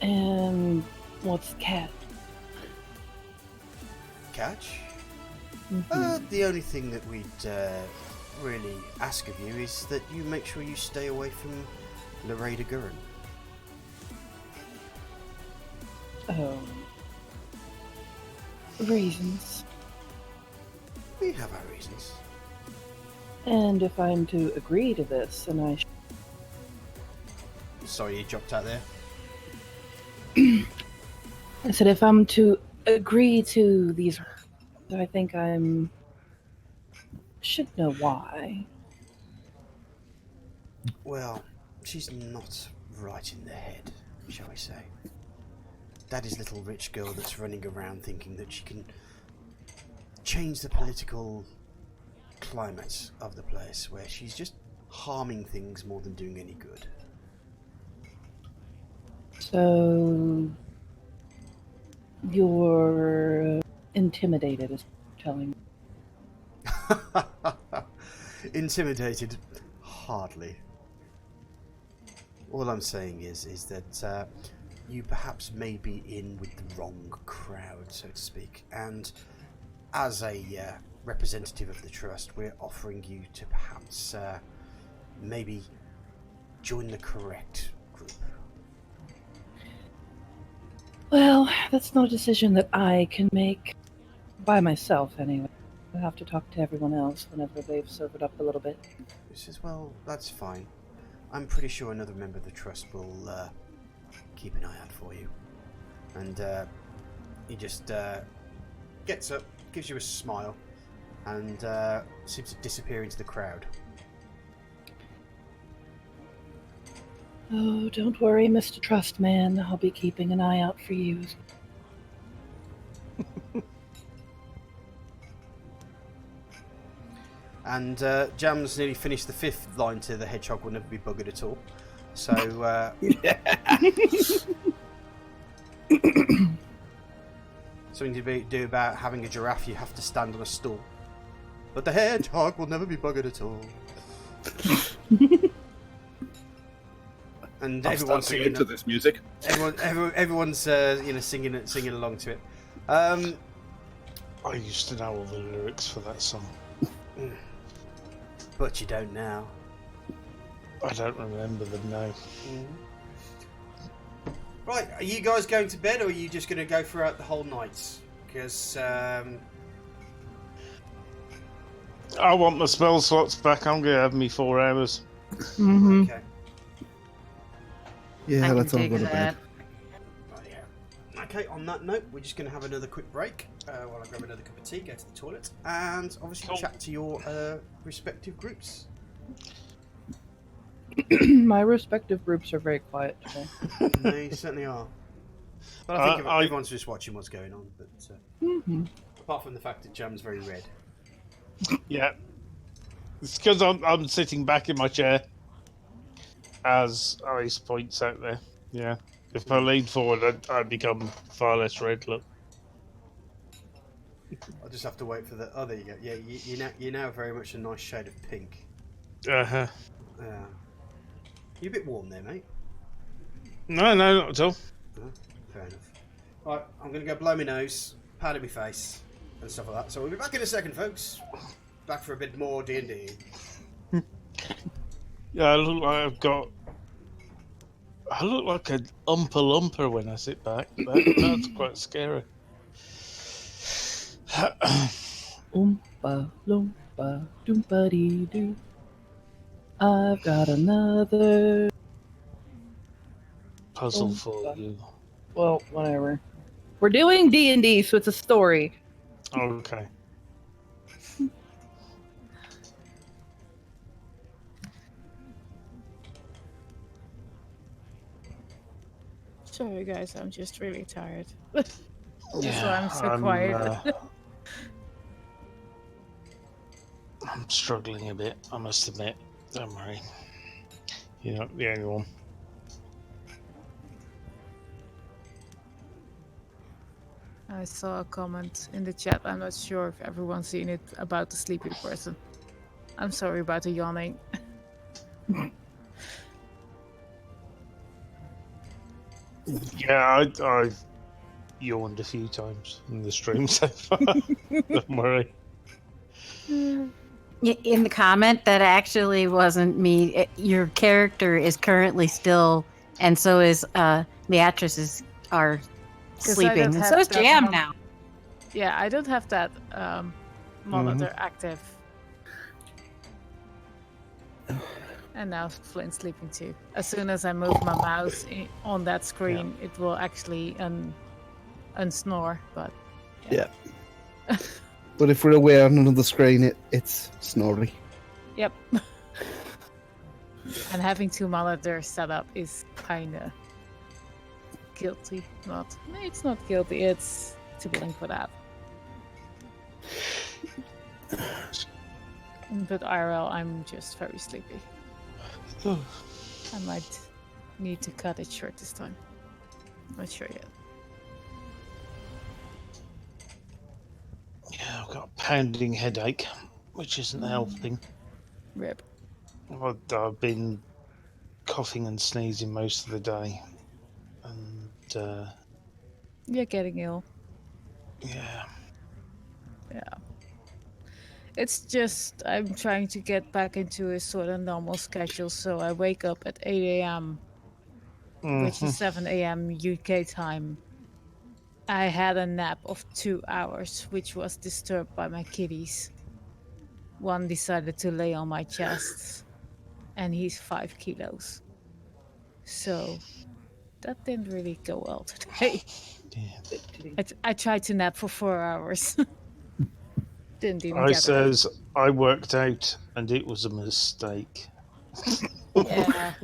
And what's cat? Catch? The only thing that we'd really ask of you is that you make sure you stay away from Loreda Gurren. Oh. Reasons. We have our reasons. And if I'm to agree to this, then I Sorry, you dropped out there. I said if I'm to agree to these, I think I'm should know why. Well, she's not right in the head, shall we say. Daddy's little rich girl that's running around thinking that she can change the political climate of the place, where she's just harming things more than doing any good. So you're intimidated, is telling me. Intimidated? Hardly. All I'm saying is that you perhaps may be in with the wrong crowd, so to speak, and as a representative of the Trust, we're offering you to perhaps maybe join the correct group. Well, that's not a decision that I can make by myself, anyway. I have to talk to everyone else whenever they've sobered up a little bit. He says, well, that's fine. I'm pretty sure another member of the Trust will keep an eye out for you. And he just gets up, gives you a smile, and seems to disappear into the crowd. Oh, don't worry, Mr. Trustman. I'll be keeping an eye out for you. And Jam's nearly finished the 5th line to the hedgehog will never be buggered at all. So, something to do about having a giraffe, you have to stand on a stool. But the hedgehog will never be buggered at all. And everyone's singing into this music. Everyone's singing along to it. I used to know all the lyrics for that song. But you don't now. I don't remember them now. Right, are you guys going to bed, or are you just going to go throughout the whole night? Because I want my spell slots back. I'm going to have me 4 hours. Mm-hmm. Okay. Yeah, let's all dig go to that. bed. Right, yeah. Okay, on that note, we're just going to have another quick break while I grab another cup of tea, go to the toilet, and obviously chat to your respective groups. My respective groups are very quiet today. They certainly are. But I think everyone's just watching what's going on. But apart from the fact that Jam's very red. Yeah. It's because I'm sitting back in my chair, as Ice points out there. Yeah. If I lean forward, I'd become far less red. Look. I'll just have to wait for the. Oh, there you go. Yeah, you're now very much a nice shade of pink. Uh-huh. Yeah. You're a bit warm there, mate. No, not at all. Fair enough. Right, I'm going to go blow my nose, powder my face, and stuff like that. So we'll be back in a second, folks. Back for a bit more D&D. Yeah, I look like an Oompa Loompa when I sit back. That's quite scary. Oompa loompa doompa dee doo. I've got another Puzzle for you. Well, whatever. We're doing D&D, so it's a story. Okay. Sorry, guys, I'm just really tired. That's why I'm so quiet. I'm struggling a bit, I must admit. Don't worry. You're not the only one. I saw a comment in the chat. I'm not sure if everyone's seen it about the sleepy person. I'm sorry about the yawning. Yeah, I've yawned a few times in the stream so far. Don't worry. In the comment, that actually wasn't me. Your character is currently still, and so is the actresses are sleeping, and so is Jam now. Yeah, I don't have that monitor active. And now Flint's sleeping too. As soon as I move my mouse on that screen, it will actually unsnore. But yeah. But if we're away on another screen, it's snoring. Yep. And having 2 monitors set up is kind of guilty. It's not guilty. It's to blame for that. But IRL, I'm just very sleepy. I might need to cut it short this time. Not sure yet. Yeah, I've got a pounding headache, which isn't helping. Rip. I've been coughing and sneezing most of the day. And, You're getting ill. yeah. Yeah. It's just I'm trying to get back into a sort of normal schedule, so I wake up at 8 a.m., which is 7 a.m. UK time. I had a nap of 2 hours, which was disturbed by my kitties. One decided to lay on my chest, and he's 5 kilos. So that didn't really go well today. Yeah. I tried to nap for 4 hours. Didn't even I get it. says I worked out and it was a mistake. Yeah.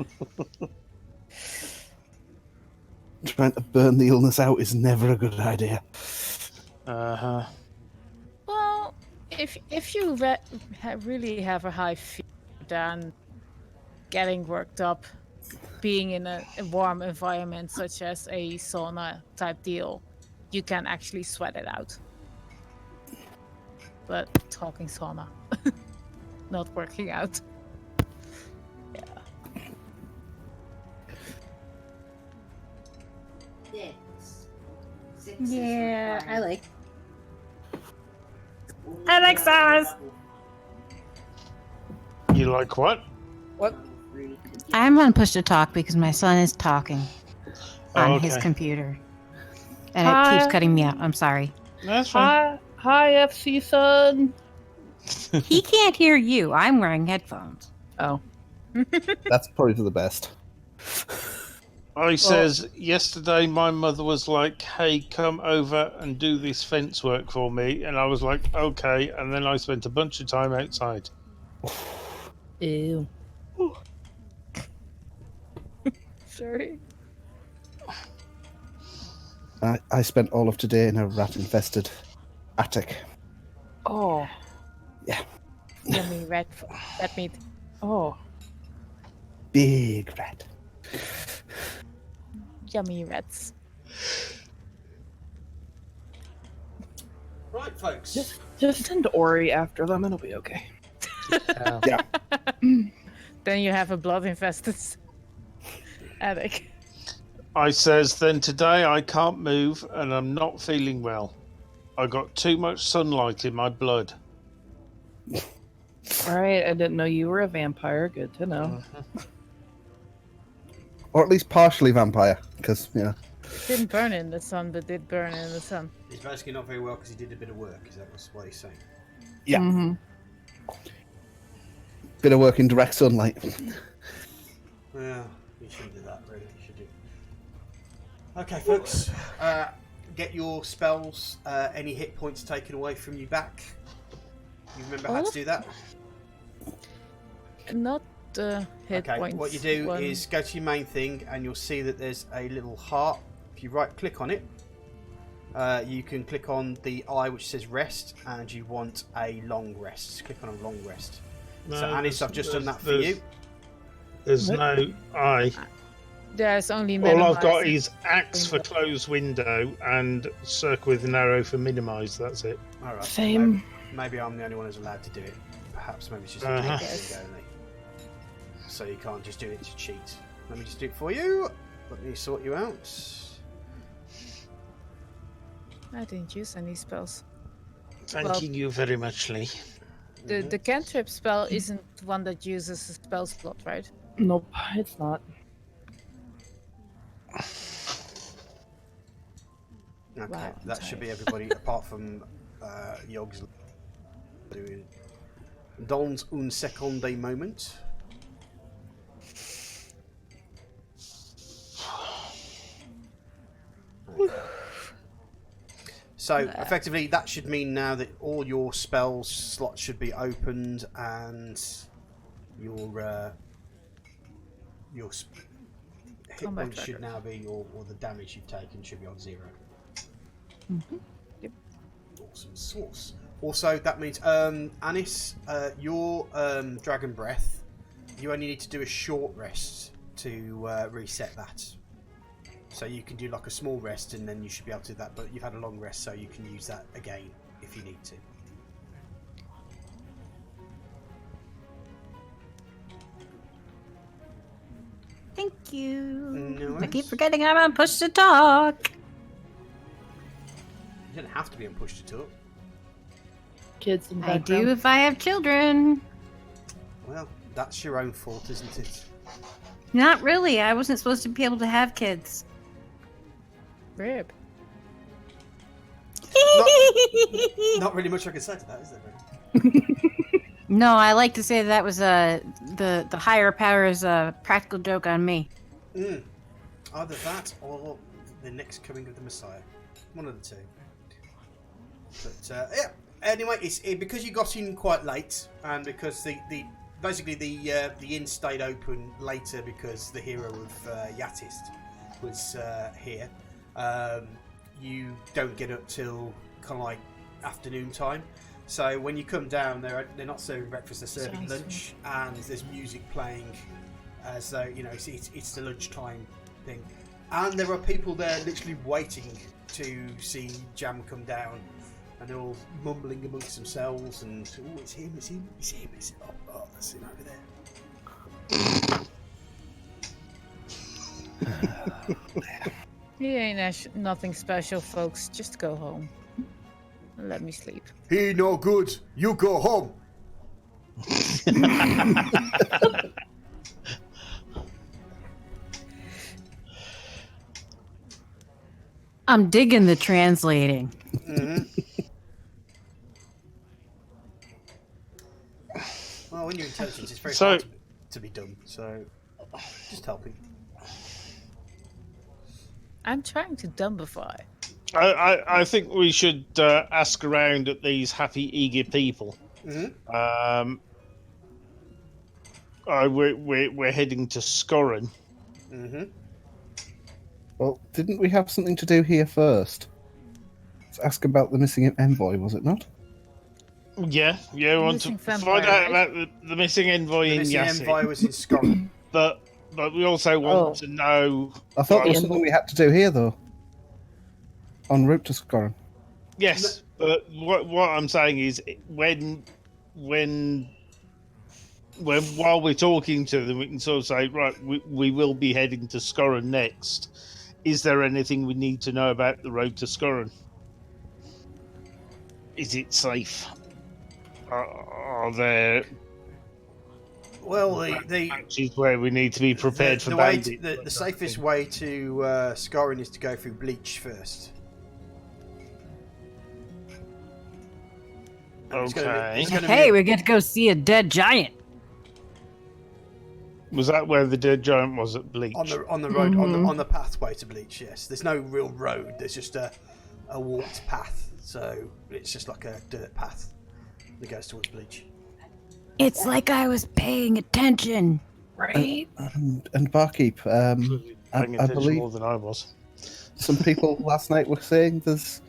Trying to burn the illness out is never a good idea. Uh-huh. Well, if you really have a high fever, then getting worked up, being in a warm environment such as a sauna type deal, you can actually sweat it out. But talking sauna, not working out. Yeah, I like. Alexa's. You like what? What? I'm on push to talk because my son is talking on okay. his computer, and Hi. it keeps cutting me out. I'm sorry. That's fine. Hi, FC son. He can't hear you. I'm wearing headphones. Oh. That's probably for the best. I says yesterday my mother was like, hey, come over and do this fence work for me. And I was like, okay. And then I spent a bunch of time outside. Ew. Sorry. I spent all of today in a rat-infested attic. Oh. Yeah. Yummy red meat. Oh. Big rat. Yummy rats. Right, folks. Just send Ori after them. It'll be okay. Yeah. Then you have a blood infested attic. I says, then today I can't move and I'm not feeling well. I got too much sunlight in my blood. All right. I didn't know you were a vampire. Good to know. Or at least partially vampire, because, you know. Didn't burn in the sun, but did burn in the sun. He's basically not very well because he did a bit of work. Is that what he's saying? Yeah. Mm-hmm. Bit of work in direct sunlight. Yeah, you shouldn't do that, really. You should do. Okay, folks. Get your spells, any hit points taken away from you back. You remember how to do that? Not the hit Okay, points. what you do one. is go to your main thing and you'll see that there's a little heart. If you right click on it, you can click on the eye which says rest and you want a long rest. Just click on a long rest. No, So Anis, I've just done that for you. There's no eye. There's only All I've got minimize. is axe for close window and circle with an arrow for minimize. That's it. Alright. Same. Maybe I'm the only one who's allowed to do it. Perhaps maybe it's just a Uh-huh. thing only. So you can't just do it to cheat. Let me just do it for you. Let me sort you out. I didn't use any spells. Thanking you very much, Lee. The cantrip spell isn't one that uses a spell slot, right? Nope, it's not. Okay, Wow, I'm that should tired. be everybody apart from Yogg's doing. Dans un seconde moment. So effectively, that should mean now that all your spells slots should be opened and your hit Combat points should tracker. now be or the damage you've taken should be on 0. Yep. Awesome sauce. Also, that means Anis, your dragon breath you only need to do a short rest to reset that. So you can do like a small rest and then you should be able to do that, but you've had a long rest, so you can use that again if you need to. Thank you. No I keep worries. forgetting I'm on push to talk. You don't have to be on push to talk. Kids in the I background. do if I have children. Well, that's your own fault, isn't it? Not really. I wasn't supposed to be able to have kids. Rip. Not really much I can say to that, is there? Really? No, I like to say that was the higher power's practical joke on me. Either that or the next coming of the Messiah. One of the two. But yeah. Anyway, it's because you got in quite late, and because the inn stayed open later because the hero of Yatist was here. You don't get up till kind of like afternoon time. So when you come down, they're not serving breakfast; they're serving lunch, and there's music playing, as though it's the lunchtime thing. And there are people there literally waiting to see Jam come down, and they're all mumbling amongst themselves. And it's him, oh, that's him over there. He ain't nothing special, folks. Just go home. And let me sleep. He no good. You go home. I'm digging the translating. Well, when you're intelligent, it's very hard to be done. So just helping. I'm trying to dumbify. I think we should ask around at these happy, eager people. Mm-hmm. We're heading to Scorran. Mm-hmm. Well, didn't we have something to do here first? Let's ask about the missing envoy, was it not? Yeah. We want to Missing find vampire, out right? about the missing envoy The in missing Yassi. envoy was in Scotland. But we also want to know. I thought there was The something we had to do here, though. En route to Scorran. Yes, but what I'm saying is when while we're talking to them, we can sort of say, right, we will be heading to Scorran next. Is there anything we need to know about the road to Scorran? Is it safe? Are there Well, the patches where we need to be prepared for the bandits? the safest way to Scorran is to go through Bleach first. And Okay. Hey, we get to go see a dead giant. Was that where the dead giant was at Bleach? on the road on the pathway to Bleach. Yes, there's no real road. There's just a walked path. So it's just like a dirt path that goes towards Bleach. It's like I was paying attention. Right. And Barkeep, Paying I attention believe more than I was. some people last night were saying there's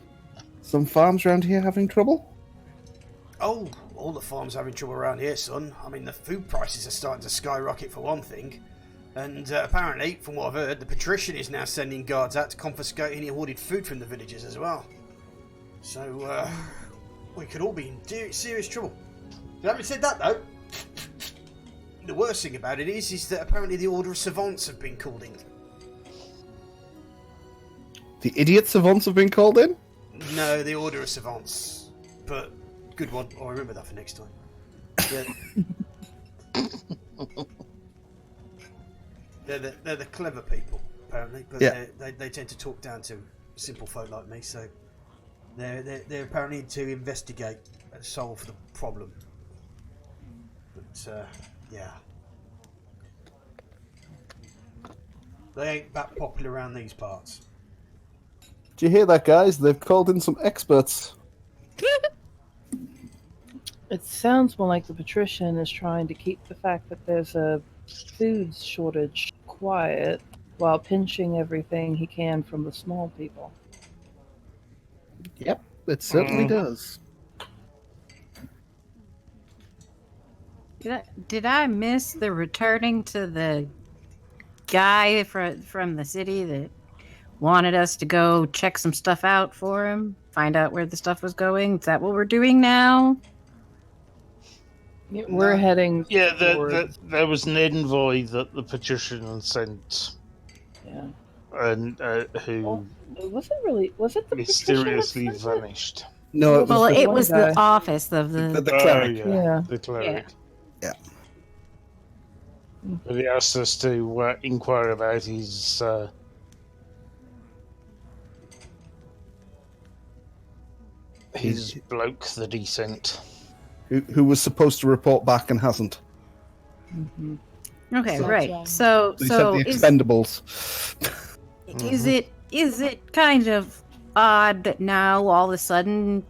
some farms around here having trouble. Oh, all the farms are having trouble around here, son. I mean, the food prices are starting to skyrocket for one thing. And apparently, from what I've heard, the patrician is now sending guards out to confiscate any hoarded food from the villagers as well. So, we could all be in serious trouble. But having said that, though, the worst thing about it is that apparently the Order of Savants have been called in. The idiot savants have been called in? No, the Order of Savants. But, good one. I'll remember that for next time. They're the clever people, apparently, but Yeah. they tend to talk down to simple folk like me, so they're apparently to investigate and solve the problem. But, yeah. They ain't that popular around these parts. Do you hear that, guys? They've called in some experts. It sounds more like the patrician is trying to keep the fact that there's a food shortage quiet while pinching everything he can from the small people. Yep, it certainly does. Did I miss the returning to the guy from the city that wanted us to go check some stuff out for him? Find out where the stuff was going? Is that what we're doing now? Yeah, we're No. heading Yeah, towards... there was an envoy that the patrician sent, Yeah. and who Well, was it really... Was it the mysteriously patrician that sent it? vanished. No, it was Well, the, it one was guy. the office of the. the cleric. Yeah. The cleric. Yeah. But he asked us to inquire about his bloke that he sent. Who was supposed to report back and hasn't. Mm-hmm. Okay, So- right. So, He said the Expendables. is it kind of odd that now all of a sudden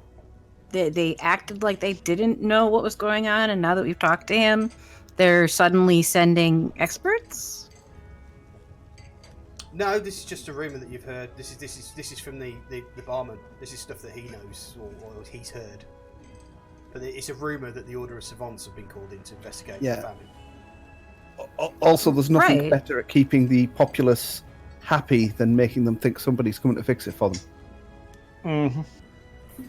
they acted like they didn't know what was going on, and now that we've talked to him, they're suddenly sending experts? No, this is just a rumor that you've heard. This is from the barman. This is stuff that he knows or he's heard. But it's a rumor that the Order of Savants have been called in to investigate Yeah. the famine. Also, there's nothing Right. better at keeping the populace happy than making them think somebody's coming to fix it for them. Mm-hmm.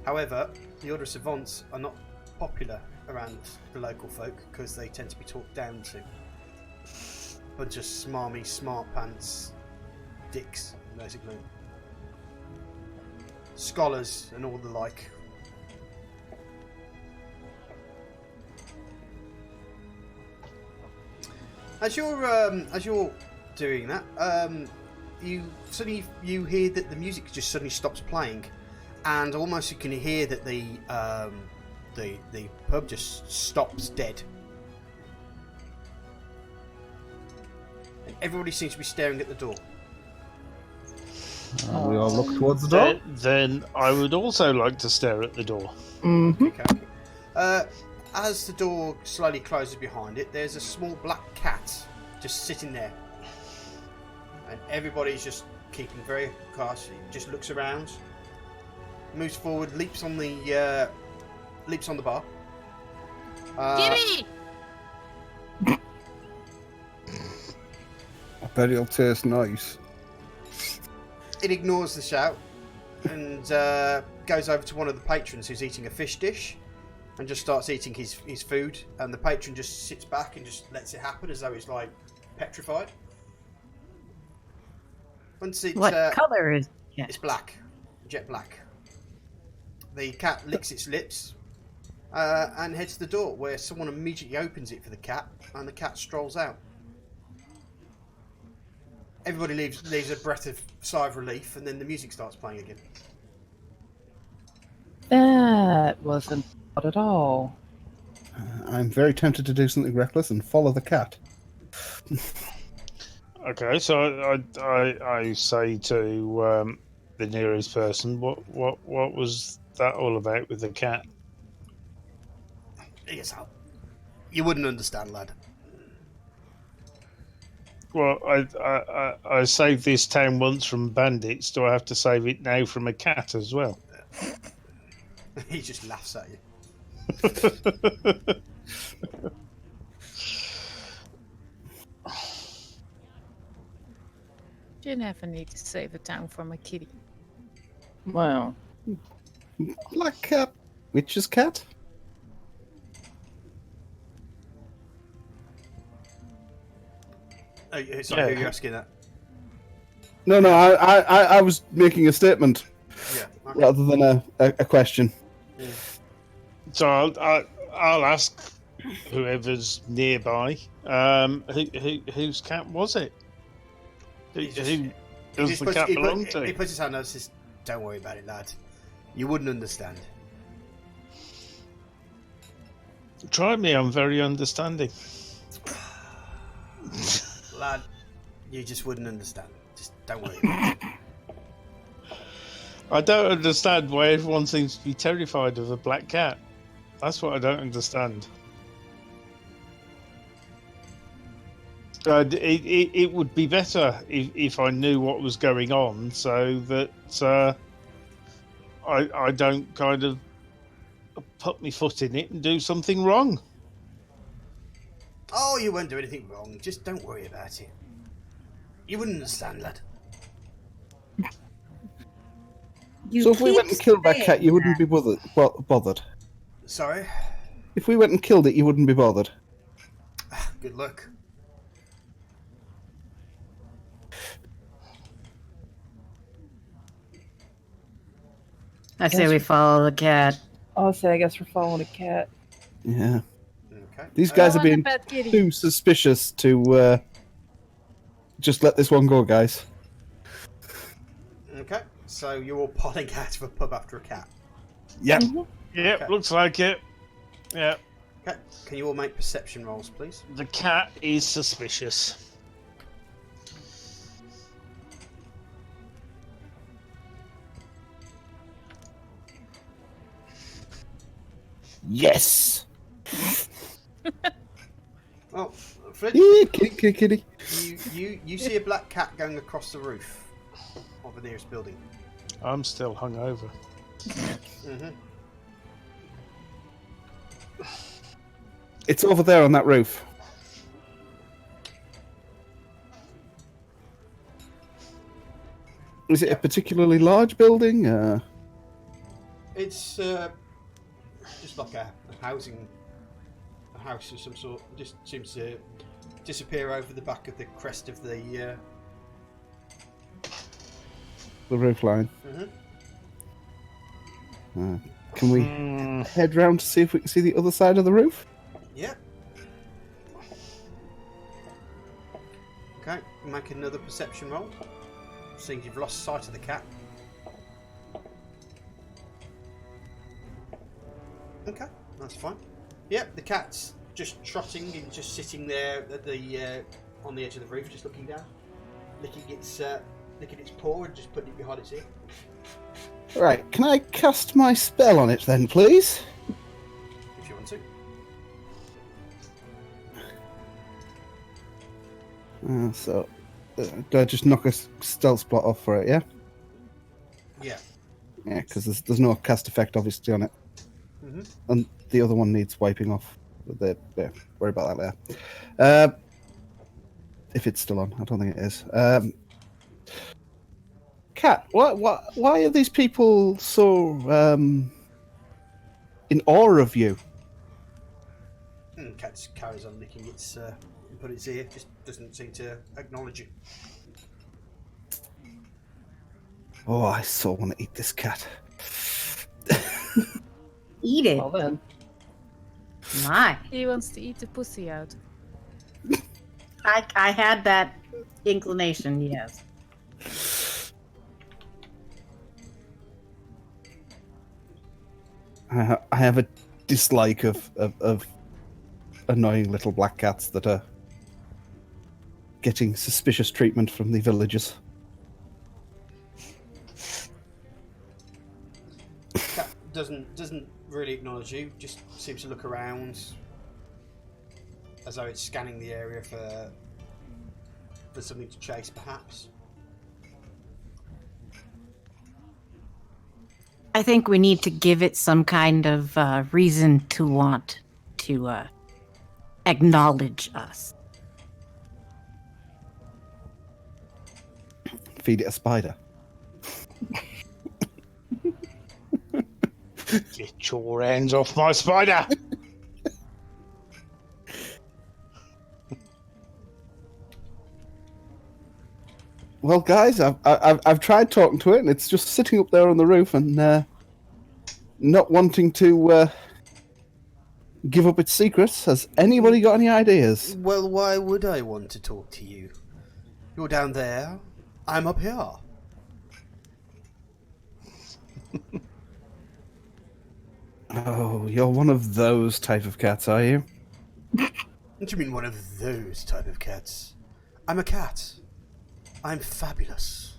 However, the Order of Savants are not popular around the local folk because they tend to be talked down to. Bunch of smarmy, smart pants, dicks, basically. Scholars and all the like. As you're doing that, you suddenly you hear that the music just suddenly stops playing, and almost you can hear that the pub just stops dead, and everybody seems to be staring at the door. We all look towards the door. Then I would also like to stare at the door. Mm-hmm. Okay. As the door slowly closes behind it, there's a small black cat just sitting there, and everybody's just keeping very cautious. Just looks around, moves forward, leaps on the bar. Gibby! I bet it'll taste nice. It ignores the shout and goes over to one of the patrons who's eating a fish dish and just starts eating his food, and the patron just sits back and just lets it happen as though he's like petrified. Once it's, What color is it? it's black, jet black. The cat licks its lips and heads to the door, where someone immediately opens it for the cat, and the cat strolls out. Everybody leaves a breath of sigh of relief, and then the music starts playing again. That wasn't bad at all. I'm very tempted to do something reckless and follow the cat. Okay, so I say to the nearest person, what was that all about with the cat? Yes, you wouldn't understand, lad. Well, I saved this town once from bandits. Do I have to save it now from a cat as well? He just laughs at you. You never need to save a town from a kitty. Wow. Black cat. Witch's cat? Oh, sorry, Yeah. who are you asking that? No, I was making a statement Yeah. Okay. rather than a question. So I'll ask whoever's nearby. Whose cat was it? Who does the cat belong He to? puts his hand out and says, "Don't worry about it, lad. You wouldn't understand." Try me. I'm very understanding. Lad, you just wouldn't understand. Just don't worry about it. I don't understand why everyone seems to be terrified of a black cat. That's what I don't understand. It would be better if I knew what was going on, so that I don't kind of put my foot in it and do something wrong. Oh, you won't do anything wrong. Just don't worry about it. You wouldn't understand, lad. So if we went and killed that cat, you wouldn't be bothered. Sorry? If we went and killed it, you wouldn't be bothered. Good luck. I say we follow the cat. I'll say, I guess we're following a cat. Yeah. Okay. These guys are Follow the being pet kitty. too suspicious to just let this one go, guys. Okay. So you're all piling out of a pub after a cat. Yeah. Yep, Okay. looks like it. Yeah, Okay. Can you all make perception rolls, please? the cat is suspicious. Yes. Oh, Fred, Yeah, kitty. you see a black cat going across the roof of the nearest building. I'm still hungover. Mm-hmm. It's over there on that roof. Is it a particularly large building? It's just like a house of some sort. It just seems to disappear over the back of the crest of the. The roof line. Mm-hmm. Can we head round to see if we can see the other side of the roof? Yeah. Okay, make another perception roll. Seeing you've lost sight of the cat. Okay, that's fine. Yep, the cat's just trotting and just sitting there at the on the edge of the roof, just looking down, licking its paw and just putting it behind its ear. Right, can I cast my spell on it then, please? If you want to. Do I just knock a stealth spot off for it, yeah? Yeah. Yeah, because there's no cast effect, obviously, on it. Mm-hmm. And the other one needs wiping off. Yeah, worry about that later. If it's still on, I don't think it is. Cat, why are these people so in awe of you? Cat just carries on licking its put its ear, just doesn't seem to acknowledge it. Oh, I so want to eat this cat. Eat it. Well then. My. He wants to eat the pussy out. I had that inclination, yes. I have a dislike of annoying little black cats that are getting suspicious treatment from the villagers. Cat doesn't really acknowledge you. Just seems to look around, as though it's scanning the area for something to chase, perhaps. I think we need to give it some kind of reason to want to acknowledge us. Feed it a spider. Get your hands off my spider! Well, guys, I've tried talking to it, and it's just sitting up there on the roof and not wanting to give up its secrets. Has anybody got any ideas? Well, why would I want to talk to you? You're down there. I'm up here. Oh, you're one of those type of cats, are you? What do you mean one of those type of cats? I'm a cat. I'm fabulous.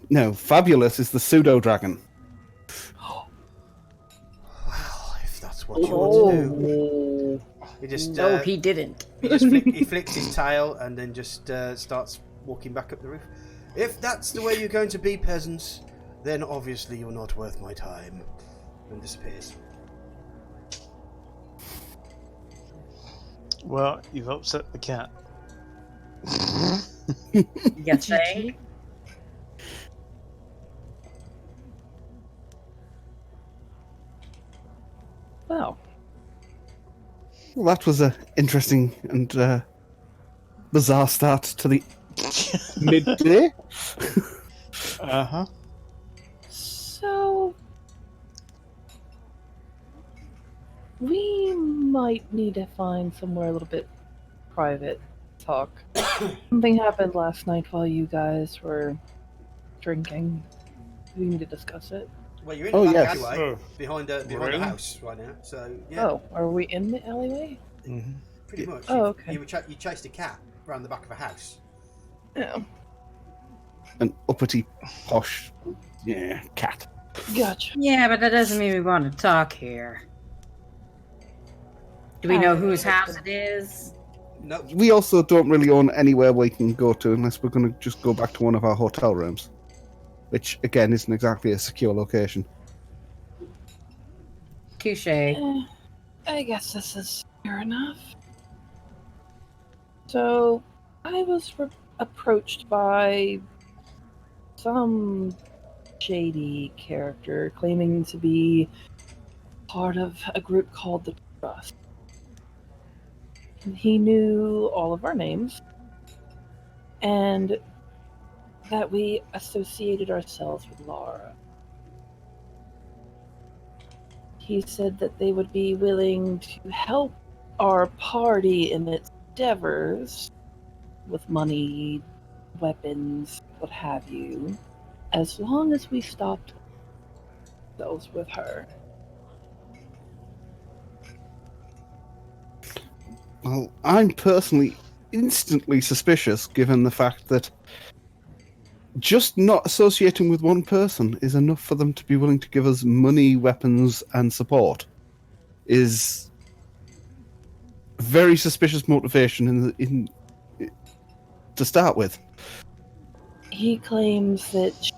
No, Fabulous is the pseudo-dragon. Well, if that's what you want to do. He just, No, he didn't. he flicks his tail and then just starts walking back up the roof. If that's the way you're going to be, peasants, then obviously you're not worth my time. And disappears. Well, you've upset the cat. You think? Well, Well, that was an interesting and bizarre start to the midday. Uh-huh. so we might need to find somewhere a little bit private to talk. Something happened last night while you guys were drinking. We need to discuss it. Well, you're in Oh, the back yes. alleyway behind the Really? house right now. So yeah, Oh, are we in the alleyway? Mm-hmm. pretty much. Oh, okay. You chased a cat around the back of a house. Yeah. An uppity, posh, cat. Gotcha. Yeah, but that doesn't mean we want to talk here. Do we know whose house it is? No, We also don't really own anywhere we can go to unless we're going to just go back to one of our hotel rooms, which again isn't exactly a secure location. Touche. I guess this is fair enough. So, I was approached by some shady character claiming to be part of a group called the Trust. He knew all of our names and that we associated ourselves with Lara. He said that they would be willing to help our party in its endeavors with money, weapons, what have you, as long as we stopped ourselves with her. Well, I'm personally instantly suspicious given the fact that just not associating with one person is enough for them to be willing to give us money, weapons, and support. Is very suspicious motivation in to start with. He claims that she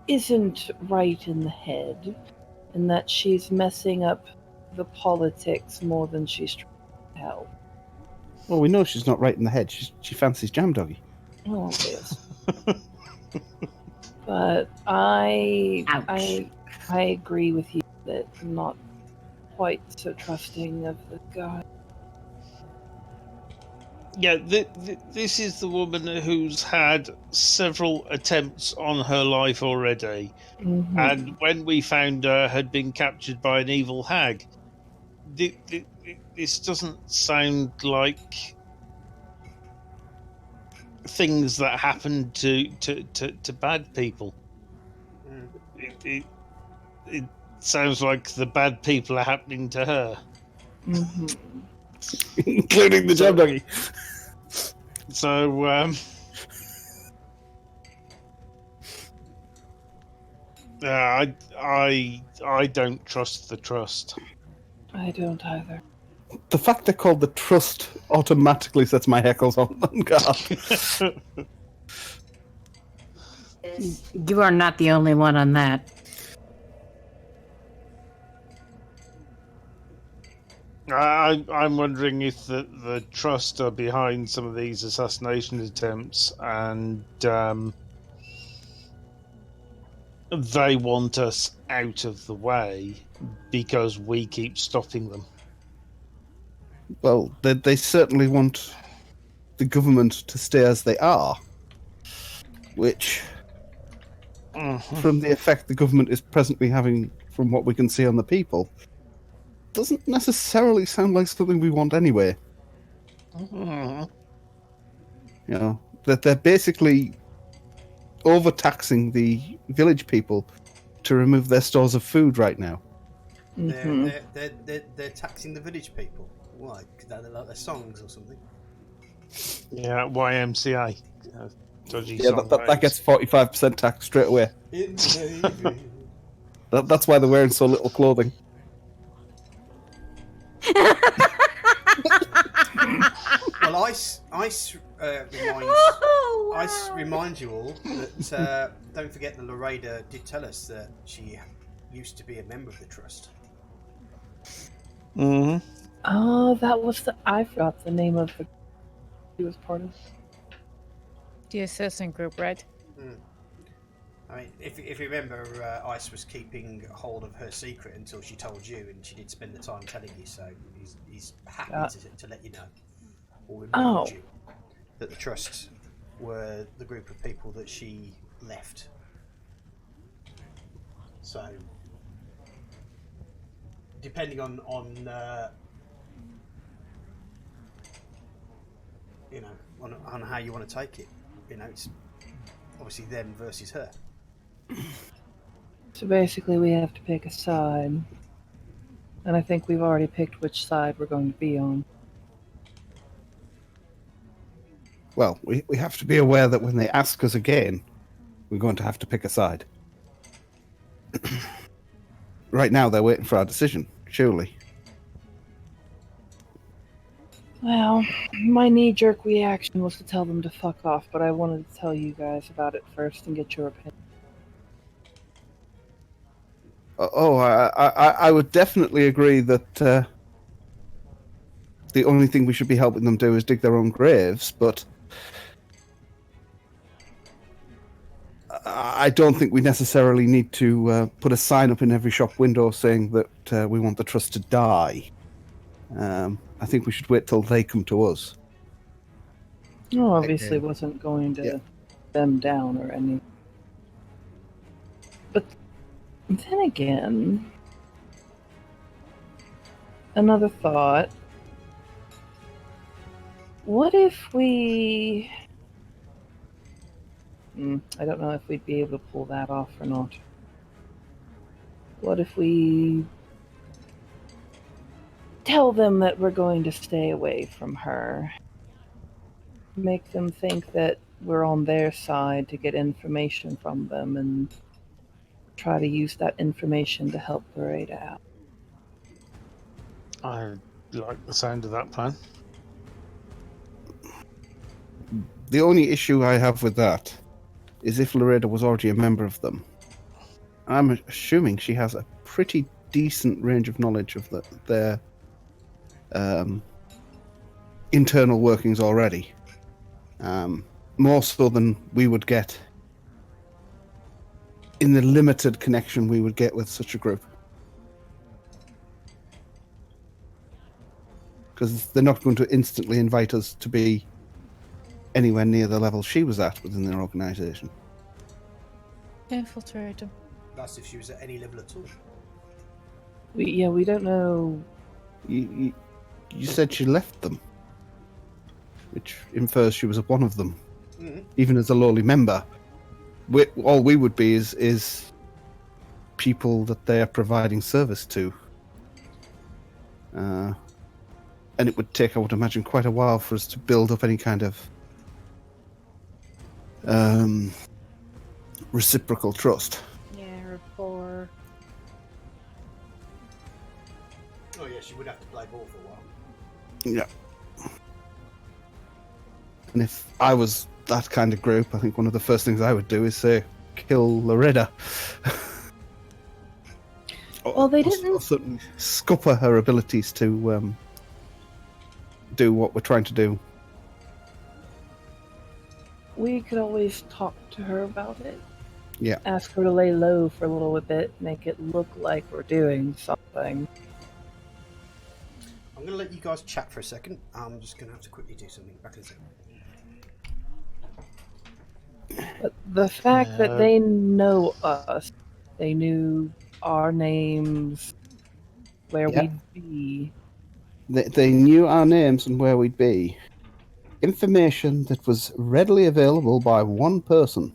isn't right in the head and that she's messing up the politics more than she's trying to help. Well, we know she's not right in the head. She fancies Jam Doggy. Oh, yes. But I agree with you that I'm not quite so trusting of the guy. Yeah, this is the woman who's had several attempts on her life already. Mhm. And when we found her had been captured by an evil hag. This doesn't sound like things that happen to bad people. It sounds like the bad people are happening to her. Mhm. Including the Jam Doggy. So, I don't trust the Trust. I don't either. The fact they're called the Trust automatically sets my heckles on guard. You are not the only one on that. I'm wondering if the Trust are behind some of these assassination attempts, and they want us out of the way because we keep stopping them. Well, they certainly want the government to stay as they are, which, from the effect the government is presently having from what we can see on the people, doesn't necessarily sound like something we want anyway. You know, that they're basically overtaxing the village people to remove their stores of food right now. Mhm. They're taxing the village people. Why? Because they like their songs or something. Yeah, YMCA. Dodgy Yeah, song that names. gets 45% tax straight away. In the Navy. That's why they're wearing so little clothing. Well, Ice reminds you all that don't forget that Loreda did tell us that she used to be a member of the Trust. Mm-hmm. Oh, that was the. I forgot the name of the. He was part of. The assassin group, right? Mm. I mean, if you remember, Ice was keeping hold of her secret until she told you, and she did spend the time telling you. So he's happy to let you know or remind Oh. you that the Trust were the group of people that she left. So, depending on you know on how you want to take it, it's obviously them versus her. So basically, we have to pick a side, and I think we've already picked which side we're going to be on. Well, we have to be aware that when they ask us again, we're going to have to pick a side. Right now, they're waiting for our decision, surely. Well, my knee-jerk reaction was to tell them to fuck off, but I wanted to tell you guys about it first and get your opinion. I would definitely agree that the only thing we should be helping them do is dig their own graves, but I don't think we necessarily need to put a sign up in every shop window saying that we want the Trust to die. I think we should wait till they come to us. No, obviously Okay. wasn't going to Yeah. them down or anything. But then again, another thought. What if we... I don't know if we'd be able to pull that off or not. What if we tell them that we're going to stay away from her? Make them think that we're on their side to get information from them and try to use that information to help Loretta out. I like the sound of that plan. The only issue I have with that is if Loretta was already a member of them. I'm assuming she has a pretty decent range of knowledge of their internal workings already. More so than we would get in the limited connection we would get with such a group. Because they're not going to instantly invite us to be anywhere near the level she was at within their organisation. Infiltrate them. That's if she was at any level at all. We don't know. You said she left them, which infers she was one of them, even as a lowly member. All we would be is people that they are providing service to. And it would take, I would imagine, quite a while for us to build up any kind of reciprocal trust. Yeah, rapport. Oh yeah, she would have to play ball for a while. Yeah. And if I was that kind of group, I think one of the first things I would do is say, kill Loretta. Well, they Or didn't. certainly scupper her abilities to do what we're trying to do. We could always talk to her about it. Yeah. Ask her to lay low for a little bit, make it look like we're doing something. I'm going to let you guys chat for a second. I'm just going to have to quickly do something. Back in a second. But the fact that they know us, they knew our names, where Yeah. we'd be. They knew our names and where we'd be. Information that was readily available by one person.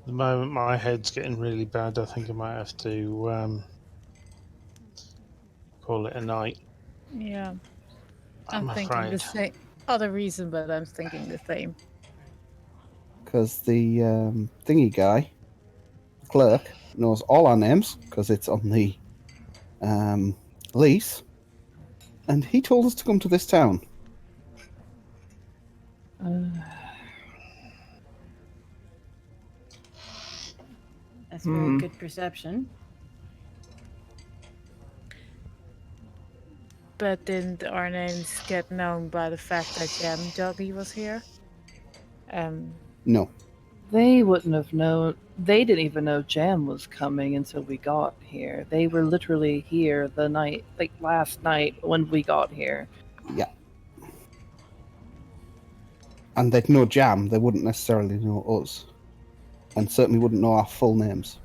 The moment my head's getting really bad, I think I might have to call it a night. Yeah. I'm thinking the afraid. same. Other reason, but I'm thinking the same. Because the thingy guy, the clerk, knows all our names because it's on the lease. And he told us to come to this town. That's very good perception. But didn't our names get known by the fact that Jam Doggy was here? No. They wouldn't have known. They didn't even know Jam was coming until we got here. They were literally here the night, like last night when we got here. Yeah. And they'd know Jam, they wouldn't necessarily know us. And certainly wouldn't know our full names.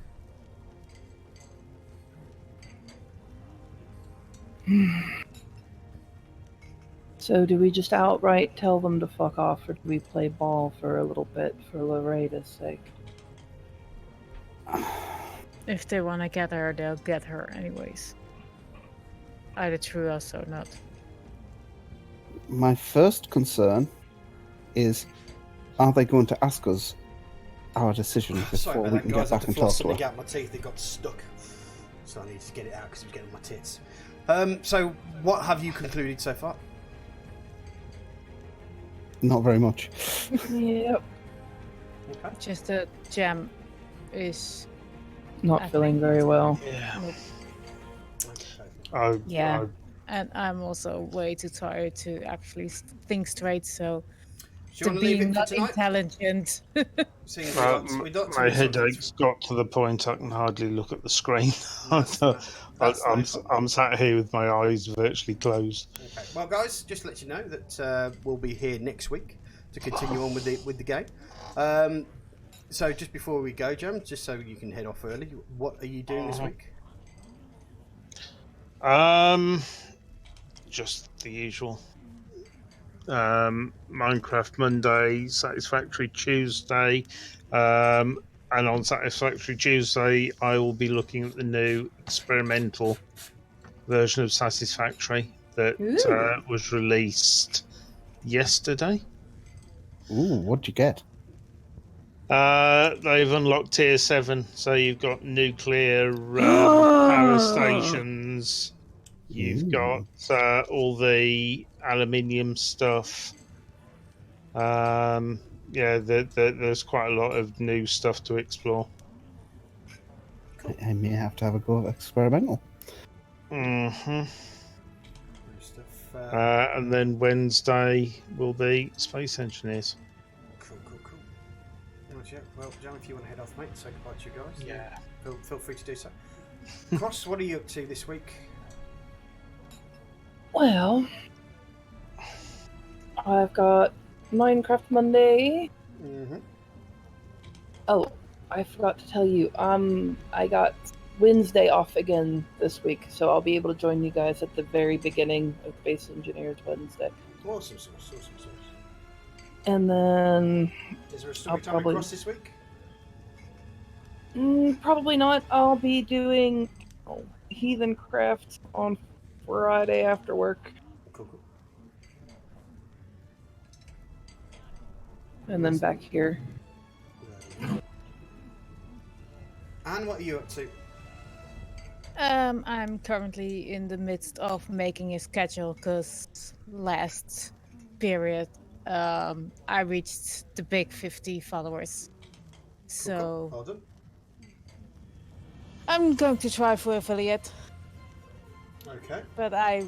So do we just outright tell them to fuck off, or do we play ball for a little bit for Loreda's sake? If they want to get her, they'll get her anyways. Either through us or not. My first concern is, are they going to ask us our decision Sorry before about we that, can guys. get I back had to and floss talk to something her? out my teeth. They got stuck. So I needed to get it out because it was getting on my tits. So what have you concluded so far? Not very much. Yep. Okay. Just that Jam is... Not I feeling think- very well. Yeah. Okay. Yeah. And I'm also way too tired to actually think straight, so... Do you To want to leave being it for not tonight? intelligent. Seeing as we got My till sort of- headache's got to the point I can hardly look at the screen. That's I'm sat here with my eyes virtually closed. Okay. Well, guys, just to let you know that we'll be here next week to continue on with the game. So just before we go, Jam, just so you can head off early, what are you doing this week? Just the usual. Minecraft Monday, Satisfactory Tuesday, and on Satisfactory Tuesday I will be looking at the new experimental version of Satisfactory that was released yesterday. Ooh, what'd you get? They've unlocked tier 7, so you've got nuclear power stations. You've got all the aluminium stuff. There's quite a lot of new stuff to explore. I may have to have a go at experimental. And then Wednesday will be Space Engineers. Cool. Right, yeah. Well, Jam, if you want to head off, mate, say goodbye to you guys. Yeah. Feel free to do so. Cross, what are you up to this week? Well, I've got Minecraft Monday. Mm-hmm. Oh, I forgot to tell you. I got Wednesday off again this week, so I'll be able to join you guys at the very beginning of Space Engineers Wednesday. Awesome. And then Is there a story time probably- across this week? probably not. I'll be doing Heathen Craft on Friday after work, Cool. and then back here. And what are you up to? I'm currently in the midst of making a schedule because last period I reached the big 50 followers. So Well done. I'm going to try for affiliate, Okay. but I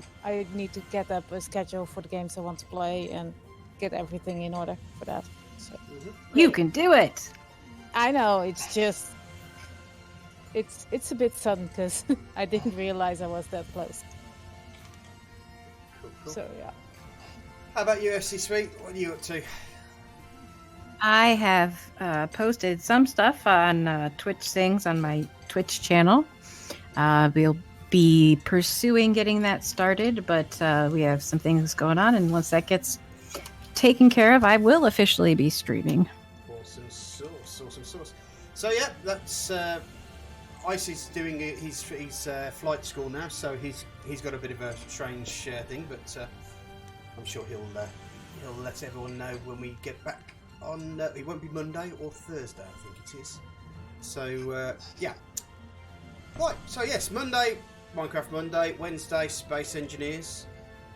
need to get up a schedule for the games I want to play and get everything in order for that. So You can do it. I know it's just it's a bit sudden because I didn't realize I was that close. Cool. So yeah. How about you, FC Sweet? What are you up to? I have posted some stuff on Twitch things on my Twitch channel. We'll be pursuing getting that started, but we have some things going on, and once that gets taken care of, I will officially be streaming. Awesome sauce. So yeah, that's Icy's doing his flight school now, so he's got a bit of a strange thing, but I'm sure he'll let everyone know when we get back on. It won't be Monday or Thursday, I think it is. So yeah. Right. So yes, Monday, Minecraft Monday. Wednesday, Space Engineers.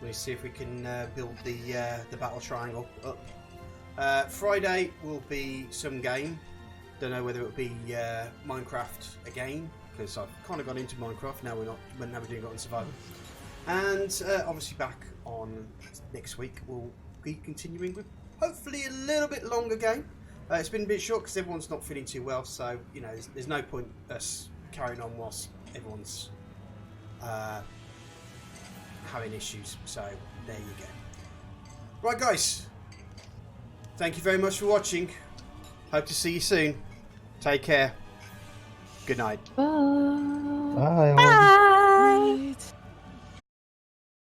We'll see if we can build the battle triangle up. Friday will be some game. Don't know whether it'll be Minecraft again, because I've kind of gone into Minecraft now. We're doing it on Survival. And obviously back on next week, we'll be continuing with hopefully a little bit longer game. It's been a bit short because everyone's not feeling too well, so you know there's no point us carrying on whilst everyone's having issues. So there you go. Right, guys. Thank you very much for watching. Hope to see you soon. Take care. Good night. Bye. Bye. Bye.